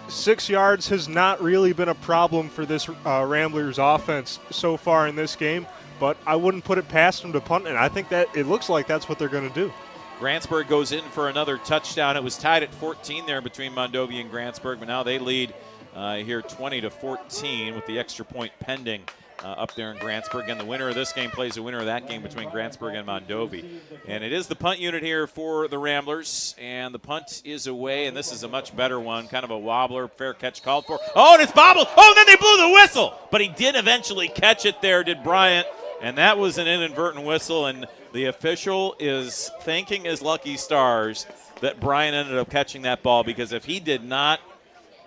6 yards has not really been a problem for this Ramblers offense so far in this game, but I wouldn't put it past him to punt, and I think that it looks like that's what they're going to do. Grantsburg goes in for another touchdown. It was tied at 14 there between Mondovi and Grantsburg, but now they lead here 20-14 with the extra point pending up there in Grantsburg. And the winner of this game plays the winner of that game between Grantsburg and Mondovi. And it is the punt unit here for the Ramblers, and the punt is away, and this is a much better one, kind of a wobbler, fair catch called for. Oh, and it's bobbled. Oh, and then they blew the whistle. But he did eventually catch it there, did Bryant, and that was an inadvertent whistle, and the official is thanking his lucky stars that Brian ended up catching that ball, because if he did not,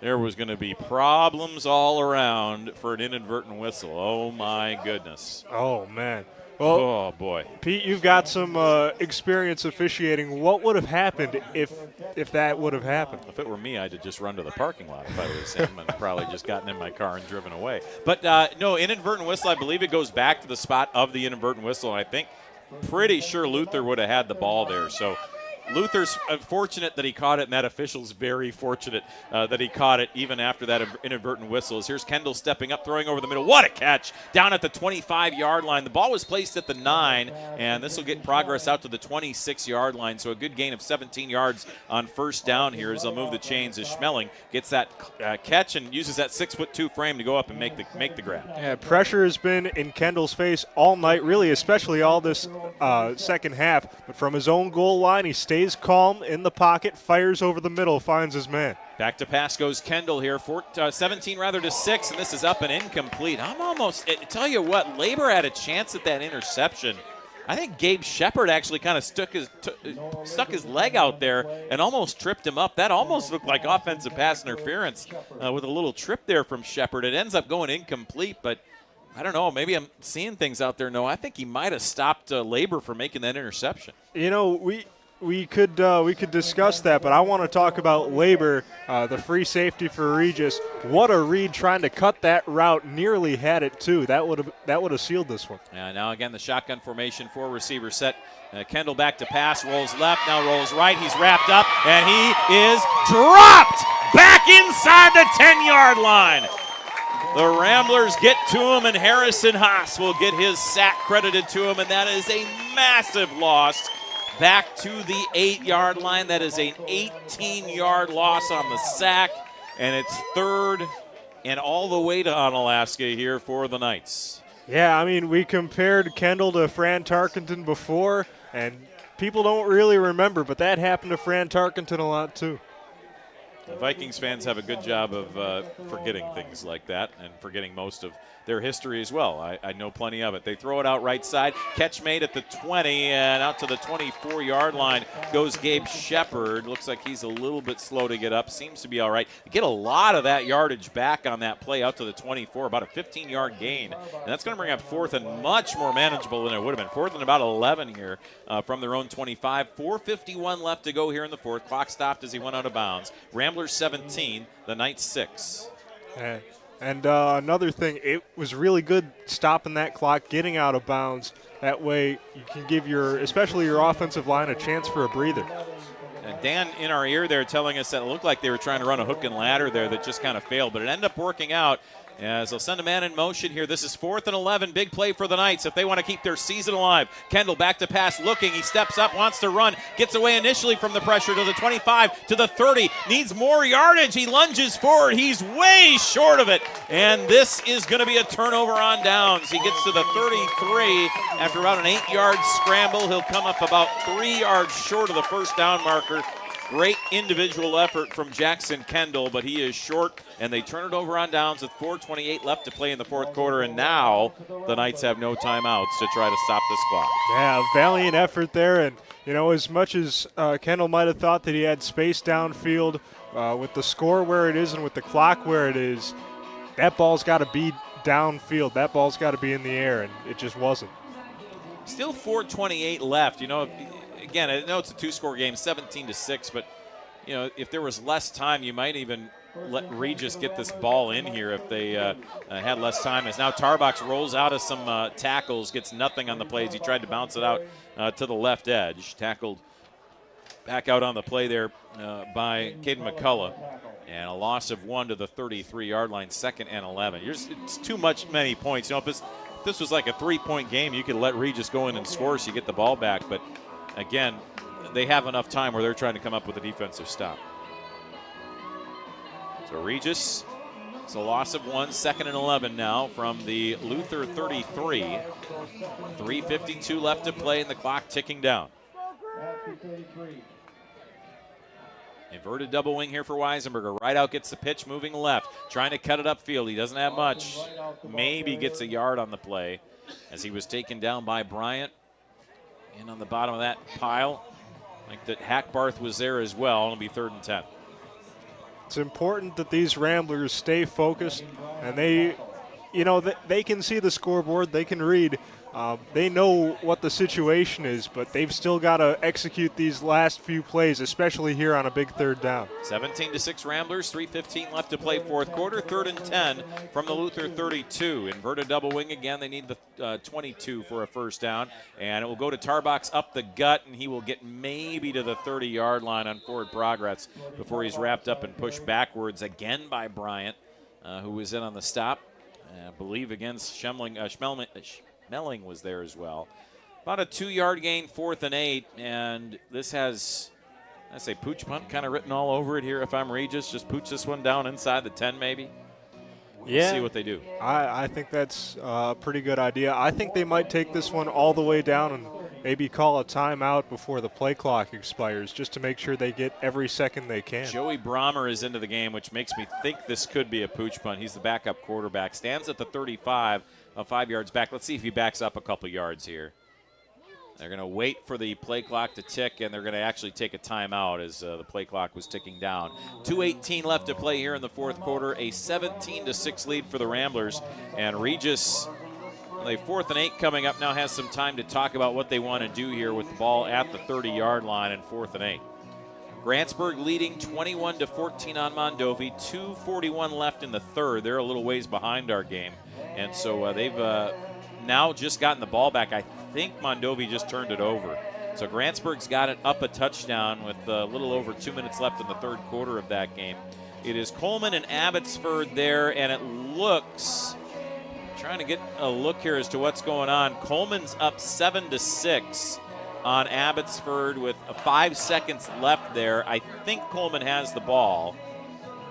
there was going to be problems all around for an inadvertent whistle. Oh, my goodness. Oh, man. Well, oh, boy. Pete, you've got some experience officiating. What would have happened if that would have happened? If it were me, I'd have just run to the parking lot if I was him and probably just gotten in my car and driven away. But, no, inadvertent whistle, I believe it goes back to the spot of the inadvertent whistle, and I think pretty sure Luther would have had the ball there. So Luther's fortunate that he caught it, and that official's very fortunate that he caught it even after that inadvertent whistle. Here's Kendall stepping up, throwing over the middle. What a catch down at the 25-yard line. The ball was placed at the 9, and this will get progress out to the 26-yard line, so a good gain of 17 yards on first down here as they'll move the chains as Schmeling gets that catch and uses that 6'2" frame to go up and make the grab. Yeah, pressure has been in Kendall's face all night, really, especially all this second half. But from his own goal line, he stays calm in the pocket, fires over the middle, finds his man. Back to pass goes Kendall here, 17 rather to 6, and this is up and incomplete. I tell you what, Labor had a chance at that interception. I think Gabe Shepard actually kind of stuck his leg out there and almost tripped him up. That almost looked like offensive pass interference with a little trip there from Shepard. It ends up going incomplete, but I don't know. Maybe I'm seeing things out there. No, I think he might have stopped Labor from making that interception. You know, we could discuss that, but I want to talk about Labor, the free safety for Regis. What a read trying to cut that route. Nearly had it too. That would have sealed this one. Yeah. Now again, the shotgun formation, 4 receiver set. Kendall back to pass, rolls left, now rolls right. He's wrapped up, and he is dropped back inside the 10-yard line. The Ramblers get to him, and Harrison Haas will get his sack credited to him, and that is a massive loss. Back to the 8-yard line. That is an 18-yard loss on the sack, and it's 3rd and all the way to Onalaska here for the Knights. Yeah, I mean, we compared Kendall to Fran Tarkenton before, and people don't really remember, but that happened to Fran Tarkenton a lot too. The Vikings fans have a good job of forgetting things like that and forgetting most of their history as well. I know plenty of it. They throw it out right side. Catch made at the 20 and out to the 24-yard line goes Gabe Shepard. Looks like he's a little bit slow to get up. Seems to be all right. Get a lot of that yardage back on that play out to the 24, about a 15-yard gain. And that's going to bring up 4th and much more manageable than it would have been. 4th and about 11 here from their own 25. 4:51 left to go here in the 4th. Clock stopped as he went out of bounds. Ramblers 17, the Knights 6. And another thing, it was really good stopping that clock, getting out of bounds. That way you can give especially your offensive line, a chance for a breather. And Dan in our ear there telling us that it looked like they were trying to run a hook and ladder there that just kind of failed, but it ended up working out. As they'll send a man in motion here. This is 4th and 11. Big play for the Knights if they want to keep their season alive. Kendall back to pass, looking. He steps up, wants to run. Gets away initially from the pressure to the 25, to the 30. Needs more yardage. He lunges forward. He's way short of it. And this is going to be a turnover on downs. He gets to the 33. After about an 8-yard scramble, he'll come up about 3 yards short of the first down marker. Great individual effort from Jackson Kendall, but he is short, and they turn it over on downs with 4:28 left to play in the 4th quarter, and now the Knights have no timeouts to try to stop this clock. Yeah, valiant effort there, and as much as Kendall might have thought that he had space downfield, with the score where it is and with the clock where it is, that ball's got to be downfield. That ball's got to be in the air, and it just wasn't. Still 4:28 left. Again, I know it's a 2-score game, 17-6, but if there was less time, you might even let Regis get this ball in here if they had less time. As now Tarbox rolls out of some tackles, gets nothing on the plays. He tried to bounce it out to the left edge, tackled back out on the play there by Caden McCullough, and a loss of 1 to the 33-yard line, 2nd and 11. It's too many points. If this was like a 3-point game, you could let Regis go in and score so you get the ball back, but again, they have enough time where they're trying to come up with a defensive stop. So Regis, it's a loss of 1, 2nd and 11 now from the Luther 33. 3:52 left to play and the clock ticking down. Inverted double wing here for Weisenberger. Right out gets the pitch, moving left. Trying to cut it upfield. He doesn't have much. Maybe gets a yard on the play as he was taken down by Bryant. And on the bottom of that pile, like that Hackbarth was there as well. It'll be 3rd and 10. It's important that these Ramblers stay focused, and they can see the scoreboard. They can read. They know what the situation is, but they've still got to execute these last few plays, especially here on a big third down. 17-6 Ramblers, 3:15 left to play fourth quarter, 3rd and 10 from the Luther 32. Inverted double wing again. They need the 22 for a first down, and it will go to Tarbox up the gut, and he will get maybe to the 30-yard line on forward progress before he's wrapped up and pushed backwards again by Bryant, who was in on the stop. I believe against Schmeling was there as well. About a 2-yard gain, 4th and 8, and this has, I say, pooch punt kind of written all over it here. If I'm Regis, just pooch this one down inside the 10 maybe. Yeah. See what they do. I think that's a pretty good idea. I think they might take this one all the way down and maybe call a timeout before the play clock expires just to make sure they get every second they can. Joey Brommer is into the game, which makes me think this could be a pooch punt. He's the backup quarterback. Stands at the 35, 5 yards back. Let's see if he backs up a couple yards here. They're going to wait for the play clock to tick, and they're going to actually take a timeout as the play clock was ticking down. 2:18 left to play here in the fourth quarter. A 17-6 lead for the Ramblers. And Regis, the 4th and 8 coming up now, has some time to talk about what they want to do here with the ball at the 30-yard line and 4th and 8. Grantsburg leading 21-14 on Mondovi. 2:41 left in the third. They're a little ways behind our game. And so they've now just gotten the ball back. I think Mondovi just turned it over. So Grantsburg's got it up a touchdown with a little over 2 minutes left in the third quarter of that game. It is Coleman and Abbotsford there, and it looks, trying to get a look here as to what's going on. Coleman's up 7-6 on Abbotsford with 5 seconds left there. I think Coleman has the ball.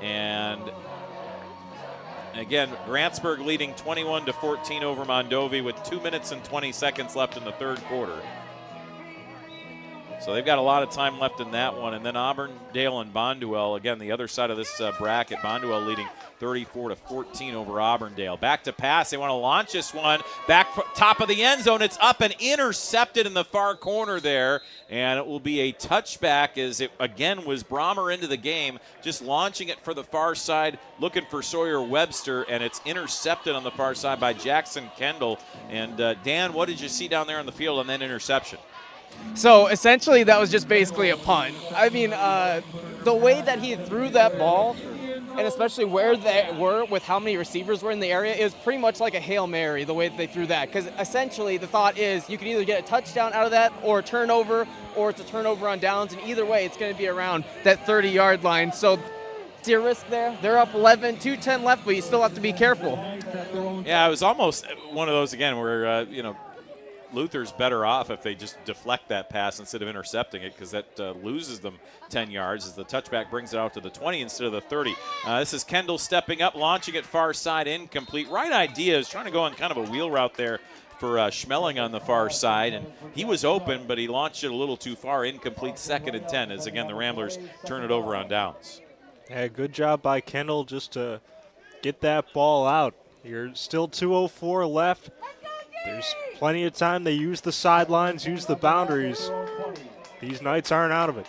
And again, Grantsburg leading 21-14 over Mondovi with 2 minutes and 20 seconds left in the third quarter. So they've got a lot of time left in that one. And then Auburndale and Bonduel, again, the other side of this bracket, Bonduel leading 34-14 over Auburndale. Back to pass. They want to launch this one. Back top of the end zone. It's up and intercepted in the far corner there. And it will be a touchback as it, again, was Brommer into the game, just launching it for the far side, looking for Sawyer Webster, and it's intercepted on the far side by Jackson Kendall. And Dan, what did you see down there on the field on that interception? So essentially that was just basically a punt. I mean, the way that he threw that ball, and especially where they were with how many receivers were in the area, it was pretty much like a Hail Mary the way that they threw that. Because essentially the thought is you can either get a touchdown out of that or a turnover, or it's a turnover on downs, and either way it's going to be around that 30-yard line. So it's your risk there. They're up 11, 2:10 left, but you still have to be careful. Yeah, it was almost one of those, again, where, Luther's better off if they just deflect that pass instead of intercepting it, because that loses them 10 yards as the touchback brings it out to the 20 instead of the 30. This is Kendall stepping up, launching it far side, incomplete. Right idea is trying to go on kind of a wheel route there for Schmeling on the far side, and he was open, but he launched it a little too far, incomplete. 2nd and 10 as, again, the Ramblers turn it over on downs. Yeah, good job by Kendall just to get that ball out. You're still 2:04 left. There's plenty of time. They use the sidelines, use the boundaries. These Knights aren't out of it.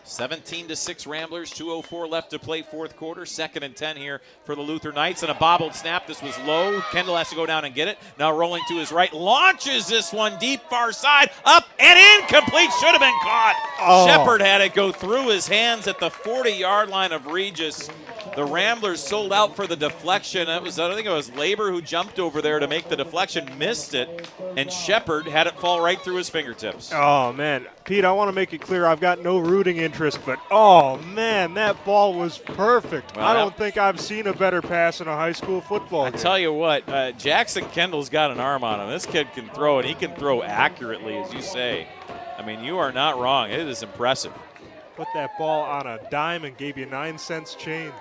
17-6 Ramblers, 2:04 left to play fourth quarter. 2nd and 10 here for the Luther Knights, and a bobbled snap. This was low. Kendall has to go down and get it. Now rolling to his right, launches this one deep far side, up and incomplete. Should have been caught. Oh. Shepard had it go through his hands at the 40-yard line of Regis. The Ramblers sold out for the deflection. I think it was Labor who jumped over there to make the deflection, missed it, and Shepard had it fall right through his fingertips. Oh, man. Pete, I want to make it clear I've got no rooting interest, but, oh, man, that ball was perfect. Well, I don't think I've seen a better pass in a high school football game. I tell you what, Jackson Kendall's got an arm on him. This kid can throw, and he can throw accurately, as you say. I mean, you are not wrong. It is impressive. Put that ball on a dime and gave you 9 cents change.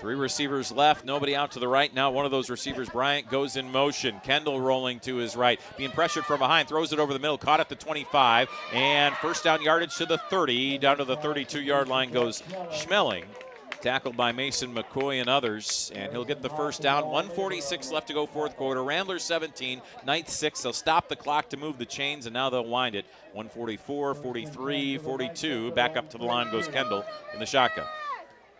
3 receivers left, nobody out to the right. Now one of those receivers, Bryant, goes in motion. Kendall rolling to his right, being pressured from behind, throws it over the middle, caught at the 25, and first down yardage to the 30. Down to the 32-yard line goes Schmeling, tackled by Mason McCoy and others, and he'll get the first down. 1:46 left to go fourth quarter. Ramblers 17, Knights 6. They'll stop the clock to move the chains, and now they'll wind it. 1:44, 43, 42. Back up to the line goes Kendall in the shotgun.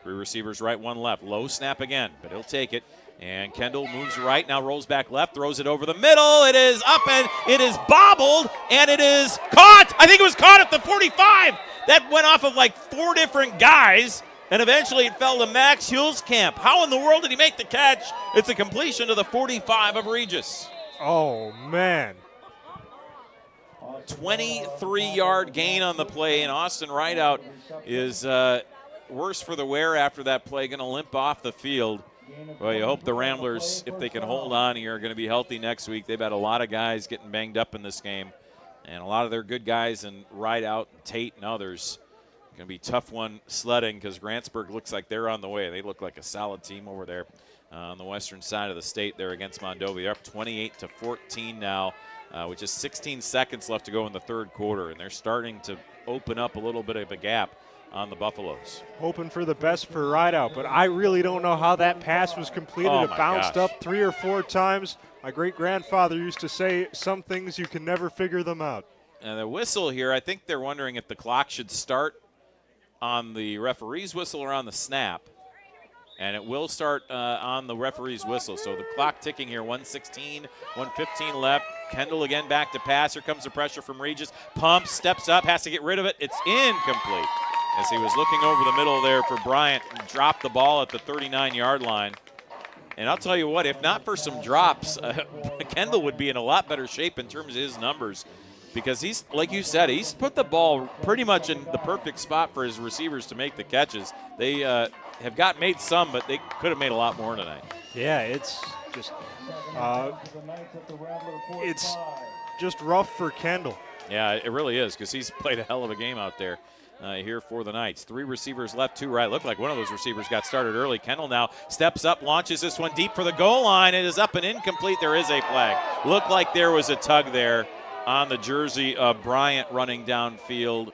3 receivers right, 1 left. Low snap again, but he'll take it. And Kendall moves right, now rolls back left, throws it over the middle. It is up and it is bobbled, and it is caught. I think it was caught at the 45. That went off of like 4 different guys, and eventually it fell to Max Hulskamp. How in the world did he make the catch? It's a completion to the 45 of Regis. Oh, man. 23-yard gain on the play, and Austin Rideout is worse for the wear after that play, going to limp off the field. Well, you hope the Ramblers, if they can hold on here, are going to be healthy next week. They've had a lot of guys getting banged up in this game, and a lot of their good guys and Rideout, Tate, and others. Going to be a tough one sledding because Grantsburg looks like they're on the way. They look like a solid team over there on the western side of the state there against Mondovi. They're up 28-14 now, with just 16 seconds left to go in the third quarter, and they're starting to open up a little bit of a gap on the Buffaloes. Hoping for the best for Rideout, but I really don't know how that pass was completed. Oh, it bounced up 3 or 4 times. My great-grandfather used to say, some things you can never figure them out. And the whistle here, I think they're wondering if the clock should start on the referee's whistle or on the snap. And it will start on the referee's whistle. So the clock ticking here, 1:16, 1:15 left. Kendall again back to pass. Here comes the pressure from Regis. Pumps, steps up, has to get rid of it. It's incomplete. As he was looking over the middle there for Bryant and dropped the ball at the 39-yard line. And I'll tell you what, if not for some drops, Kendall would be in a lot better shape in terms of his numbers, because he's, like you said, he's put the ball pretty much in the perfect spot for his receivers to make the catches. They have made some, but they could have made a lot more tonight. Yeah, it's just rough for Kendall. Yeah, it really is, because he's played a hell of a game out there. Here for the Knights. 3 receivers left, 2 right. Looked like one of those receivers got started early. Kendall now steps up, launches this one deep for the goal line. It is up and incomplete. There is a flag. Looked like there was a tug there on the jersey of Bryant running downfield.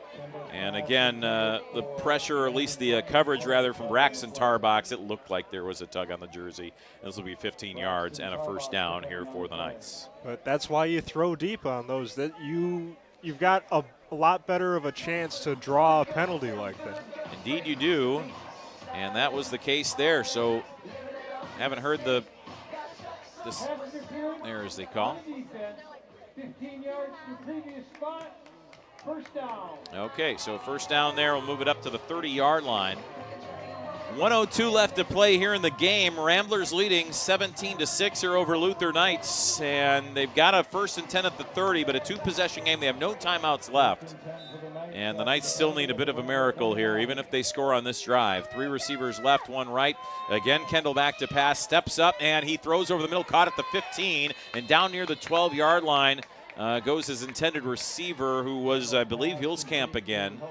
And again, the pressure, or at least the coverage rather, from Braxton Tarbox, it looked like there was a tug on the jersey. This will be 15 yards and a first down here for the Knights. But that's why you throw deep on those. That you've got a lot better of a chance to draw a penalty like that. Indeed you do, and that was the case there. So haven't heard this there as they call. 15 yards to previous spot. First down. Okay, so first down there. We'll move it up to the 30-yard line. 1:02 left to play here in the game. Ramblers leading 17-6 here over Luther Knights, and they've got a 1st and 10 at the 30, but a 2-possession game. They have no timeouts left, and the Knights still need a bit of a miracle here, even if they score on this drive. 3 receivers left, 1 right. Again, Kendall back to pass, steps up, and he throws over the middle, caught at the 15, and down near the 12-yard line goes his intended receiver, who was, I believe, Hulskamp again.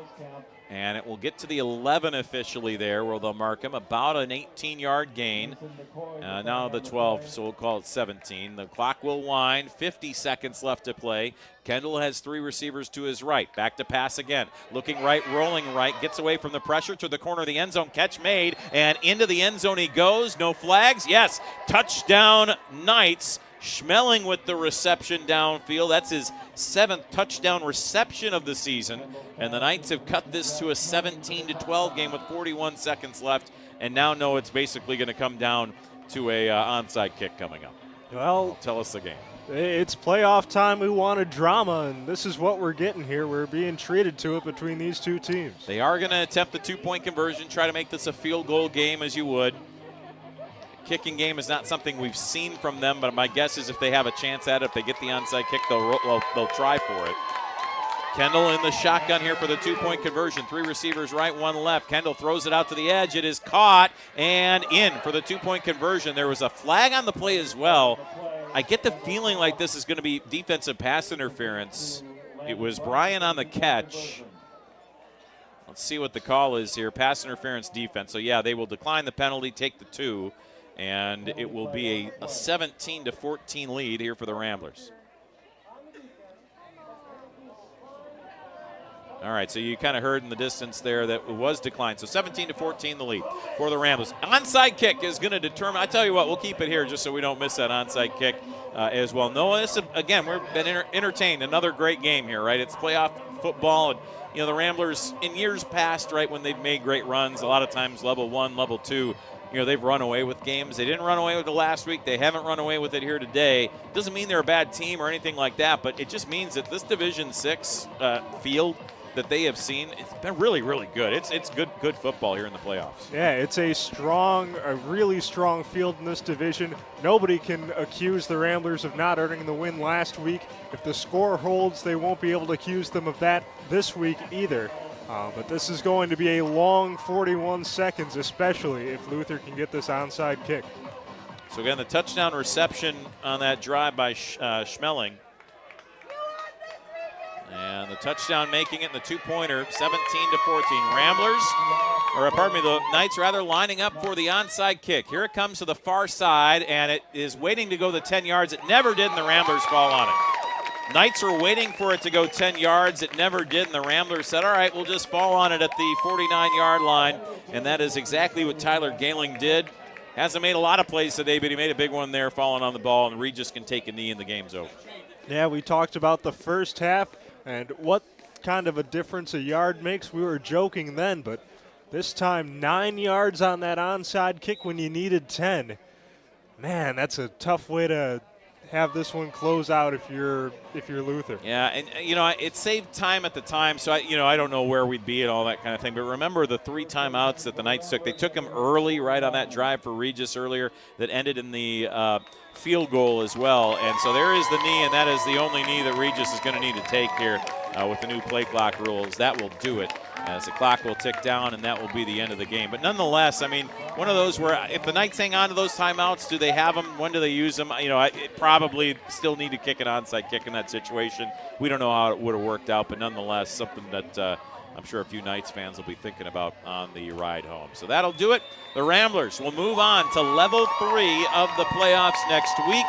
And it will get to the 11 officially there, where they'll mark him. About an 18-yard gain. Now the 12, so we'll call it 17. The clock will wind. 50 seconds left to play. Kendall has 3 receivers to his right. Back to pass again. Looking right, rolling right. Gets away from the pressure to the corner of the end zone. Catch made. And into the end zone he goes. No flags. Yes. Touchdown Knights. Schmeling with the reception downfield. That's his 7th touchdown reception of the season. And the Knights have cut this to a 17-12 game with 41 seconds left, and now know it's basically going to come down to a onside kick coming up. Well, tell us the game. It's playoff time. We wanted drama, and this is what we're getting here. We're being treated to it between these 2 teams. They are going to attempt the 2-point conversion, try to make this a field goal game as you would. Kicking game is not something we've seen from them, but my guess is if they have a chance at it, if they get the onside kick, they'll try for it. Kendall in the shotgun here for the 2-point conversion. 3 receivers right, 1 left. Kendall throws it out to the edge. It is caught and in for the 2-point conversion. There was a flag on the play as well. I get the feeling like this is going to be defensive pass interference. It was Brian on the catch. Let's see what the call is here. Pass interference defense. So, yeah, they will decline the penalty, take the 2. And it will be a 17-14 lead here for the Ramblers. All right, so you kind of heard in the distance there that it was declined. So 17-14 the lead for the Ramblers. Onside kick is going to determine. I tell you what, we'll keep it here just so we don't miss that onside kick as well. Noah, again, we've been entertained. Another great game here, right? It's playoff football. And, you know, the Ramblers in years past, right, when they've made great runs, a lot of times level 1, level 2, they've run away with games. They didn't run away with it last week. They haven't run away with it here today. Doesn't mean they're a bad team or anything like that, but it just means that this Division 6 field that they have seen, it's been really, really good. It's good football here in the playoffs. Yeah, it's a really strong field in this division. Nobody can accuse the Ramblers of not earning the win last week. If the score holds, they won't be able to accuse them of that this week either. But this is going to be a long 41 seconds, especially if Luther can get this onside kick. So again, the touchdown reception on that drive by Schmeling. And the touchdown making it in the two-pointer, 17-14. Ramblers, or pardon me, the Knights rather lining up for the onside kick. Here it comes to the far side, and it is waiting to go the 10 yards. It never did, and the Ramblers fall on it. Knights are waiting for it to go 10 yards. It never did, and the Ramblers said, all right, we'll just fall on it at the 49-yard line, and that is exactly what Tyler Gehling did. Hasn't made a lot of plays today, but he made a big one there falling on the ball, and Regis can take a knee and the game's over. Yeah, we talked about the first half and what kind of a difference a yard makes. We were joking then, but this time 9 yards on that onside kick when you needed 10. Man, that's a tough way to have this one close out if you're Luther. Yeah, and it saved time at the time, so I don't know where we'd be and all that kind of thing. But remember the 3 timeouts that the Knights took. They took them early, right on that drive for Regis earlier that ended in the field goal as well. And so there is the knee, and that is the only knee that Regis is going to need to take here with the new play clock rules. That will do it, as the clock will tick down, and that will be the end of the game. But nonetheless, I mean, one of those where if the Knights hang on to those timeouts, do they have them? When do they use them? It probably still need to kick an onside kick in that situation. We don't know how it would have worked out, but nonetheless, something that I'm sure a few Knights fans will be thinking about on the ride home. So that'll do it. The Ramblers will move on to level 3 of the playoffs next week.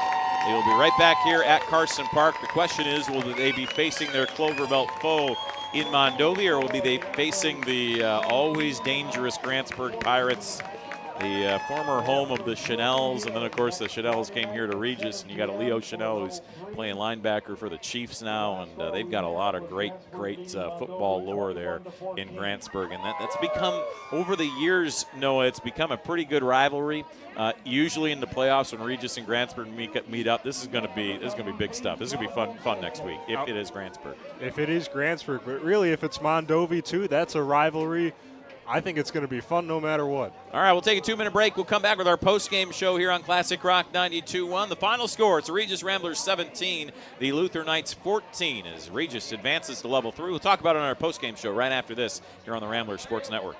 They will be right back here at Carson Park. The question is, will they be facing their Clover Belt foe in Mondovi, or will they facing the always dangerous Grantsburg Pirates, the former home of the Chanels? And then, of course, the Chanels came here to Regis, and you got a Leo Chanel who's playing linebacker for the Chiefs now, and they've got a lot of great football lore there in Grantsburg. And that's become, over the years, Noah, it's become a pretty good rivalry. Usually in the playoffs when Regis and Grantsburg meet up, this is going to be big stuff. This is going to be fun next week if it is Grantsburg. If it is Grantsburg, but really if it's Mondovi too, that's a rivalry. I think it's going to be fun no matter what. All right, we'll take a 2-minute break. We'll come back with our post-game show here on Classic Rock 92.1. The final score, it's the Regis Ramblers 17, the Luther Knights 14, as Regis advances to level 3. We'll talk about it on our post-game show right after this here on the Ramblers Sports Network.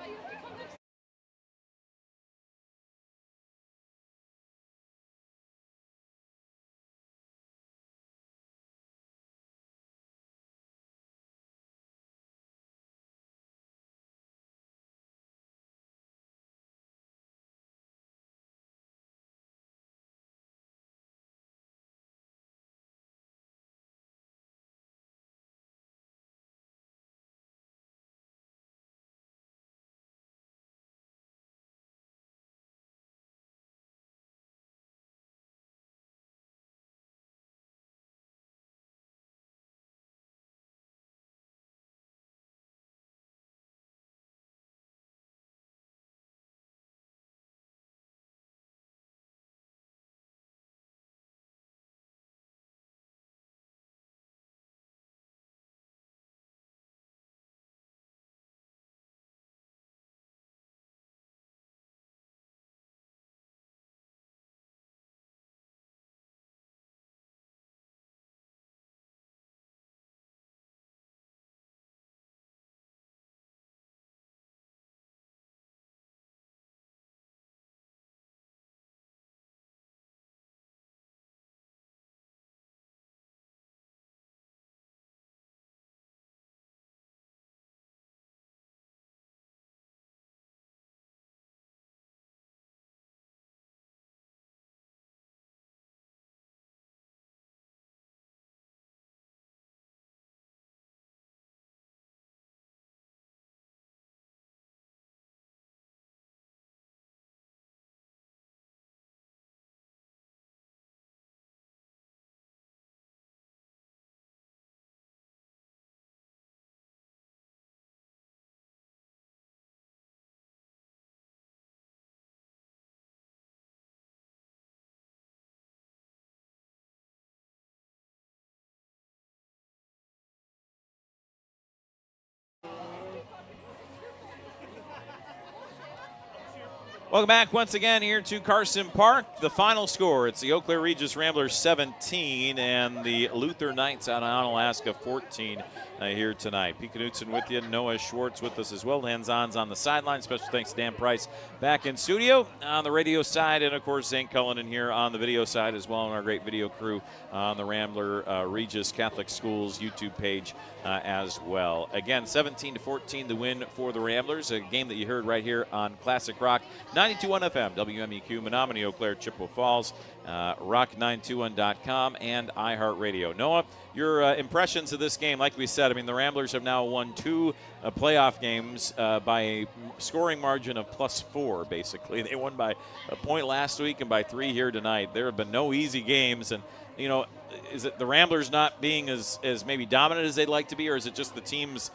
Welcome back once again here to Carson Park. The final score, it's the Eau Claire Regis Ramblers 17 and the Luther Knights out of Onalaska 14 here tonight. Pete Knudsen with you, Noah Schwartz with us as well. Lanzon's on the sideline. Special thanks to Dan Price back in studio on the radio side, and of course Zane Cullinan here on the video side as well, and our great video crew on the Rambler Regis Catholic Schools YouTube page as well. Again, 17-14 the win for the Ramblers, a game that you heard right here on Classic Rock 92.1 FM, WMEQ, Menominee, Eau Claire, Chippewa Falls, rock921.com, and iHeartRadio. Noah, your impressions of this game, like we said, I mean, the Ramblers have now won 2 playoff games by a scoring margin of +4, basically. They won by a point last week and by 3 here tonight. There have been no easy games, and, you know, is it the Ramblers not being as maybe dominant as they'd like to be, or is it just the teams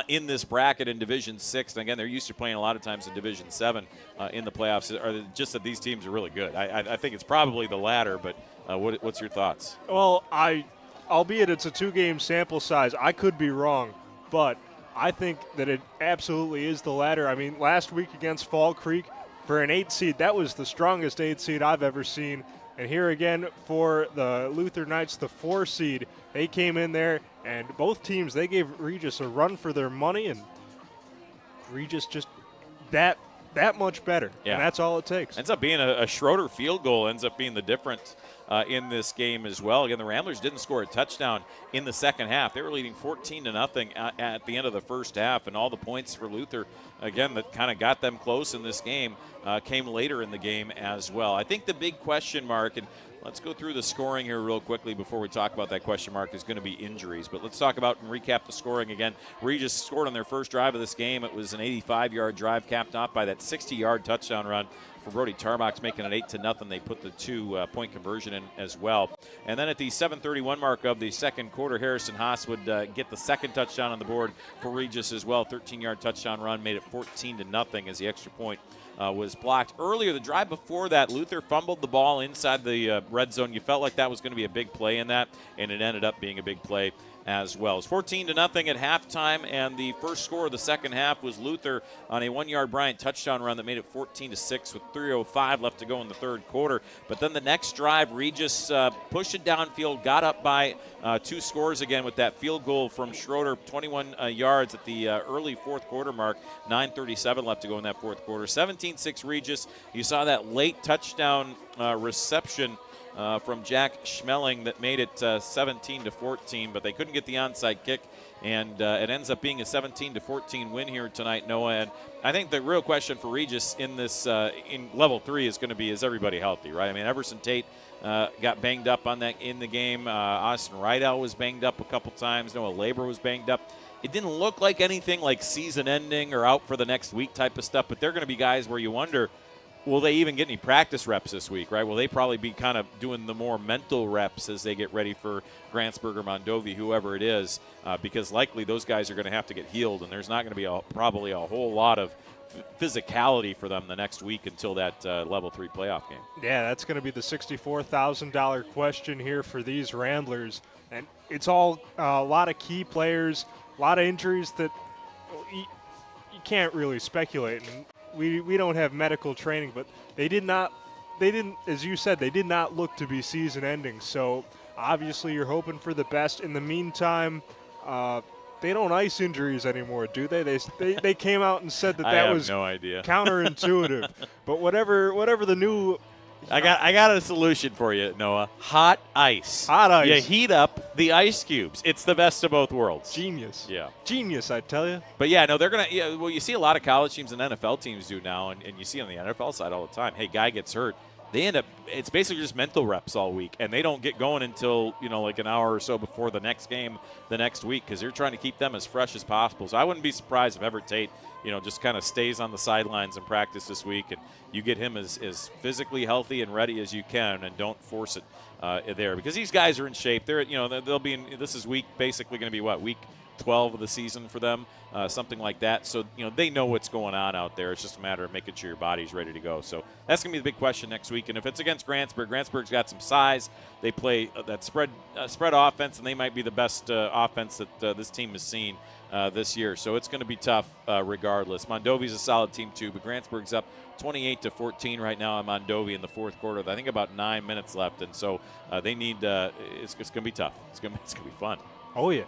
in this bracket in Division 6, and again, they're used to playing a lot of times in Division 7 in the playoffs, are just that these teams are really good? I think it's probably the latter, but what's your thoughts? Well, albeit it's a 2-game sample size, I could be wrong, but I think that it absolutely is the latter. I mean, last week against Fall Creek, for an 8 seed, that was the strongest 8 seed I've ever seen. And here again for the Luther Knights, the 4 seed, they came in there, and both teams, they gave Regis a run for their money, and Regis just that much better. Yeah. And that's all it takes. Ends up being a Schroeder field goal, ends up being the difference in this game as well. Again, the Ramblers didn't score a touchdown in the second half. They were leading 14-0 at the end of the first half, and all the points for Luther, again, that kind of got them close in this game, came later in the game as well. I think the big question mark, and let's go through the scoring here real quickly before we talk about that question mark, is going to be injuries. But let's talk about and recap the scoring again. Regis scored on their first drive of this game. It was an 85-yard drive capped off by that 60-yard touchdown run for Brody Tarbox, making it 8-0. They put the 2-point conversion in as well. And then at the 7:31 mark of the second quarter, Harrison Haas would get the second touchdown on the board for Regis as well. 13-yard touchdown run made it 14-0 as the extra point was blocked. Earlier, the drive before that, Luther fumbled the ball inside the red zone. You felt like that was going to be a big play in that, and it ended up being a big play as well. It's 14-0 at halftime, and the first score of the second half was Luther on a 1-yard Bryant touchdown run that made it 14-6 with 3:05 left to go in the third quarter. But then the next drive, Regis pushed it downfield, got up by 2 scores again with that field goal from Schroeder, 21 yards at the early fourth quarter mark. 9:37 left to go in that fourth quarter. 17-6 Regis. You saw that late touchdown reception from Jack Schmeling that made it 17-14, but they couldn't get the onside kick, and it ends up being a 17-14 win here tonight, Noah. And I think the real question for Regis in this in level 3 is going to be, is everybody healthy, right? I mean, Everson Tate got banged up on that in the game. Austin Rydell was banged up a couple times. Noah Labor was banged up. It didn't look like anything like season ending or out for the next week type of stuff, but they're going to be guys where you wonder, will they even get any practice reps this week, right? Will they probably be kind of doing the more mental reps as they get ready for Grantsburg, Mondovi, whoever it is, because likely those guys are going to have to get healed, and there's not going to be probably a whole lot of physicality for them the next week until that level 3 playoff game. Yeah, that's going to be the $64,000 question here for these Ramblers. And it's all a lot of key players, a lot of injuries that you can't really speculate. And we don't have medical training, but they didn't, as you said, they did not look to be season ending. So obviously you're hoping for the best. In the meantime, they don't ice injuries anymore, do they? They came out and said that was no idea. Counterintuitive. But whatever the new, I got a solution for you, Noah. Hot ice. Hot ice. You heat up the ice cubes. It's the best of both worlds. Genius. Yeah. Genius, I tell you. But yeah, no, they're gonna. Yeah, well, you see a lot of college teams and NFL teams do now, and you see on the NFL side all the time. Hey, guy gets hurt. They end up, it's basically just mental reps all week, and they don't get going until, like an hour or so before the next game the next week, because they're trying to keep them as fresh as possible. So I wouldn't be surprised if Everett Tate, just kind of stays on the sidelines in practice this week, and you get him as physically healthy and ready as you can, and don't force it there, because these guys are in shape. They're, they'll be in, this is basically going to be week 12 of the season for them, something like that. So, they know what's going on out there. It's just a matter of making sure your body's ready to go. So that's going to be the big question next week. And if it's against Grantsburg's got some size. They play that spread offense, and they might be the best offense that this team has seen this year. So it's going to be tough regardless. Mondovi's a solid team too, but Grantsburg's up 28-14 right now on Mondovi in the fourth quarter. I think about 9 minutes left, and so they need. It's going to be tough. It's going to be fun. Oh yeah.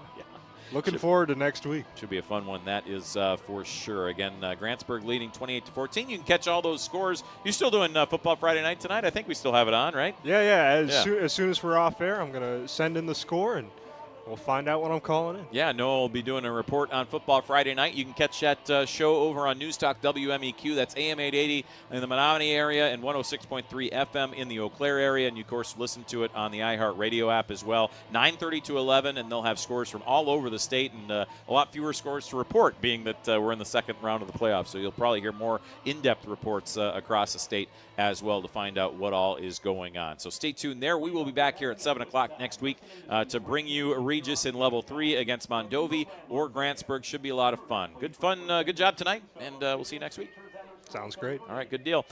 Looking forward to next week. Should be a fun one, that is for sure. Again, Grantsburg leading 28-14. You can catch all those scores. You're still doing Football Friday Night tonight? I think we still have it on, right? Yeah. As soon as we're off air, I'm going to send in the score, and we'll find out what I'm calling in. Yeah, Noah will be doing a report on Football Friday Night. You can catch that show over on News Talk WMEQ. That's AM 880 in the Menominee area and 106.3 FM in the Eau Claire area. And you, of course, listen to it on the iHeartRadio app as well. 9:30 to 11, and they'll have scores from all over the state and a lot fewer scores to report, being that we're in the second round of the playoffs. So you'll probably hear more in-depth reports across the state as well to find out what all is going on. So stay tuned there. We will be back here at 7 o'clock next week to bring you Regis in level 3 against Mondovi or Grantsburg. Should be a lot of fun. Good job tonight, and we'll see you next week. Sounds great. All right, good deal.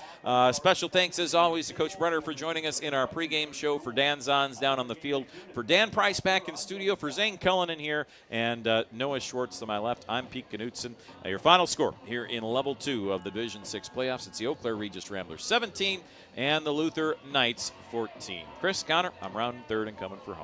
Special thanks, as always, to Coach Brenner for joining us in our pregame show. For Dan Zons down on the field, for Dan Price back in studio, for Zane Cullinan here, and Noah Schwartz to my left. I'm Pete Knutson. Your final score here in Level 2 of the Division 6 playoffs. It's the Eau Claire Regis Ramblers 17 and the Luther Knights 14. Chris, Connor, I'm rounding third and coming for home.